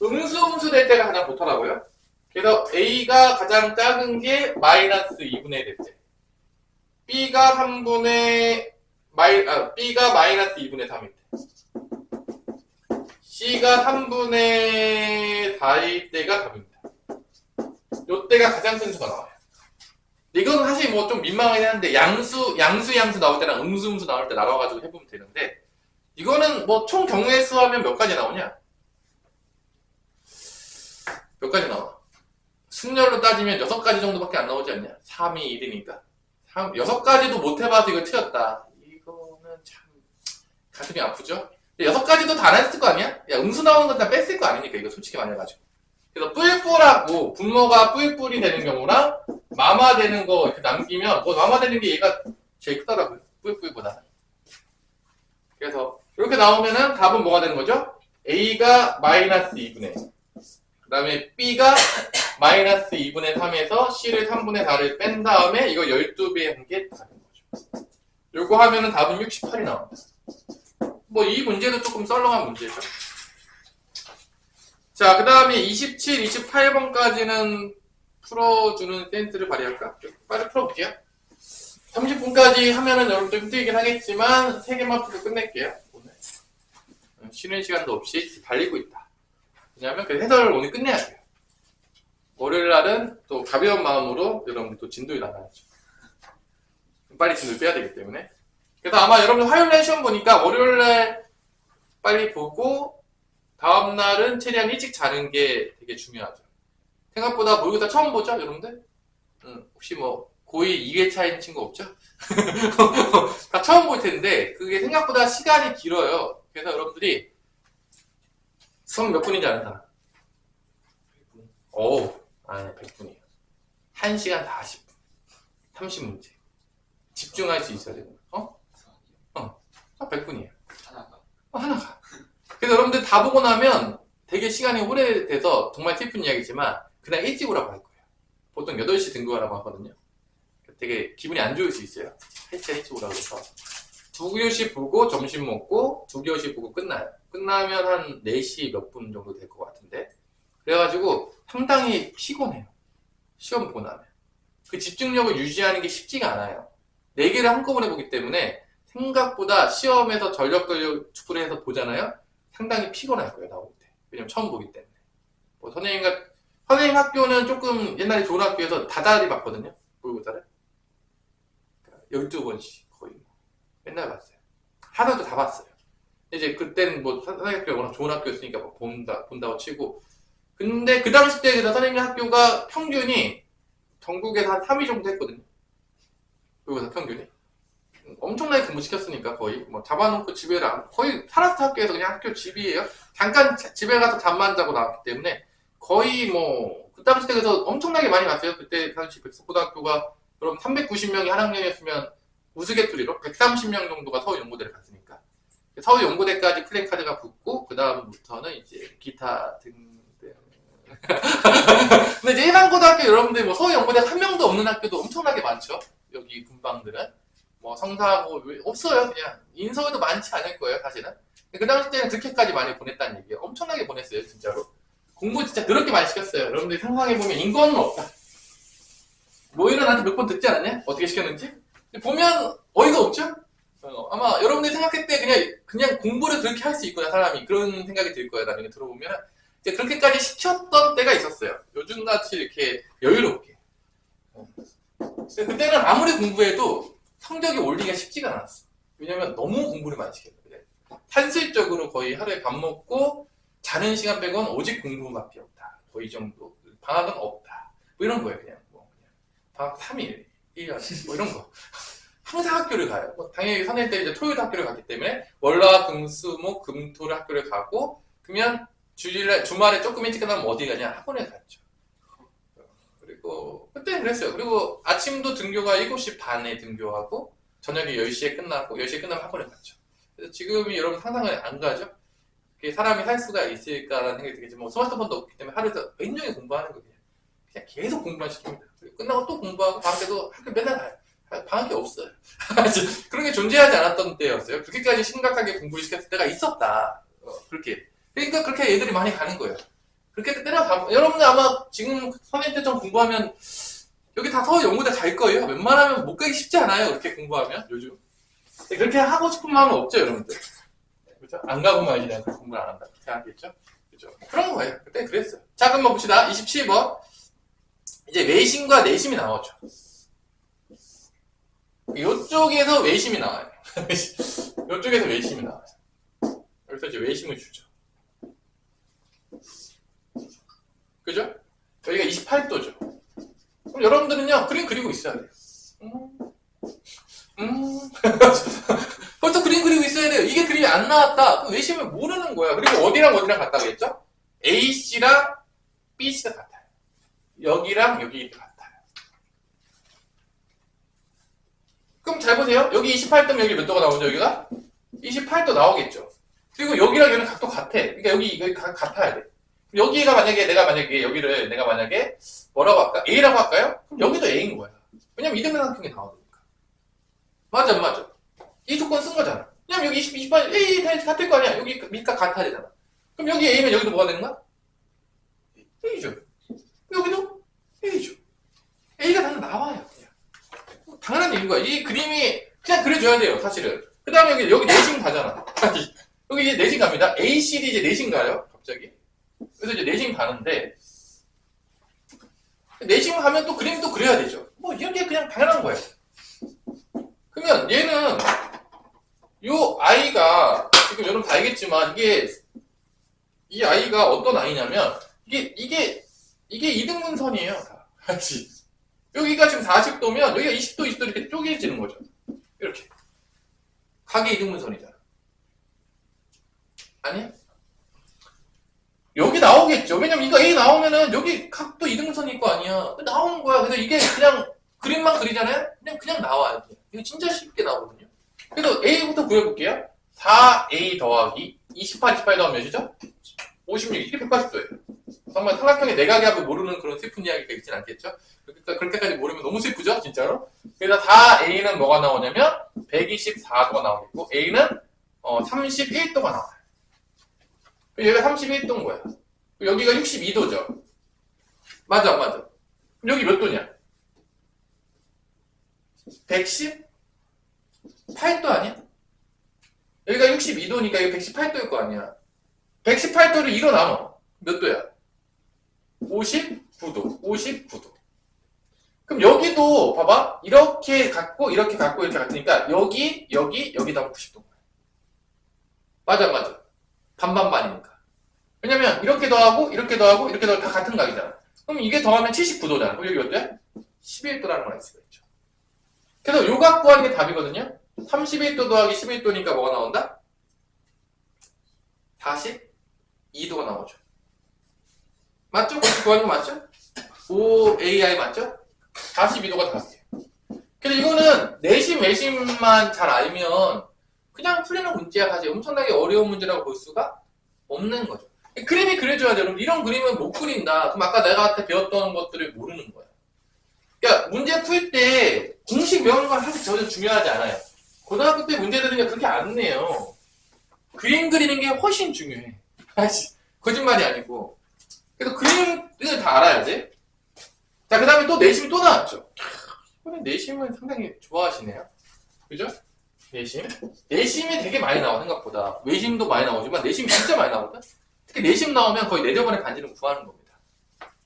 음수 될 때가 가장 좋더라고요. 그래서 A가 가장 작은 게 마이너스 2분의 1 될 때. B가 B가 마이너스 2분의 3일 때. C가 3분의 4일 때가 답입니다. 요때가 가장 큰 수가 나와요. 이건 사실 뭐 좀 민망하긴 한데, 양수 나올 때랑 음수 나올 때 나눠가지고 해보면 되는데, 이거는 뭐 총 경우의 수 하면 몇 가지 나오냐? 몇 가지 나와? 순열로 따지면 6가지 정도밖에 안 나오지 않냐? 3이 1이니까. 6가지도 못 해봐서 이거 틀렸다. 이거는 참 가슴이 아프죠? 6가지도 다 안 했을 거 아니야? 야, 음수 나오는 건 다 뺐을 거 아니니까, 이거 솔직히 말해가지고. 그래서 뿔뿔하고 분모가 뿔뿔이 되는 경우랑 마마 되는 거 이렇게 남기면 마마 되는 게 얘가 제일 크더라고요. 뿔뿔보다. 그래서 이렇게 나오면은 답은 뭐가 되는 거죠? A가 마이너스 2분의 1. 그 다음에 B가 마이너스 2분의 3에서 C를 3분의 4를 뺀 다음에 이거 12배 한 게 답인 거죠. 요거 하면은 답은 68이 나옵니다. 뭐 이 문제도 조금 썰렁한 문제죠. 자, 그 다음에 27, 28번까지는 풀어주는 센스를 발휘할까? 빨리 풀어볼게요. 30분까지 하면은 여러분들 힘들긴 하겠지만 3개만 풀고 끝낼게요. 오늘 쉬는 시간도 없이 달리고 있다. 왜냐하면 그 해설을 오늘 끝내야 돼요. 월요일날은 또 가벼운 마음으로 여러분들 또 진도에 나가야죠. 빨리 진도를 빼야 되기 때문에. 그래서 아마 여러분들 화요일날 시험 보니까 월요일날 빨리 보고 다음날은 최대한 일찍 자는 게 되게 중요하죠. 생각보다 모의고사 처음 보죠, 여러분들? 혹시 뭐 고2 2회차인 친구 없죠? 다 처음 볼 텐데 그게 생각보다 시간이 길어요. 그래서 여러분들이 수업 몇 분인지 아는 사람? 100분. 아니 100분이에요. 1시간 40분. 30문제. 집중할 수 있어야 되는 거. 100분이에요. 하나가. 하나가. 그래서 여러분들 다 보고 나면 되게 시간이 오래돼서 정말 슬픈 이야기지만 그날 일찍 오라고 할 거예요. 보통 8시 등교하라고 하거든요. 되게 기분이 안 좋을 수 있어요. 3시간 일찍 오라고 해서. 2교시 보고 점심 먹고 2교시 보고 끝나요. 끝나면 한 4시 몇 분 정도 될 것 같은데. 그래가지고 상당히 피곤해요. 시험 보고 나면. 그 집중력을 유지하는 게 쉽지가 않아요. 4개를 한꺼번에 보기 때문에 생각보다 시험에서 전력 축구를 해서 보잖아요. 상당히 피곤할 거예요, 나올 때. 왜냐면 처음 보기 때문에. 뭐 선생님 학교는 조금 옛날에 좋은 학교에서 다달이 봤거든요. 모의고사를. 12번씩 거의 맨날 봤어요. 하나도 다 봤어요. 이제 그때는 뭐 선생님 학교가 워낙 좋은 학교였으니까 뭐 본다고 치고. 근데 그 당시 때 선생님 학교가 평균이 전국에서 한 3위 정도 했거든요. 모의고사 평균이. 엄청나게 공부시켰으니까 거의 뭐 잡아놓고 집에 거의 사라스트 학교에서 그냥 학교 집이에요. 잠깐 집에 가서 잠만 자고 나왔기 때문에 거의 뭐 그 당시 때 그래서 엄청나게 많이 갔어요. 그때 당시 백석고등학교가 그럼 390명이 한 학년이었으면 우스갯소리로 130명 정도가 서울연고대를 갔으니까 서울연고대까지 플래카드가 붙고 그 다음부터는 이제 기타 등등. 근데 이제 일반고등학교 여러분들 뭐 서울연고대 한 명도 없는 학교도 엄청나게 많죠. 여기 분방들은. 뭐 성사하고 없어요. 그냥 인서울도 많지 않을 거예요 사실은. 그 당시 때는 그렇게까지 많이 보냈다는 얘기예요. 엄청나게 보냈어요 진짜로. 공부 진짜 그렇게 많이 시켰어요. 여러분들이 상상해보면 인권은 없다. 모의는 나한테 몇 번 듣지 않았냐? 어떻게 시켰는지? 보면 어이가 없죠? 아마 여러분들이 생각할 때 그냥 공부를 그렇게 할 수 있구나 사람이 그런 생각이 들 거예요. 나중에 들어보면 이제 그렇게까지 시켰던 때가 있었어요. 요즘같이 이렇게 여유롭게. 그때는 아무리 공부해도 성적이 올리기가 쉽지가 않았어. 왜냐면 너무 공부를 많이 시켰거든요. 탄술적으로 거의 하루에 밥 먹고 자는 시간 빼고는 오직 공부밖에 없다. 거의 정도. 방학은 없다. 뭐 이런 거예요. 그냥 방학 3일, 1년 뭐 이런 거. 항상 학교를 가요. 뭐 당연히 선생님 때 이제 토요일 학교를 갔기 때문에 월화 금수목 금토를 학교를 가고 그러면 주말에 조금 일찍 끝나면 어디 가냐? 학원에 갔죠. 그리고 그때는 그랬어요. 그리고 아침도 등교가 7시 반에 등교하고 저녁에 10시에 끝나고 10시에 끝나면 학원에 갔죠. 그래서 지금이 여러분 상상을 안 가죠? 그게 사람이 살 수가 있을까라는 생각이 들겠지만 뭐 스마트폰도 없기 때문에 하루에서 온종일 공부하는 거예요. 그냥 계속 공부만 시킵니다. 그리고 끝나고 또 공부하고 방학 때도 학교 맨날 가요. 방학이 없어요. 그런 게 존재하지 않았던 때였어요. 그렇게까지 심각하게 공부를 시켰을 때가 있었다. 그렇게. 그러니까 그렇게 애들이 많이 가는 거예요. 그렇게 때려가면 여러분들 아마 지금 선생님 때처럼 공부하면 여기 다 서울연고대 갈 거예요. 웬만하면 못 가기 쉽지 않아요. 그렇게 공부하면 요즘. 그렇게 하고 싶은 마음은 없죠, 여러분들. 그렇죠? 안 가고만 이제 공부를 안 한다. 그렇게 하겠죠? 그렇죠? 그런 거예요. 그때 그랬어요. 자, 그럼 뭐 봅시다. 27번. 이제 외심과 내심이 나오죠. 이쪽에서 외심이 나와요. 이쪽에서 외심이 나와요. 여기서 이제 외심을 주죠. 그죠? 여기가 28도죠. 그럼 여러분들은요, 그림 그리고 있어야 돼요. 벌써 그림 그리고 있어야 돼요. 이게 그림이 안 나왔다. 그럼 외심을 모르는 거야. 그리고 어디랑 같다 그랬죠? A씨랑 B씨가 같아요. 여기랑 여기 같아요. 그럼 잘 보세요. 여기 28도면 여기 몇 도가 나오죠, 여기가? 28도 나오겠죠. 그리고 여기랑 여기는 각도 같아. 그러니까 여기 같아야 돼. 여기가 만약에 여기를 내가 만약에 뭐라고 할까? A라고 할까요? 그럼 여기도 A인 거야. 왜냐면 이등변삼각형이 나오니까. 맞아, 안 맞아? 이 조건 쓴 거잖아. 왜냐면 여기 28, A 다 같을 거 아니야. 여기 밑값 같아야 되잖아. 그럼 여기 A면 여기도 뭐가 되는 거야? A죠. 여기도 A죠. A가 다 나와요. 그냥. 당연한 얘기인 거야. 이 그림이 그냥 그려줘야 돼요, 사실은. 그 다음에 여기 내심 가잖아. 여기 이제 내심 갑니다. ACD 이제 내심 가요, 갑자기. 그래서 이제 내심 가는데, 내심 가면 또 그림 또 그려야 되죠. 뭐, 이런 게 그냥 당연한 거예요. 그러면 얘는, 요 아이가, 지금 여러분 다 알겠지만, 이 아이가 어떤 아이냐면, 이게 이등분선이에요. 여기가 지금 40도면, 여기가 20도, 20도 이렇게 쪼개지는 거죠. 이렇게. 각이 이등분선이잖아. 아니? 여기 나오겠죠. 왜냐면 이거 A 나오면은 여기 각도 이등분선일 거 아니야. 나오는 거야. 그래서 이게 그냥 그림만 그리잖아요? 그냥 나와요. 이거 진짜 쉽게 나오거든요. 그래서 A부터 구해볼게요. 4A 더하기 28 더하면 몇이죠? 56, 이게 180도예요. 정말 삼각형의 내각이 하고 모르는 그런 슬픈 이야기가 있진 않겠죠? 그러니까 그렇게까지 모르면 너무 슬프죠, 진짜로? 그래서 다 A는 뭐가 나오냐면 124도가 나오겠고 A는 31도가 나와요. 여기가 31도인 거야. 여기가 62도죠. 맞아, 맞아. 여기 몇 도냐? 118도 아니야? 여기가 62도니까 이거 118도일 거 아니야. 118도를 2로 나눠. 몇 도야? 59도. 59도. 그럼 여기도 봐봐. 이렇게 갖고 이렇게 갖고 이렇게 같으니까 여기다 90도인 거야. 맞아, 맞아. 반반반이니까. 왜냐면 이렇게 더하고 이렇게 더하고 이렇게 더하고 다 같은 각이잖아. 그럼 이게 더하면 79도잖아. 그럼 여기 어때? 11도라는 걸 알 수가 있죠. 그래서 요 각 구하는 게 답이거든요. 31도 더하기 11도니까 뭐가 나온다? 42도가 나오죠. 맞죠? 그렇게 구하는 거 맞죠? OAI 맞죠? 42도가 답이에요. 근데 이거는 내심 외심만 잘 알면 그냥 풀리는 문제야. 사실 엄청나게 어려운 문제라고 볼 수가 없는 거죠. 그림이 그려줘야 돼요. 여러분 이런 그림은 못 그린다. 그럼 아까 내가 한테 배웠던 것들을 모르는 거야. 그러니까 문제 풀 때 공식 외우는 건 사실 전혀 중요하지 않아요. 고등학교 때 문제들은 그렇게 안 내요. 그림 그리는 게 훨씬 중요해. 거짓말이 아니고. 그래서 그림을 다 알아야지. 자, 그 다음에 또 내심이 또 나왔죠. 이번에 내심은 상당히 좋아하시네요. 그죠? 내심. 내심이 되게 많이 나와, 생각보다. 외심도 많이 나오지만 내심이 진짜 많이 나오거든? 특히 내심 나오면 거의 내려번의 반지름 구하는 겁니다.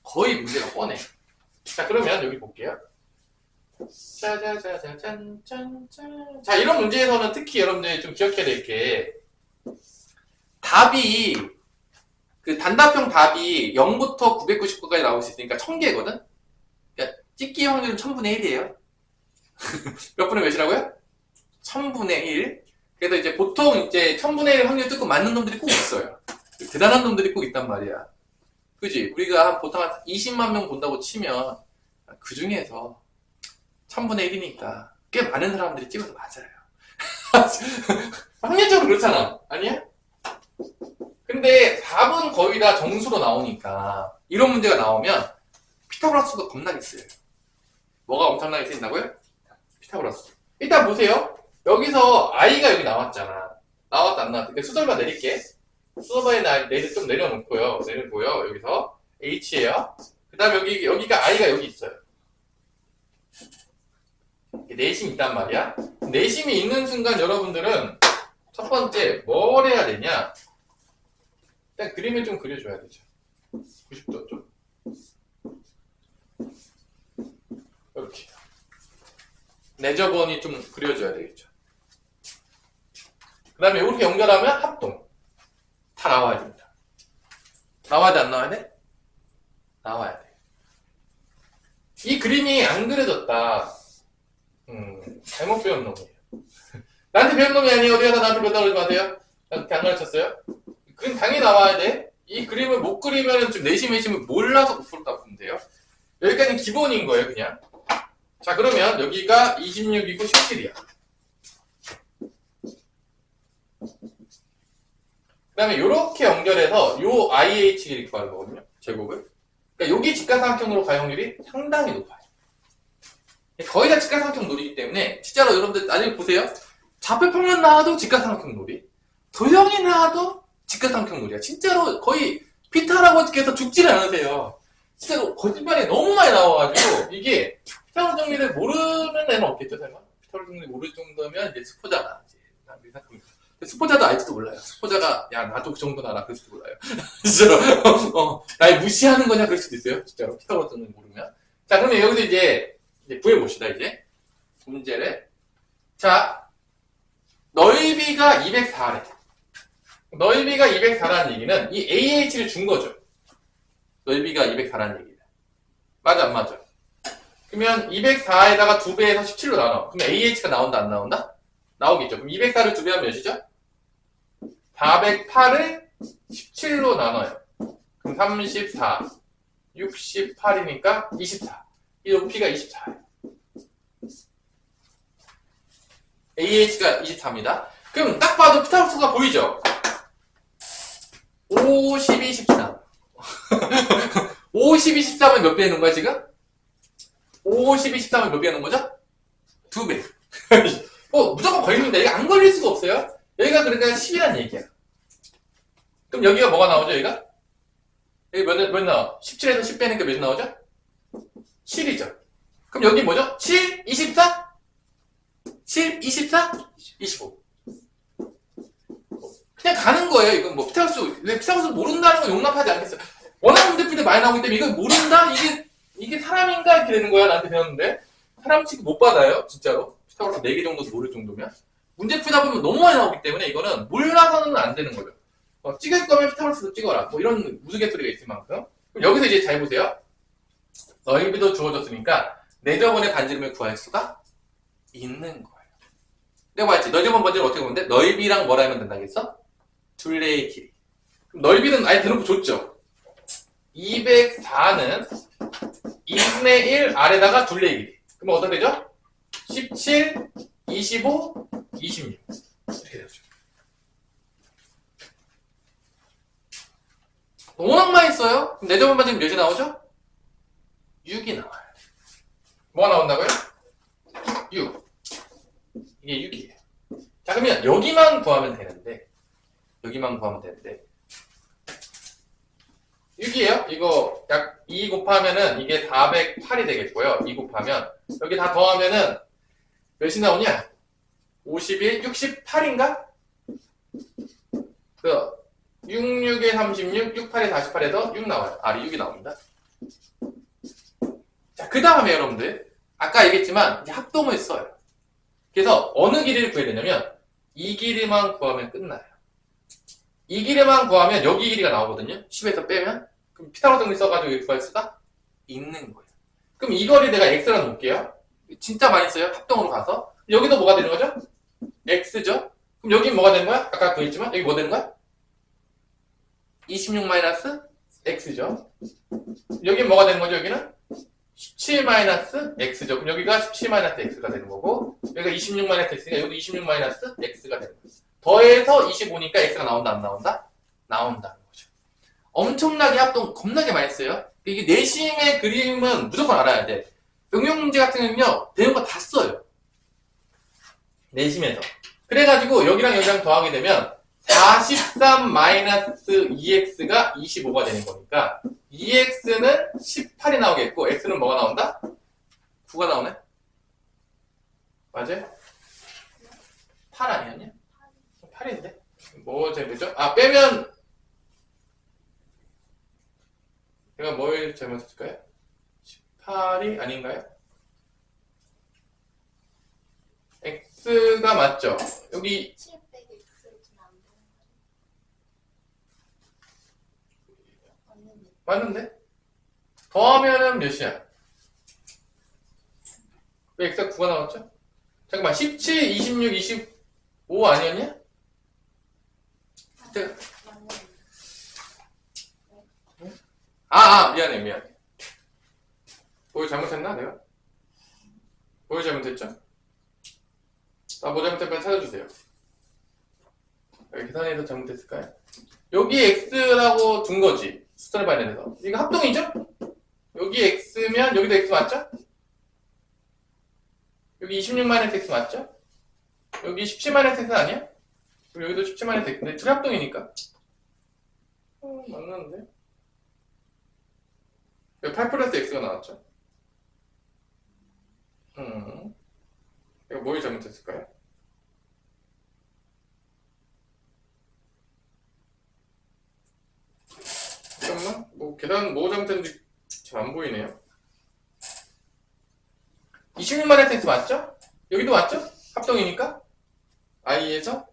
거의 문제가 뻔해. 자, 그러면 여기 볼게요. 짜자자자잔, 짠짠. 자, 이런 문제에서는 특히 여러분들이 좀 기억해야 될 게, 답이, 그 단답형 답이 0부터 999까지 나올 수 있으니까 1000개거든? 그러니까 찍기 확률은 1000분의 1이에요. 몇 분의 몇이라고요? 1000분의 1. 그래서 이제 보통 이제 1000분의 1 확률 뜯고 맞는 놈들이 꼭 있어요. 대단한 놈들이 꼭 있단 말이야. 그지? 우리가 보통 한 20만 명 본다고 치면 그 중에서 1000분의 1이니까 꽤 많은 사람들이 찍어서 맞아요. 확률적으로 그렇잖아. 아니야? 근데 답은 거의 다 정수로 나오니까 이런 문제가 나오면 피타고라스가 겁나게 쓰여요. 뭐가 엄청나게 쓰인다고요? 피타고라스. 일단 보세요. 여기서 i가 여기 나왔잖아. 나왔다 안 나왔다. 수설바 내릴게. 수설바에 좀 내려놓고요. 내리고요. 여기서 h예요. 그 다음에 여기가 i가 여기 있어요. 내심이 있단 말이야. 내심이 있는 순간 여러분들은 첫 번째 뭘 해야 되냐? 일단 그림을 좀 그려줘야 되죠. 90도 좀. 이렇게. 내저번이 좀 그려줘야 되겠죠. 그 다음에 이렇게 연결하면 합동. 다 나와야 됩니다. 나와야 돼, 안 나와야 돼? 나와야 돼. 이 그림이 안 그려졌다. 잘못 배운 놈이에요. 나한테 배운 놈이 아니에요. 어디 가서 나한테 배웠다고 그러지 마세요. 나한테 안 가르쳤어요? 그림 당연히 나와야 돼. 이 그림을 못 그리면 좀 내심을 몰라서 못 풀었다 보면 돼요. 여기까지는 기본인 거예요, 그냥. 자, 그러면 여기가 26이고 17이야. 그 다음에 요렇게 연결해서 요 IH 이렇게 구하는 거거든요. 제곱을. 그러니까 여기 직각삼각형으로 갈 확률이 상당히 높아요. 거의 다 직각삼각형 놀이기 때문에 진짜로 여러분들 나중에 보세요. 좌표평면 나와도 직각삼각형 놀이. 도형이 나와도 직각삼각형 놀이야. 진짜로 거의 피타고라스께서 죽지를 않으세요. 진짜로 거짓말이 너무 많이 나와가지고 이게 피타고라스 정리를 모르는 애는 없겠죠, 설마? 피타고라스 정리 모를 정도면 이제 수포자다. 수포자도 알지도 몰라요. 수포자가 야 나도 그 정도는 알아 그럴 수도 몰라요. 진짜로 날 무시하는 거냐 그럴 수도 있어요. 진짜로 피타고라스 정리 모르면. 자, 그러면 여기서 이제 구해봅시다. 이제 문제를. 자, 넓이가 204래. 넓이가 204라는 얘기는 이 AH를 준 거죠. 넓이가 204라는 얘기는. 맞아, 안 맞아? 그러면 204에다가 2배에서 17로 나눠. 그럼 AH가 나온다, 안 나온다? 나오겠죠. 그럼 204를 2배 하면 몇이죠? 408을 17로 나눠요. 그럼 34, 68이니까 24. 이 높이가 24예요. AH가 24입니다. 그럼 딱 봐도 피타고라스가 보이죠? 5, 12, 13. 5, 12, 13을 몇 배 해놓은 거야, 지금? 5, 12, 13을 몇 배 해놓은 거죠? 2배. 무조건 걸립니다. 이거 안 걸릴 수가 없어요. 여기가 그러니까 10이란 얘기야. 그럼 여기가 뭐가 나오죠, 여기가? 여기 몇 나와? 17에서 10 빼니까 몇 나오죠? 7이죠. 그럼 여기 뭐죠? 7, 24? 7, 24? 25. 그냥 가는 거예요. 이건 뭐 피타고라스 모른다는 건 용납하지 않겠어요. 워낙 문제풀이 많이 나오기 때문에 이걸 모른다? 이게 사람인가? 이렇게 되는 거야. 나한테 배웠는데. 사람 취급 못 받아요. 진짜로. 피타고라스 4개 정도 모를 정도면. 문제 풀다 보면 너무 많이 나오기 때문에 이거는 몰라서는 안 되는 거죠. 찍을 거면 피타고라스도 찍어라. 뭐 이런 우스갯소리가 있을 만큼. 그럼 여기서 이제 잘 보세요. 넓이도 주어졌으니까 내저번의 반지름을 구할 수가 있는 거예요. 내가 말했지. 내저번 반지름 어떻게 보면 돼? 넓이랑 뭐라 하면 된다겠어? 둘레의 길이. 그럼 넓이는 아예 대놓고 줬죠. 204는 2분의 1 아래다가 둘레의 길이. 그럼 어떻게 되죠? 17, 25, 26. 이렇게 되죠. 워낙 많이 써요? 그럼 내저번 반지름 몇이 나오죠? 6이 나와요. 뭐가 나온다고요? 6. 이게 6이에요. 자, 그러면 여기만 구하면 되는데, 6이에요? 이거 약 2 곱하면은 이게 408이 되겠고요. 2 곱하면. 여기 다 더하면은 몇이 나오냐? 51, 68인가? 66에 36, 68에 48에서 6 나와요. 6이 나옵니다. 자, 그 다음에 여러분들, 아까 얘기했지만, 이제 합동을 써요. 그래서 어느 길이를 구해야 되냐면, 이 길이만 구하면 끝나요. 이 길이만 구하면 여기 길이가 나오거든요. 10에서 빼면. 그럼 피타고라스 정리 써가지고 이렇게 구할 수가 있는 거예요. 그럼 이 거리 내가 x라 놓을게요. 진짜 많이 써요. 합동으로 가서. 여기도 뭐가 되는 거죠? x죠. 그럼 여긴 뭐가 되는 거야? 아까 구했지만, 여기 뭐 되는 거야? 26 마이너스 x죠. 여긴 뭐가 되는 거죠, 여기는? 17 마이너스 x죠. 그럼 여기가 17 마이너스 x가 되는 거고, 여기가 26 마이너스 x니까 여기도 26 마이너스 x가 되는 거죠. 더해서 25니까 x가 나온다, 안 나온다? 나온다는 거죠. 엄청나게 합동 겁나게 많이 써요. 이게 내심의 그림은 무조건 알아야 돼. 응용문제 같은 경우는요, 배운 거 다 써요. 내심에서. 그래가지고 여기랑 여기랑 더하게 되면 43 마이너스 2x가 25가 되는 거니까 2x는 18이 나오겠고 x는 뭐가 나온다? 9가 나오네? 맞아요? 8 아니었냐? 8인데? 뭐 잘못했죠? 빼면 제가 뭘 잘못했을까요? 18이 아닌가요? x가 맞죠? 여기 7 빼기 x를 주면 안 되는 거야? 맞는데? 더하면은 몇이야? 왜 x가 9가 나왔죠? 잠깐만 17, 26, 25 아니었냐? 미안해. 뭘 잘못했나 내가? 뭘 잘못했죠? 나 뭐 잘못했면 찾아주세요. 계산해서 잘못했을까요? 여기 x라고 둔 거지. 숫자를 봐야 되면서. 이거 합동이죠? 여기 x면 여기도 x 맞죠? 여기 26-x 맞죠? 여기 17-x 아니야? 그럼 여기도 17-x. 근데 둘이 합동이니까. 맞는데? 여기 8 플러스 x가 나왔죠? 이거 뭘 잘못했을까요? 잠깐만. 계산 뭐 잘못했는지 잘 안 보이네요. 26-x 맞죠? 여기도 맞죠? 합동이니까? i에서?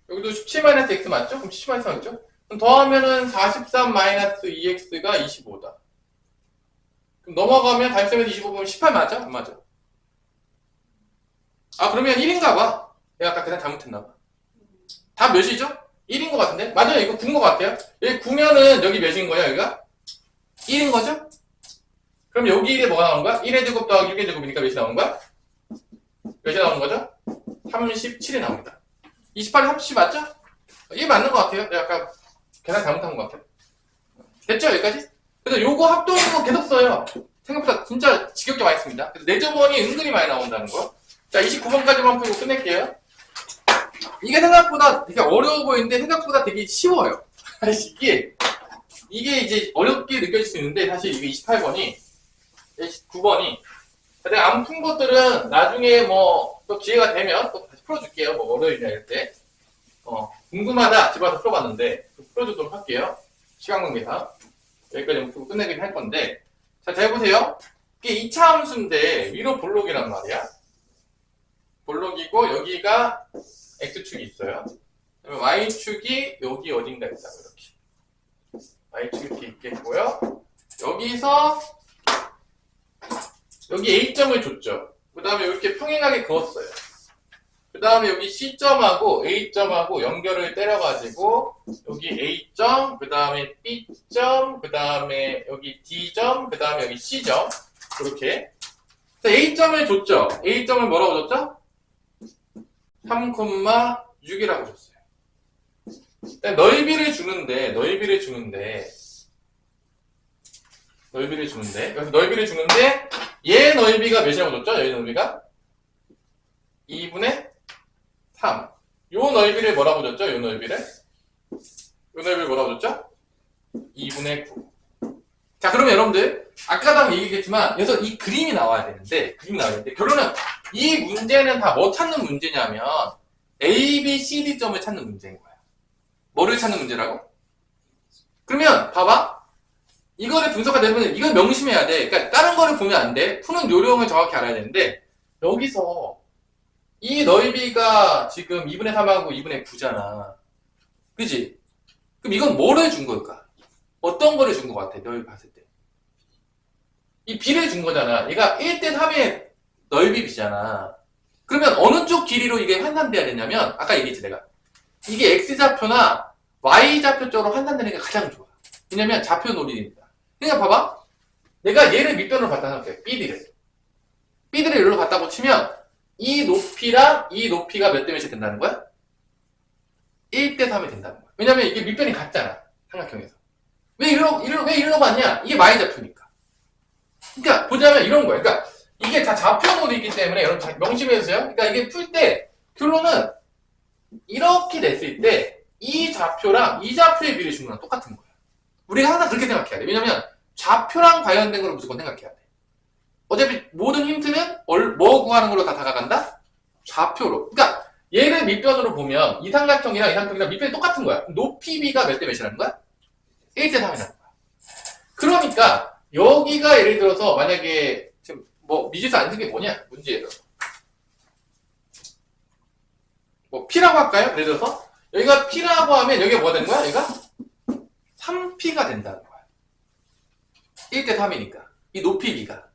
여기도 17-x 맞죠? 그럼 17-x 맞죠? 그럼 더하면은 43-2x가 25다. 그럼 넘어가면 답점에서 25 보면 18 맞아? 안 맞아? 그러면 1인가 봐. 내가 아까 계산 잘못했나 봐. 답 몇이죠? 1인 것 같은데? 맞아요. 이거 9인 것 같아요. 여기 9면은 여기 몇인 거야, 여기가? 1인 거죠? 그럼 여기 1에 뭐가 나오는 거야? 1의 제곱 더하기 6의 제곱이니까 몇이 나오는 거야? 몇이 나오는 거죠? 37이 나옵니다. 28이 37 맞죠? 이게 맞는 것 같아요. 내가 아까 계산 잘못한 것 같아요. 됐죠, 여기까지? 그래서 요거 합동인 거 계속 써요. 생각보다 진짜 지겹게 많이 씁니다. 그래서 내조번이 은근히 많이 나온다는 거. 자, 29번까지만 풀고 끝낼게요. 이게 생각보다 되게 어려워 보이는데 생각보다 되게 쉬워요. 이게 이제 어렵게 느껴질 수 있는데 사실 이게 28번이 29번이 내가 안 푼 것들은 나중에 뭐 또 기회가 되면 또 다시 풀어줄게요. 뭐 월요일이나 이럴 때 궁금하다 집에 와서 풀어봤는데 또 풀어주도록 할게요. 시간 관계상 여기까지 풀고 끝내긴 할 건데 자, 잘 보세요. 이게 2차 함수인데 위로 볼록이란 말이야. 볼록이고 여기가 x축이 있어요. 그러면 y축이 여기 어딘가 있다 이렇게. y축이 이렇게 있겠고요. 여기서 여기 a점을 줬죠. 그 다음에 이렇게 평행하게 그었어요. 그 다음에 여기 C점하고 A점하고 연결을 때려가지고 여기 A점, 그 다음에 B점, 그 다음에 여기 D점, 그 다음에 여기 C점 이렇게 A점을 줬죠. A점을 뭐라고 줬죠? 3,6이라고 줬어요. 넓이를 주는데 여기서 넓이를 주는데 얘 넓이가 몇이라고 줬죠? 얘 넓이가 2분의 3. 요 넓이를 뭐라고 줬죠? 요 넓이를 뭐라고 줬죠? 2분의 9. 자, 그러면 여러분들 아까도 얘기했지만 여기서 이 그림이 나와야 되는데 결론은 이 문제는 다 뭐 찾는 문제냐면 A, B, C, D 점을 찾는 문제인 거야. 뭐를 찾는 문제라고? 그러면 봐봐. 이거를 분석하려면 이걸 명심해야 돼. 그러니까 다른 거를 보면 안 돼. 푸는 요령을 정확히 알아야 되는데 여기서 이 넓이가 지금 2분의 3하고 2분의 9잖아. 그지? 그럼 이건 뭐를 준 걸까? 어떤 거를 준 것 같아? 넓이 봤을 때. 이 B를 준 거잖아. 얘가 1대 3의 넓이 B잖아. 그러면 어느 쪽 길이로 이게 환산돼야 되냐면 아까 얘기했지 내가. 이게 X좌표나 Y좌표 쪽으로 환산되는 게 가장 좋아. 왜냐면 좌표 놀이니까. 그러니까 봐봐. 내가 얘를 밑변으로 봤다 생각해. B들을 여기로 갔다고 치면 이 높이랑 이 높이가 몇 대 몇이 된다는 거야? 1대 3이 된다는 거야. 왜냐면 이게 밑변이 같잖아. 삼각형에서. 왜 이리로 갔냐? 이게 Y좌표니까. 그러니까 보자면 이런 거야. 그러니까 이게 다 좌표로 있기 때문에 여러분 명심해주세요. 그러니까 이게 풀 때 결론은 이렇게 냈을 때 이 좌표랑 이 좌표의 비례 중은 똑같은 거야. 우리가 항상 그렇게 생각해야 돼. 왜냐면 좌표랑 관련된 걸 무조건 생각해야 돼. 어차피 모든 힌트는 뭐 구하는 걸로 다 다가간다? 좌표로. 그러니까 얘를 밑변으로 보면 이 삼각형이랑 이 삼각형이랑 밑변이 똑같은 거야. 높이 B가 몇 대 몇이라는 거야? 1대 3이라는 거야. 그러니까 여기가 예를 들어서 만약에 지금 뭐 미지수 안 쓴 게 뭐냐? 문제예요. 뭐 P라고 할까요? 예를 들어서 여기가 P라고 하면 여기가 뭐가 되는 거야? 여기가 3P가 된다는 거야. 1대 3이니까. 이 높이 B가.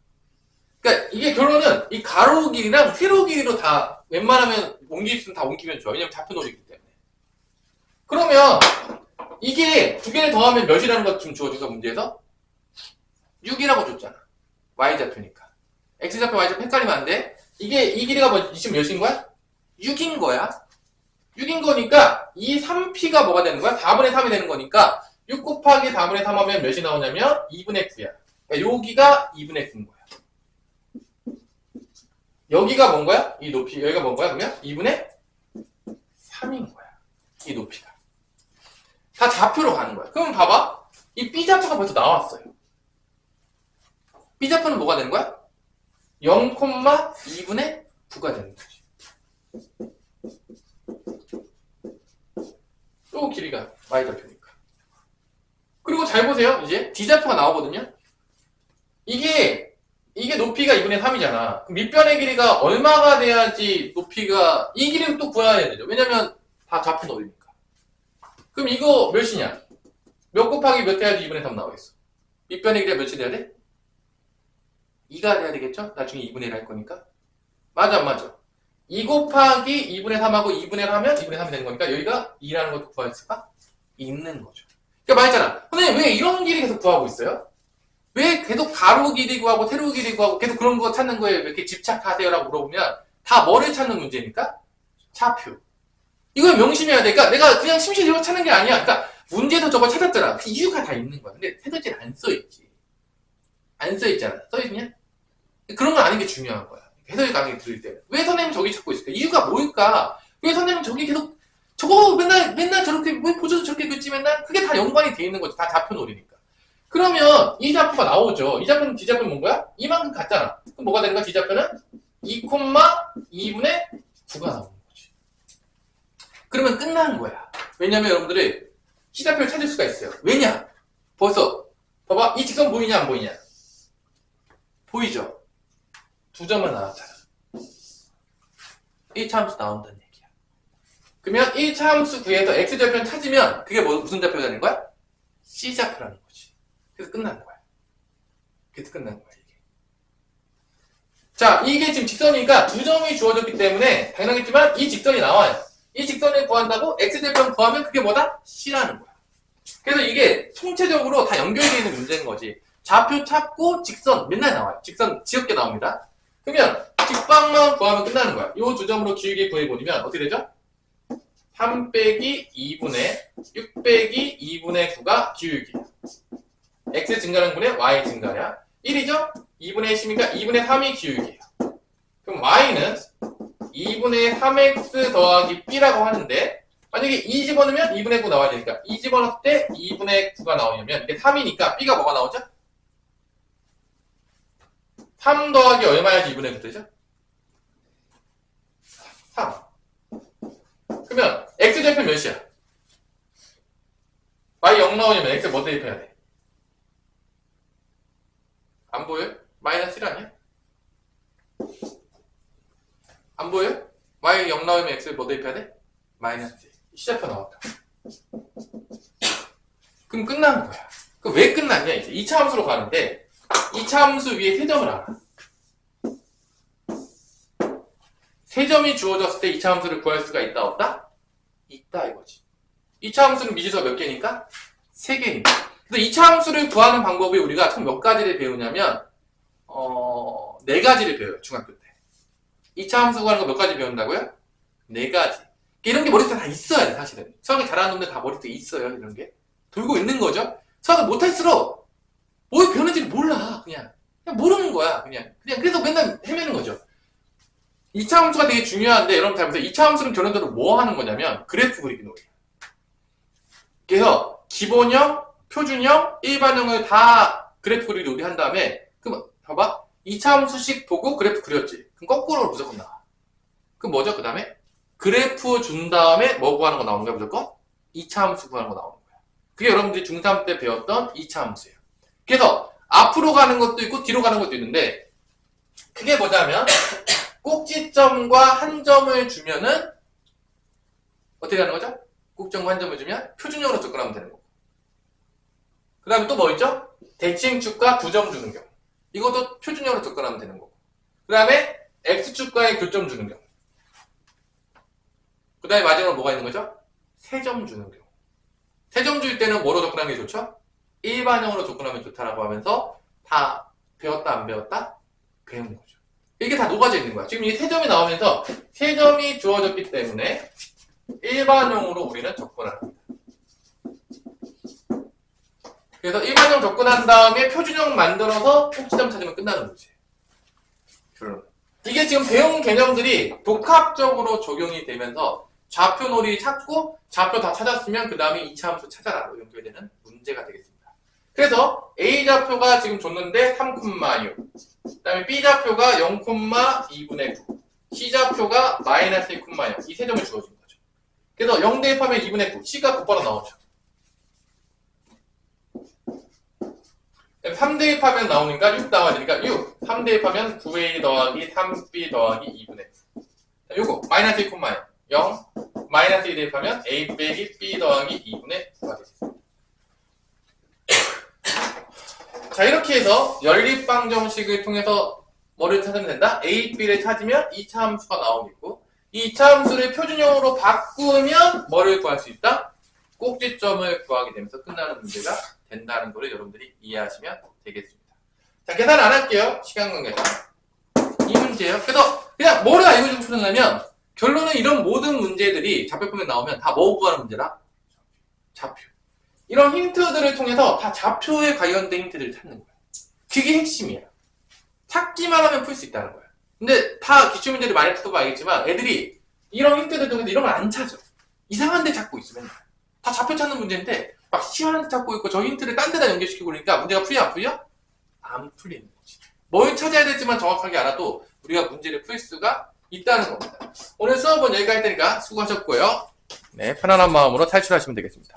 그러니까 이게 결론은 이 가로 길이랑 세로 길이로 다 웬만하면 옮길 수 있으면 다 옮기면 좋아. 왜냐면 좌표 놀이기 때문에. 그러면 이게 두 개를 더하면 몇이라는 것 좀 주어주서 문제에서 6이라고 줬잖아. Y좌표니까. X좌표, Y좌표 헷갈리면 안 돼. 이게 이 길이가 뭐 지금 몇인 거야? 6인 거야. 6인 거니까 이 3P가 뭐가 되는 거야? 4분의 3이 되는 거니까 6 곱하기 4분의 3 하면 몇이 나오냐면 2분의 9야. 그러니까 여기가 2분의 9인 거야. 여기가 뭔 거야? 이 높이. 여기가 뭔 거야? 그러면 2분의 3인 거야. 이 높이가. 다 좌표로 가는 거야. 그럼 봐봐. 이 B좌표가 벌써 나왔어요. B좌표는 뭐가 되는 거야? 0,2분의 9가 되는 거지. 또 길이가 Y좌표니까. 그리고 잘 보세요. 이제 D좌표가 나오거든요. 이게 높이가 2분의 3이잖아. 밑변의 길이가 얼마가 돼야지 높이가 이 길이를 또 구해야 되죠. 왜냐면 다 좌표 넓이니까. 그럼 이거 몇이냐? 몇 곱하기 몇 해야지 2분의 3 나오겠어? 밑변의 길이가 몇이 돼야 돼? 2가 돼야 되겠죠? 나중에 2분의 1 할 거니까. 맞아 안 맞아? 2 곱하기 2분의 3하고 2분의 1 하면 2분의 3이 되는 거니까 여기가 2라는 것도 구할 수가 있는 거죠. 그러니까 말했잖아. 선생님 왜 이런 길이 계속 구하고 있어요? 왜 계속 가로 길이 구하고 세로 길이 구하고 계속 그런 거 찾는 거에 왜 이렇게 집착하세요? 라고 물어보면 다 뭐를 찾는 문제니까? 좌표. 이걸 명심해야 돼. 그러니까 내가 그냥 심시리 이거 찾는 게 아니야. 그러니까 문제도 저거 찾았잖아. 그 이유가 다 있는 거야. 근데 해설지는 안 써있지. 안 써있잖아. 써있냐? 그런 거 아닌 게 중요한 거야. 해설지 강의 들을 때. 왜 선생님 저기 찾고 있을까? 이유가 뭘까? 왜 선생님 저기 계속 저거 맨날 저렇게 왜 보셔서 저렇게 긋지 맨날? 그게 다 연관이 돼 있는 거지. 다 좌표놀이니까. 그러면 이 좌표가 나오죠. 이 좌표는 D좌표는 뭔 거야? 이만큼 같잖아. 그럼 뭐가 되는 거야? D좌표는 2,2분의 9가 나오는 거지. 그러면 끝난 거야. 왜냐면 여러분들이 C좌표를 찾을 수가 있어요. 왜냐? 벌써 봐봐. 이 직선 보이냐 안 보이냐? 보이죠? 두 점만 나왔잖아. 1차 함수 나온다는 얘기야. 그러면 1차 함수 구해서 X좌표를 찾으면 그게 무슨 좌표가 되는 거야? C좌표라는 거지. 그래서 끝난 거야. 그래서 끝난 거야, 이게. 자, 이게 지금 직선이니까 두 점이 주어졌기 때문에 당연하겠지만 이 직선이 나와요. 이 직선을 구한다고 X좌표를 구하면 그게 뭐다? C라는 거야. 그래서 이게 총체적으로 다 연결되어 있는 문제인 거지. 좌표 찾고 직선 맨날 나와요. 직선 지엽게 나옵니다. 그러면 직방만 구하면 끝나는 거야. 이 두 점으로 기울기 구해버리면 어떻게 되죠? 3 빼기 2분의 6 빼기 2분의 9가 기울기야. X 증가는 분의 Y 증가야. 1이죠? 2분의 10이니까 2분의 3이 기울기예요. 그럼 Y는 2분의 3X 더하기 B라고 하는데 만약에 2 집어넣으면 2분의 9 나와야 되니까 2 집어넣을 때 2분의 9가 나오려면 이게 3이니까 B가 뭐가 나오죠? 3 더하기 얼마야지 2분의 9 되죠? 3. 그러면 X좌표 몇이야? Y 0 나오려면 X 뭐 대입해야 돼? 안 보여요? 마이너스 1 아니야? 안 보여요? Y 0 나오면 X 뭐 대입해야 돼? 마이너스 1. C좌표 나왔다. 그럼 끝난 거야. 그럼 왜 끝났냐? 이제 2차 함수로 가는데 2차 함수 위에 세 점을 알아. 세 점이 주어졌을 때 2차 함수를 구할 수가 있다 없다? 있다 이거지. 2차 함수는 미지수가 몇 개니까? 3개니까. 근데 2차 함수를 구하는 방법이 우리가 총 몇 가지를 배우냐면 4가지를 배워요. 중학교 때. 2차 함수 구하는 거 몇 가지 배운다고요? 4가지. 이런 게 머릿속에 다 있어야 돼 사실은. 수학을 잘하는 놈들 다 머릿속에 있어요. 이런 게. 돌고 있는 거죠. 수학을 못할수록 뭘 배우는지 몰라. 그냥 모르는 거야. 그냥 그래서 맨날 헤매는 거죠. 2차 함수가 되게 중요한데 여러분 잘 보세요. 2차 함수는 결론적으로 뭐 하는 거냐면 그래프 그리기 놀이야. 그래서 기본형, 표준형, 일반형을 다 그래프 그리기 놀이 한 다음에 그럼 봐봐. 2차 함수식 보고 그래프 그렸지. 그럼 거꾸로 무조건 나와. 그럼 뭐죠? 그 다음에 그래프 준 다음에 뭐 구하는 거 나오는 거야 무조건? 2차 함수 구하는 거 나오는 거야. 그게 여러분들이 중3 때 배웠던 2차 함수예요. 그래서 앞으로 가는 것도 있고 뒤로 가는 것도 있는데 그게 뭐냐면 꼭지점과 한 점을 주면은 어떻게 하는 거죠? 꼭지점과 한 점을 주면 표준형으로 접근하면 되는 거고. 그 다음에 또 뭐 있죠? 대칭축과 두 점 주는 경우. 이것도 표준형으로 접근하면 되는 거고. 그 다음에 X축과의 교점 주는 경우. 그 다음에 마지막으로 뭐가 있는 거죠? 세 점 주는 경우. 세 점 줄 때는 뭐로 접근하는 게 좋죠? 일반형으로 접근하면 좋다라고 하면서 다 배웠다 안 배웠다? 배운 거죠. 이게 다 녹아져 있는 거야. 지금 이 세 점이 나오면서 세 점이 주어졌기 때문에 일반형으로 우리는 접근합니다. 그래서 일반형 접근한 다음에 표준형 만들어서 꼭지점 찾으면 끝나는 거지. 이게 지금 배운 개념들이 복합적으로 적용이 되면서 좌표놀이 찾고 좌표 다 찾았으면 그 다음에 2차 함수 찾아라. 이렇게 되는 문제가 되겠습니다. 그래서 A좌표가 지금 줬는데 3,6 그 다음에 B좌표가 0,2분의 9 C좌표가 마이너스 1,0 이 세 점을 주어진 거죠. 그래서 0 대입하면 2분의 9 C가 곧바로 나오죠. 3 대입하면 나오니까 6 나와야 되니까 6 3 대입하면 9A 더하기 3B 더하기 2분의 9 요거 마이너스 1,0 0 마이너스 2 대입하면 A 빼기 B 더하기 2분의 9가 되겠습니다. 자 이렇게 해서 연립방정식을 통해서 뭐를 찾으면 된다? A, B를 찾으면 2차 함수가 나오겠고 이 2차 함수를 표준형으로 바꾸면 뭐를 구할 수 있다? 꼭지점을 구하게 되면서 끝나는 문제가 된다는 거를 여러분들이 이해하시면 되겠습니다. 자 계산 안 할게요. 시간 관계상 이 문제예요. 그래서 그냥 뭐를 알고 좀 찾으려면 결론은 이런 모든 문제들이 좌표표면 나오면 다 뭐고 가는 문제라? 좌표. 이런 힌트들을 통해서 다 좌표에 관련된 힌트들을 찾는 거야. 그게 핵심이야. 찾기만 하면 풀 수 있다는 거야. 근데 다 기출문제를 많이 풀어봐 알겠지만 애들이 이런 힌트들 통해서 이런 걸 안 찾아. 이상한 데 찾고 있어 맨날. 다 좌표 찾는 문제인데 막 희한한 데 찾고 있고 저 힌트를 딴 데다 연결시키고 그러니까 문제가 풀려 안 풀려? 안 풀리는 거지. 뭘 찾아야 될지만 정확하게 알아도 우리가 문제를 풀 수가 있다는 겁니다. 오늘 수업은 여기까지 할 테니까 수고하셨고요. 네, 편안한 마음으로 탈출하시면 되겠습니다.